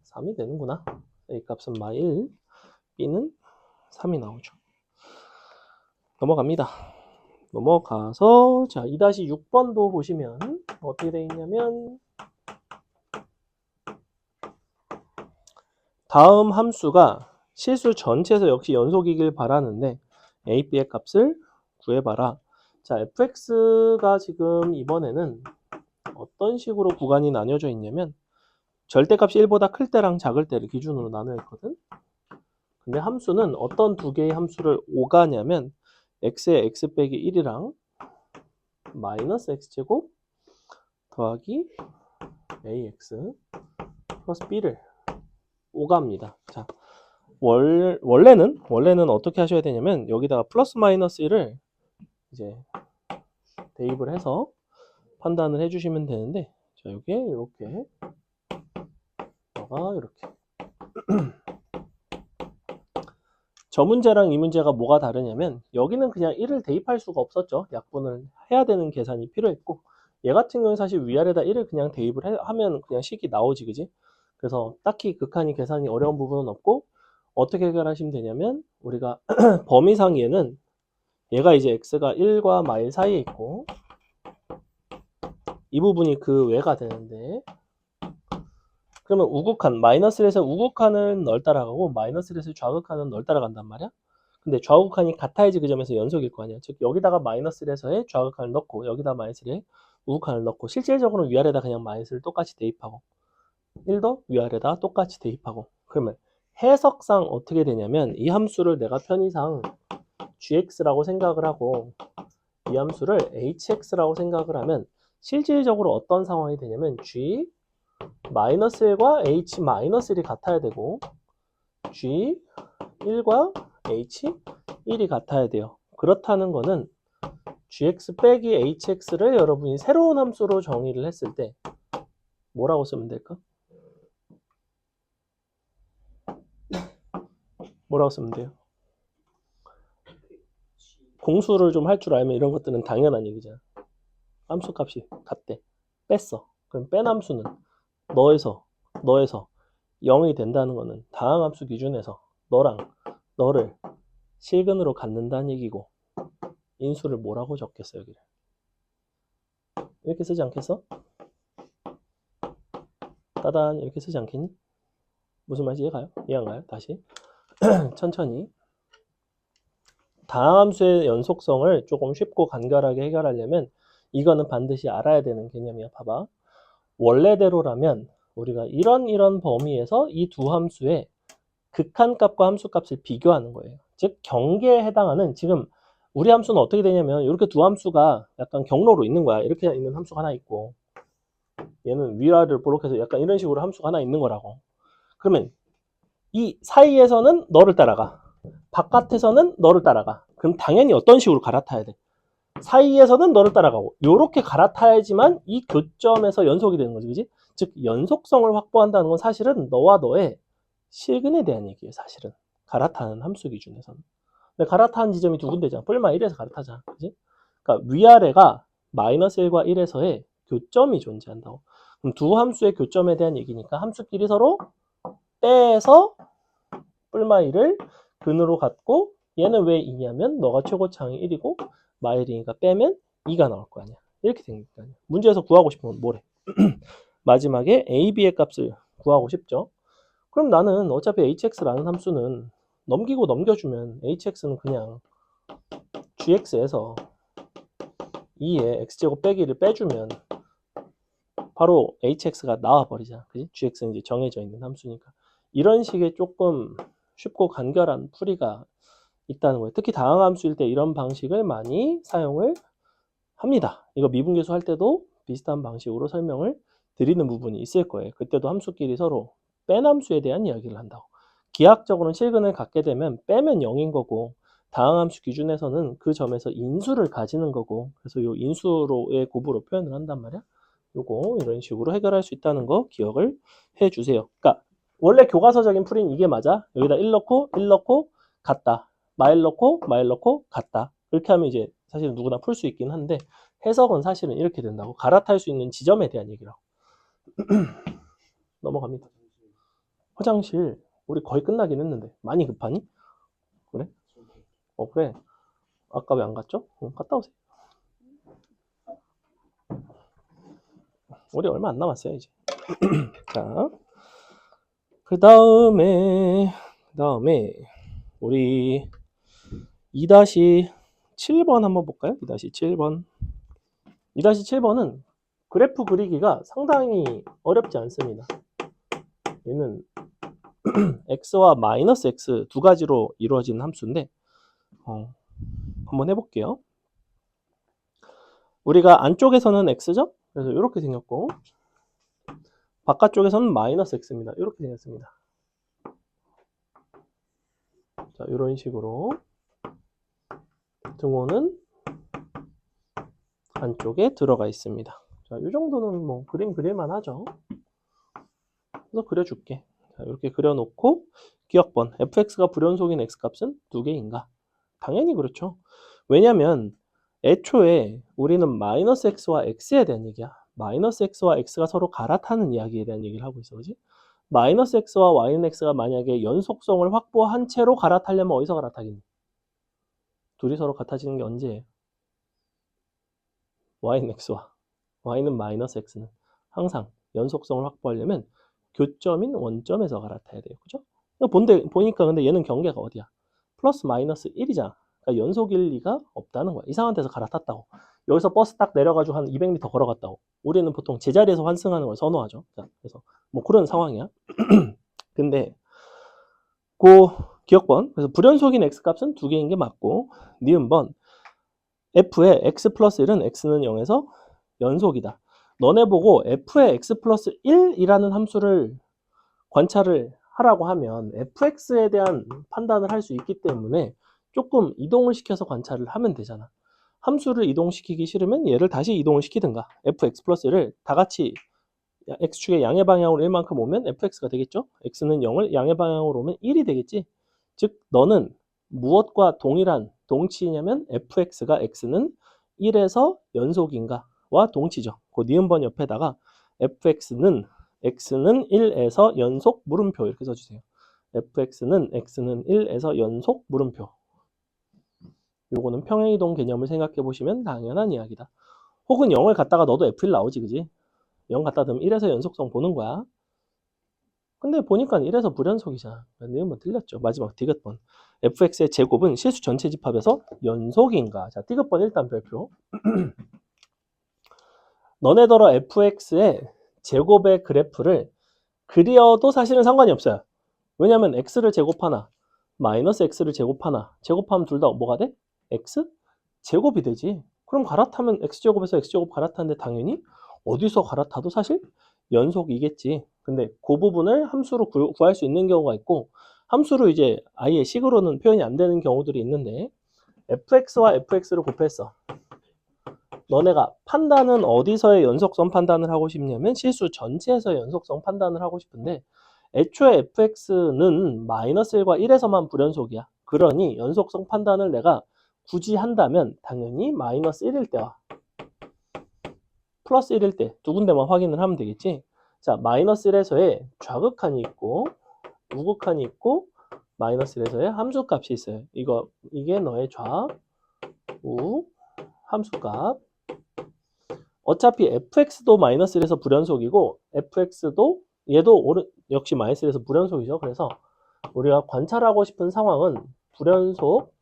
3이 되는구나. a 값은 -1, b는 3이 나오죠. 넘어갑니다. 넘어가서 자 2-6번도 보시면 어떻게 되어 있냐면 다음 함수가 실수 전체에서 역시 연속이길 바라는데 a, b의 값을 구해봐라. 자 fx가 지금 이번에는 어떤 식으로 구간이 나뉘어져 있냐면 절대값이 1보다 클 때랑 작을 때를 기준으로 나눠 있거든. 근데 함수는 어떤 두 개의 함수를 오가냐면 x의 x 빼기 1이랑 마이너스 x제곱 더하기 ax 플러스 b를 오갑니다. 자, 원래는 어떻게 하셔야 되냐면 여기다가 플러스 마이너스 1을 이제 대입을 해서 판단을 해주시면 되는데 자, 여기에 이렇게 이렇게 저 문제랑 이 문제가 뭐가 다르냐면 여기는 그냥 1을 대입할 수가 없었죠. 약분을 해야 되는 계산이 필요했고 얘 같은 경우는 사실 위아래다 1을 그냥 대입을 하면 그냥 식이 나오지 그지? 그래서 딱히 극한이 계산이 어려운 부분은 없고 어떻게 해결하시면 되냐면 우리가 범위상 얘가 이제 x가 1과 마일 사이에 있고 이 부분이 그 외가 되는데 그러면 우극한 마이너스 1에서 우극한은 널 따라가고 마이너스 1에서 좌극한은 널 따라간단 말이야. 근데 좌우극한이 같아야지 그 점에서 연속일 거 아니야. 즉 여기다가 마이너스 1에서의 좌극한을 넣고 여기다 마이너스 1에 우극한을 넣고 실질적으로 위아래다 그냥 마이너스를 똑같이 대입하고 1도 위아래다 똑같이 대입하고 그러면 해석상 어떻게 되냐면 이 함수를 내가 편의상 gx라고 생각을 하고 이 함수를 hx라고 생각을 하면 실질적으로 어떤 상황이 되냐면 g 마이너스 1과 h 마이너스 1이 같아야 되고 g 1과 h 1이 같아야 돼요. 그렇다는 거는 gx 빼기 hx를 여러분이 새로운 함수로 정의를 했을 때 뭐라고 쓰면 될까? 뭐라고 쓰면 돼요? 공수를 좀 할 줄 알면 이런 것들은 당연한 얘기잖아. 함수 값이 같대. 뺐어. 그럼 뺀 함수는 너에서 0이 된다는 거는 다항 함수 기준에서 너를 실근으로 갖는다는 얘기고 인수를 뭐라고 적겠어 여기를? 이렇게 쓰지 않겠어? 따단 이렇게 쓰지 않겠니? 무슨 말인지 이해가요? 이해 안 가요? 다시 천천히 다항함수의 연속성을 조금 쉽고 간결하게 해결하려면 이거는 반드시 알아야 되는 개념이야. 봐봐. 원래대로라면 우리가 이런 범위에서 이 두 함수의 극한값과 함수값을 비교하는 거예요. 즉 경계에 해당하는 지금 우리 함수는 어떻게 되냐면 이렇게 두 함수가 약간 경로로 있는 거야. 이렇게 있는 함수가 하나 있고 얘는 위아래를 볼록해서 약간 이런 식으로 함수가 하나 있는 거라고. 그러면 이 사이에서는 너를 따라가. 바깥에서는 너를 따라가. 그럼 당연히 어떤 식으로 갈아타야 돼? 사이에서는 너를 따라가고 이렇게 갈아타야지만 이 교점에서 연속이 되는 거지. 그지? 즉 연속성을 확보한다는 건 사실은 너와 너의 실근에 대한 얘기예요. 사실은 갈아타는 함수 기준에서는. 근데 갈아타는 지점이 두 군데잖아. 뿔마 1에서 갈아타자. 그지? 그러니까 위아래가 마이너스 1과 1에서의 교점이 존재한다고. 그럼 두 함수의 교점에 대한 얘기니까 함수끼리 서로 빼서 뿔마 1을 근으로 갖고 얘는 왜 2냐면 너가 최고차항이 1이고 마일이니까 빼면 2가 나올 거 아니야. 이렇게 되니까 문제에서 구하고 싶으면 뭐래? 마지막에 a, b의 값을 구하고 싶죠. 그럼 나는 어차피 hx라는 함수는 넘기고 넘겨주면 hx는 그냥 gx에서 2의 x제곱 빼기를 빼주면 바로 hx가 나와버리잖아. 그지? gx는 이제 정해져 있는 함수니까. 이런 식의 조금 쉽고 간결한 풀이가 있다는 거예요. 특히 다항함수일 때 이런 방식을 많이 사용을 합니다. 이거 미분계수 할 때도 비슷한 방식으로 설명을 드리는 부분이 있을 거예요. 그때도 함수끼리 서로 뺀 함수에 대한 이야기를 한다고. 기하학적으로는 실근을 갖게 되면 빼면 0인 거고 다항함수 기준에서는 그 점에서 인수를 가지는 거고 그래서 이 인수로의 곱으로 표현을 한단 말이야. 요거 이런 식으로 해결할 수 있다는 거 기억을 해주세요. 그러니까 원래 교과서적인 풀이는 이게 맞아. 여기다 1 넣고 1 넣고 같다. 마일 넣고 같다. 그렇게 하면 이제 사실은 누구나 풀 수 있긴 한데 해석은 사실은 이렇게 된다고. 갈아탈 수 있는 지점에 대한 얘기라고. 넘어갑니다. 화장실 우리 거의 끝나긴 했는데 많이 급하니? 그래? 그래. 아까 왜 안 갔죠? 갔다 오세요. 우리 얼마 안 남았어요 이제. 자, 그 다음에 우리 2-7번 한번 볼까요? 2-7번. 2-7번은 그래프 그리기가 상당히 어렵지 않습니다. 얘는 x와 마이너스 x 두 가지로 이루어지는 함수인데 한번 해볼게요. 우리가 안쪽에서는 x죠? 그래서 이렇게 생겼고 바깥쪽에서는 마이너스 x입니다. 이렇게 생겼습니다. 자, 이런 식으로 등호는 안쪽에 들어가 있습니다. 자, 이 정도는 뭐 그림 그릴만 하죠. 그래서 그려줄게. 자, 이렇게 그려놓고 기억번 fx가 불연속인 x값은 2개인가? 당연히 그렇죠. 왜냐면 애초에 우리는 마이너스 x와 x에 대한 얘기야. 마이너스 x와 x가 서로 갈아타는 이야기에 대한 얘기를 하고 있어. 그지? 마이너스 x와 y는 x가 만약에 연속성을 확보한 채로 갈아타려면 어디서 갈아타겠니? 둘이 서로 같아지는 게 언제예요? y는 x와 y는 마이너스 x는 항상 연속성을 확보하려면 교점인 원점에서 갈아타야 돼요. 그죠? 보니까 근데 얘는 경계가 어디야? 플러스 마이너스 1이잖아. 그러니까 연속일 리가 없다는 거야. 이상한 데서 갈아탔다고. 여기서 버스 딱 내려가지고 한 200m 걸어갔다고. 우리는 보통 제자리에서 환승하는 걸 선호하죠. 자, 그래서 뭐 그런 상황이야. 근데 그 기억번, 그래서 불연속인 x값은 2개인 게 맞고, 니은번 f의 x 플러스 1은 x는 0에서 연속이다. 너네 보고 f의 x 플러스 1이라는 함수를 관찰을 하라고 하면 fx에 대한 판단을 할 수 있기 때문에 조금 이동을 시켜서 관찰을 하면 되잖아. 함수를 이동시키기 싫으면 얘를 다시 이동을 시키든가 fx 플러스 1을 다 같이 x축의 양의 방향으로 1만큼 오면 fx가 되겠죠. x는 0을 양의 방향으로 오면 1이 되겠지. 즉 너는 무엇과 동일한 동치냐면 fx가 x는 1에서 연속인가와 동치죠. 그 니은번 옆에다가 fx는 x는 1에서 연속 물음표 이렇게 써주세요. fx는 x는 1에서 연속 물음표. 요거는 평행이동 개념을 생각해 보시면 당연한 이야기다. 혹은 0을 갖다가 넣어도 f1 나오지, 그지? 0 갖다 두면 1에서 연속성 보는 거야. 근데 보니까 1에서 불연속이잖아. 니은번 틀렸죠. 마지막 디귿번. fx의 제곱은 실수 전체 집합에서 연속인가? 자, 디귿번 일단 별표. 너네더러 fx의 제곱의 그래프를 그려도 사실은 상관이 없어요. 왜냐면 x를 제곱하나 마이너스 x를 제곱하나 제곱하면 둘 다 뭐가 돼? x? 제곱이 되지. 그럼 갈아타면 x제곱에서 x제곱 갈아타는데 당연히 어디서 갈아타도 사실 연속이겠지. 근데 그 부분을 함수로 구할 수 있는 경우가 있고 함수로 이제 아예 식으로는 표현이 안 되는 경우들이 있는데 fx와 fx를 곱했어. 너네가 판단은 어디서의 연속성 판단을 하고 싶냐면 실수 전체에서 연속성 판단을 하고 싶은데 애초에 fx는 마이너스 1과 1에서만 불연속이야. 그러니 연속성 판단을 내가 굳이 한다면 당연히 마이너스 1일 때와 플러스 1일 때 두 군데만 확인을 하면 되겠지. 자, 마이너스 1에서의 좌극한이 있고 우극한이 있고 마이너스 1에서의 함수값이 있어요. 이게 너의 좌, 우, 함수값. 어차피 fx도 마이너스 1에서 불연속이고 fx도 얘도 역시 마이너스 1에서 불연속이죠. 그래서 우리가 관찰하고 싶은 상황은 불연속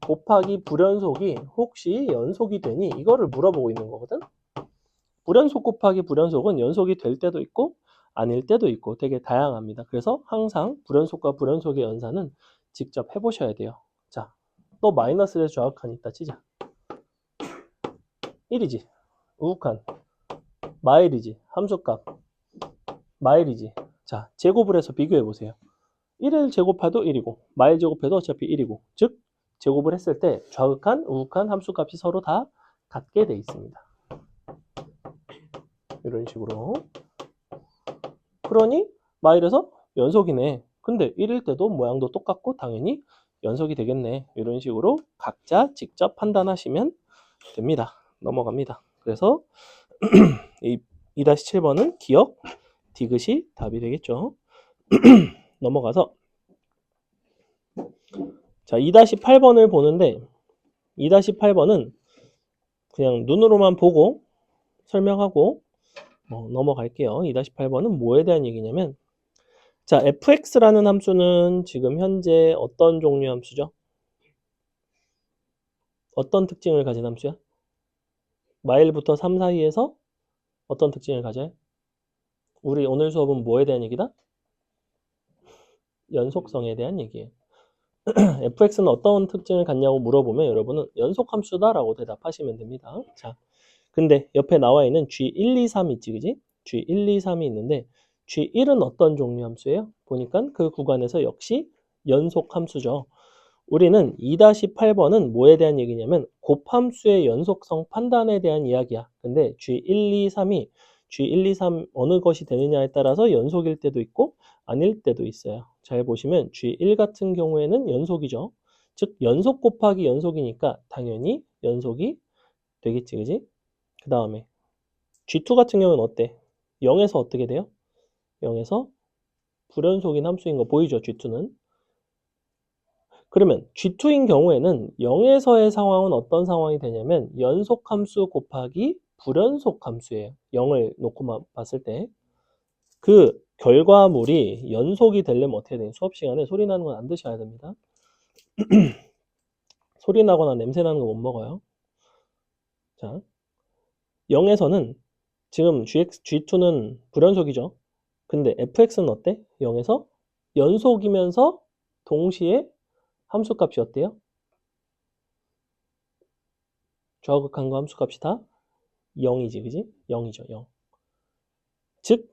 곱하기 불연속이 혹시 연속이 되니 이거를 물어보고 있는 거거든. 불연속 곱하기 불연속은 연속이 될 때도 있고 아닐 때도 있고 되게 다양합니다. 그래서 항상 불연속과 불연속의 연산은 직접 해보셔야 돼요. 자, 또 마이너스 1에서 좌극한이 있다 치자. 1이지. 우극한. 마일이지. 함수값. 마일이지. 자, 제곱을 해서 비교해 보세요. 1을 제곱해도 1이고 마일 제곱해도 어차피 1이고 즉 제곱을 했을 때 좌극한, 우극한 함수값이 서로 다 같게 돼 있습니다. 이런 식으로. 그러니 마일에서 연속이네. 근데 1일 때도 모양도 똑같고 당연히 연속이 되겠네. 이런 식으로 각자 직접 판단하시면 됩니다. 넘어갑니다. 그래서 2-7번은 기억, 디귿이 답이 되겠죠. 넘어가서 자 2-8번을 보는데 2-8번은 그냥 눈으로만 보고 설명하고 넘어갈게요. 2-8번은 뭐에 대한 얘기냐면 자 fx라는 함수는 지금 현재 어떤 종류 함수죠? 어떤 특징을 가진 함수야? 마일부터 3 사이에서 어떤 특징을 가져요? 우리 오늘 수업은 뭐에 대한 얘기다? 연속성에 대한 얘기예요. fx는 어떤 특징을 갖냐고 물어보면 여러분은 연속함수다라고 대답하시면 됩니다. 자, 근데 옆에 나와 있는 G1, 2, 3 있지, 그지? G1, 2, 3이 있는데 G1은 어떤 종류 함수예요? 보니까 그 구간에서 역시 연속함수죠. 우리는 2-8번은 뭐에 대한 얘기냐면 곱함수의 연속성 판단에 대한 이야기야. 근데 G1, 2, 3이 G1, 2, 3 어느 것이 되느냐에 따라서 연속일 때도 있고 아닐 때도 있어요. 잘 보시면 G1 같은 경우에는 연속이죠. 즉 연속 곱하기 연속이니까 당연히 연속이 되겠지, 그지? 그 다음에 G2 같은 경우는 어때? 0에서 어떻게 돼요? 0에서 불연속인 함수인 거 보이죠, G2는? 그러면 G2인 경우에는 0에서의 상황은 어떤 상황이 되냐면 연속함수 곱하기 불연속함수예요. 0을 놓고 봤을 때. 그 결과물이 연속이 되려면 어떻게 돼요? 수업 시간에 소리 나는 건 안 드셔야 됩니다. 소리 나거나 냄새 나는 거 못 먹어요. 자, 0에서는 지금 G2는 불연속이죠. 근데 fx는 어때? 0에서 연속이면서 동시에 함수값이 어때요? 좌우극한과 함수값이 다 0이지, 그지? 0이죠, 0. 즉,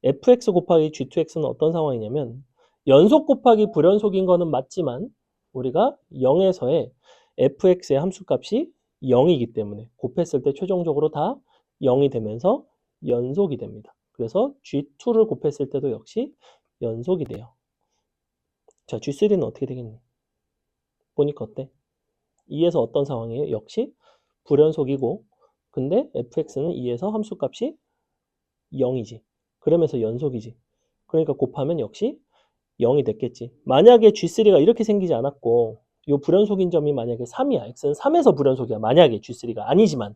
fx 곱하기 g2x는 어떤 상황이냐면 연속 곱하기 불연속인 거는 맞지만 우리가 0에서의 fx의 함수값이 0이기 때문에 곱했을 때 최종적으로 다 0이 되면서 연속이 됩니다. 그래서 g2를 곱했을 때도 역시 연속이 돼요. 자, G3는 어떻게 되겠니? 보니까 어때? 2에서 어떤 상황이에요? 역시 불연속이고 근데 fx는 2에서 함수값이 0이지. 그러면서 연속이지. 그러니까 곱하면 역시 0이 됐겠지. 만약에 G3가 이렇게 생기지 않았고 이 불연속인 점이 만약에 3이야. x는 3에서 불연속이야. 만약에 G3가 아니지만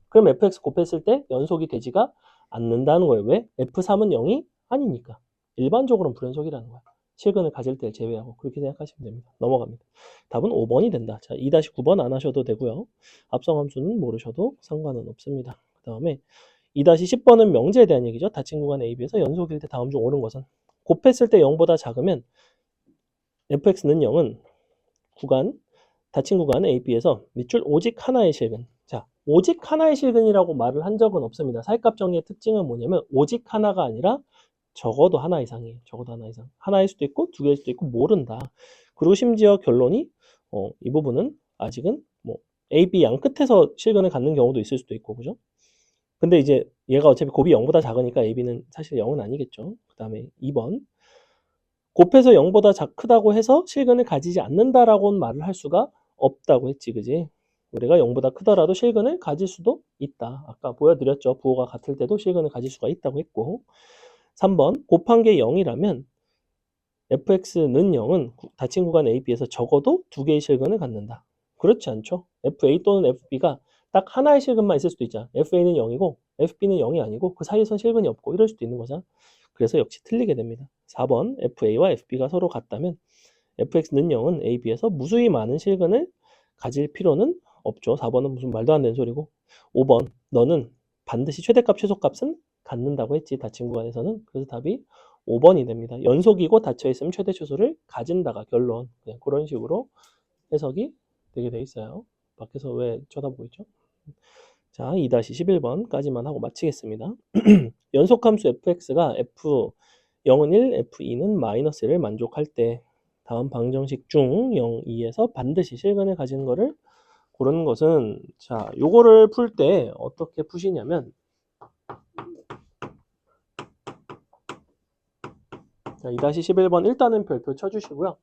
그럼 fx 곱했을 때 연속이 되지가 않는다는 거예요. 왜? F3은 0이 아니니까. 일반적으로는 불연속이라는 거야. 실근을 가질 때 제외하고 그렇게 생각하시면 됩니다. 넘어갑니다. 답은 5번이 된다. 자, 2-9번 안 하셔도 되고요. 합성함수는 모르셔도 상관은 없습니다. 그 다음에 2-10번은 명제에 대한 얘기죠. 닫힌 구간 AB에서 연속일 때 다음 중 옳은 것은 곱했을 때 0보다 작으면 fx는 0은 구간 닫힌 구간 AB에서 밑줄 오직 하나의 실근. 자, 오직 하나의 실근이라고 말을 한 적은 없습니다. 사익값 정리의 특징은 뭐냐면 오직 하나가 아니라 적어도 하나 이상이에요. 적어도 하나 이상. 하나일 수도 있고 두 개일 수도 있고 모른다. 그리고 심지어 결론이 이 부분은 아직은 뭐 A, B 양 끝에서 실근을 갖는 경우도 있을 수도 있고 그죠? 근데 이제 얘가 어차피 곱이 0보다 작으니까 A, B는 사실 0은 아니겠죠. 그 다음에 2번 곱해서 0보다 크다고 해서 실근을 가지지 않는다라고는 말을 할 수가 없다고 했지, 그지? 우리가 0보다 크더라도 실근을 가질 수도 있다. 아까 보여드렸죠. 부호가 같을 때도 실근을 가질 수가 있다고 했고 3번 곱한 게 0이라면 fx는 0은 닫힌 구간 AB에서 적어도 두 개의 실근을 갖는다. 그렇지 않죠? FA 또는 FB가 딱 하나의 실근만 있을 수도 있잖아. FA는 0이고 FB는 0이 아니고 그 사이에선 실근이 없고 이럴 수도 있는 거잖아. 그래서 역시 틀리게 됩니다. 4번 FA와 FB가 서로 같다면 fx는 0은 AB에서 무수히 많은 실근을 가질 필요는 없죠. 4번은 무슨 말도 안 되는 소리고 5번 너는 반드시 최대값 최소값은 갖는다고 했지. 닫힌 구간에서는. 그래서 답이 5번이 됩니다. 연속이고 닫혀있으면 최대 최소를 가진다가 결론. 그냥 그런 식으로 해석이 되게 돼 있어요. 밖에서 왜 쳐다보고 있죠? 자, 2-11번까지만 하고 마치겠습니다. 연속함수 fx가 f0은 1, f2는 마이너스 1을 만족할 때 다음 방정식 중 0, 2에서 반드시 실근을 가진 거를 고르는 것은 자, 요거를 풀 때 어떻게 푸시냐면 자, 2-11번 일단은 별표 쳐주시고요.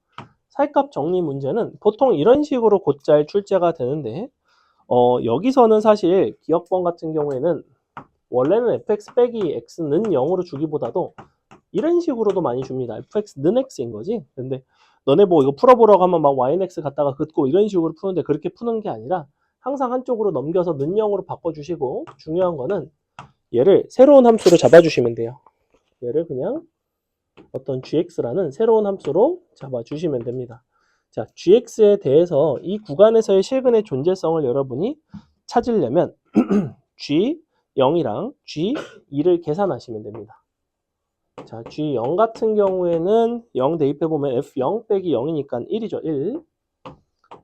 사이값 정리 문제는 보통 이런 식으로 곧잘 출제가 되는데 여기서는 사실 기억번 같은 경우에는 원래는 fx 빼기 x는 0으로 주기보다도 이런 식으로도 많이 줍니다. fx는 x인 거지. 근데 너네 뭐 이거 풀어보라고 하면 막 yx 갖다가 긋고 이런 식으로 푸는데 그렇게 푸는 게 아니라 항상 한쪽으로 넘겨서 는 0으로 바꿔주시고 중요한 거는 얘를 새로운 함수로 잡아주시면 돼요. 얘를 그냥 어떤 gx라는 새로운 함수로 잡아주시면 됩니다. 자, gx에 대해서 이 구간에서의 실근의 존재성을 여러분이 찾으려면 g0이랑 g2를 계산하시면 됩니다. 자, g0 같은 경우에는 0 대입해보면 f0 빼기 0이니까 1이죠. 1.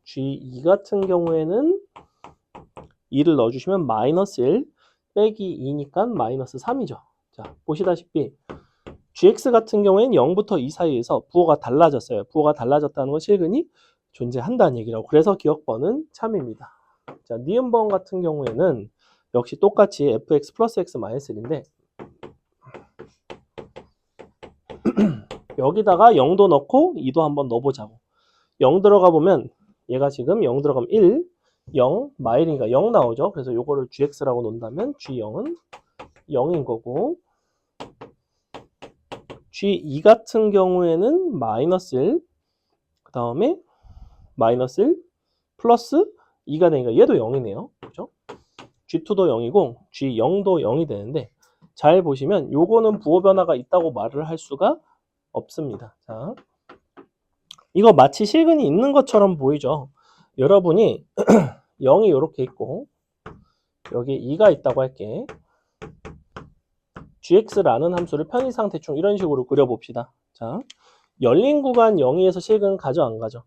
g2 같은 경우에는 2를 넣어주시면 마이너스 1 빼기 2니까 마이너스 3이죠. 자, 보시다시피 gx 같은 경우에는 0부터 2 사이에서 부호가 달라졌어요. 부호가 달라졌다는 건 실근이 존재한다는 얘기라고. 그래서 기억번은 참입니다. 자, 니은번 같은 경우에는 역시 똑같이 fx 플러스 x 마이너스 1인데 여기다가 0도 넣고 2도 한번 넣어보자고. 0 들어가 보면 얘가 지금 0 들어가면 1, 0, 마일이니까 0 나오죠. 그래서 요거를 gx라고 놓는다면 g0은 0인 거고 g2 같은 경우에는 마이너스 1, 그 다음에 마이너스 1 플러스 2가 되니까 얘도 0이네요. 그죠? g2도 0이고 g0도 0이 되는데 잘 보시면 요거는 부호 변화가 있다고 말을 할 수가 없습니다. 자, 이거 마치 실근이 있는 것처럼 보이죠? 여러분이 0이 이렇게 있고 여기 2가 있다고 할게. gx라는 함수를 편의상 대충 이런 식으로 그려봅시다. 자, 열린 구간 0에서 실근 가죠, 안 가죠?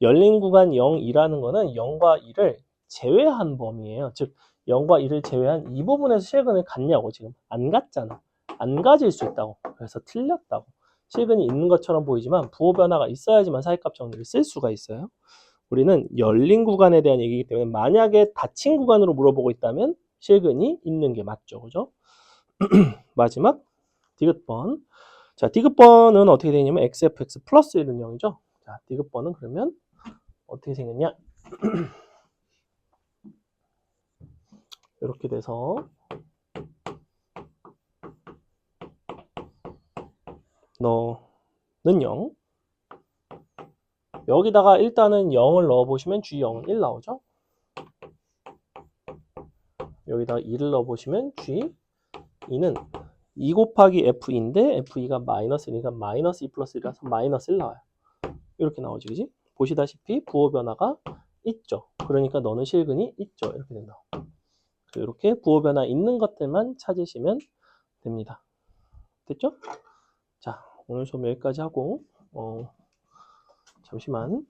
열린 구간 0이라는 거는 0과 2를 제외한 범위예요. 즉 0과 2를 제외한 이 부분에서 실근을 갔냐고. 지금 안 갔잖아. 안 가질 수 있다고. 그래서 틀렸다고. 실근이 있는 것처럼 보이지만 부호 변화가 있어야지만 사이값 정리를 쓸 수가 있어요. 우리는 열린 구간에 대한 얘기이기 때문에 만약에 닫힌 구간으로 물어보고 있다면 실근이 있는 게 맞죠. 그죠? 마지막 디귿번. 자, 디귿번은 어떻게 되냐면 xfx 플러스 1은 0이죠. 자, 디귿번은 그러면 어떻게 생겼냐? 이렇게 돼서 너는 0. 여기다가 일단은 0을 넣어보시면 G0은 1 나오죠. 여기다가 2를 넣어보시면 G2는 2 곱하기 F2인데 F2가 마이너스 1이니까 마이너스 2 플러스 1이라서 마이너스 1 나와요. 이렇게 나오지, 그지? 보시다시피 부호 변화가 있죠. 그러니까 너는 실근이 있죠. 이렇게 된다. 이렇게 부호 변화 있는 것들만 찾으시면 됩니다. 됐죠? 자, 오늘 수업 여기까지 하고 잠시만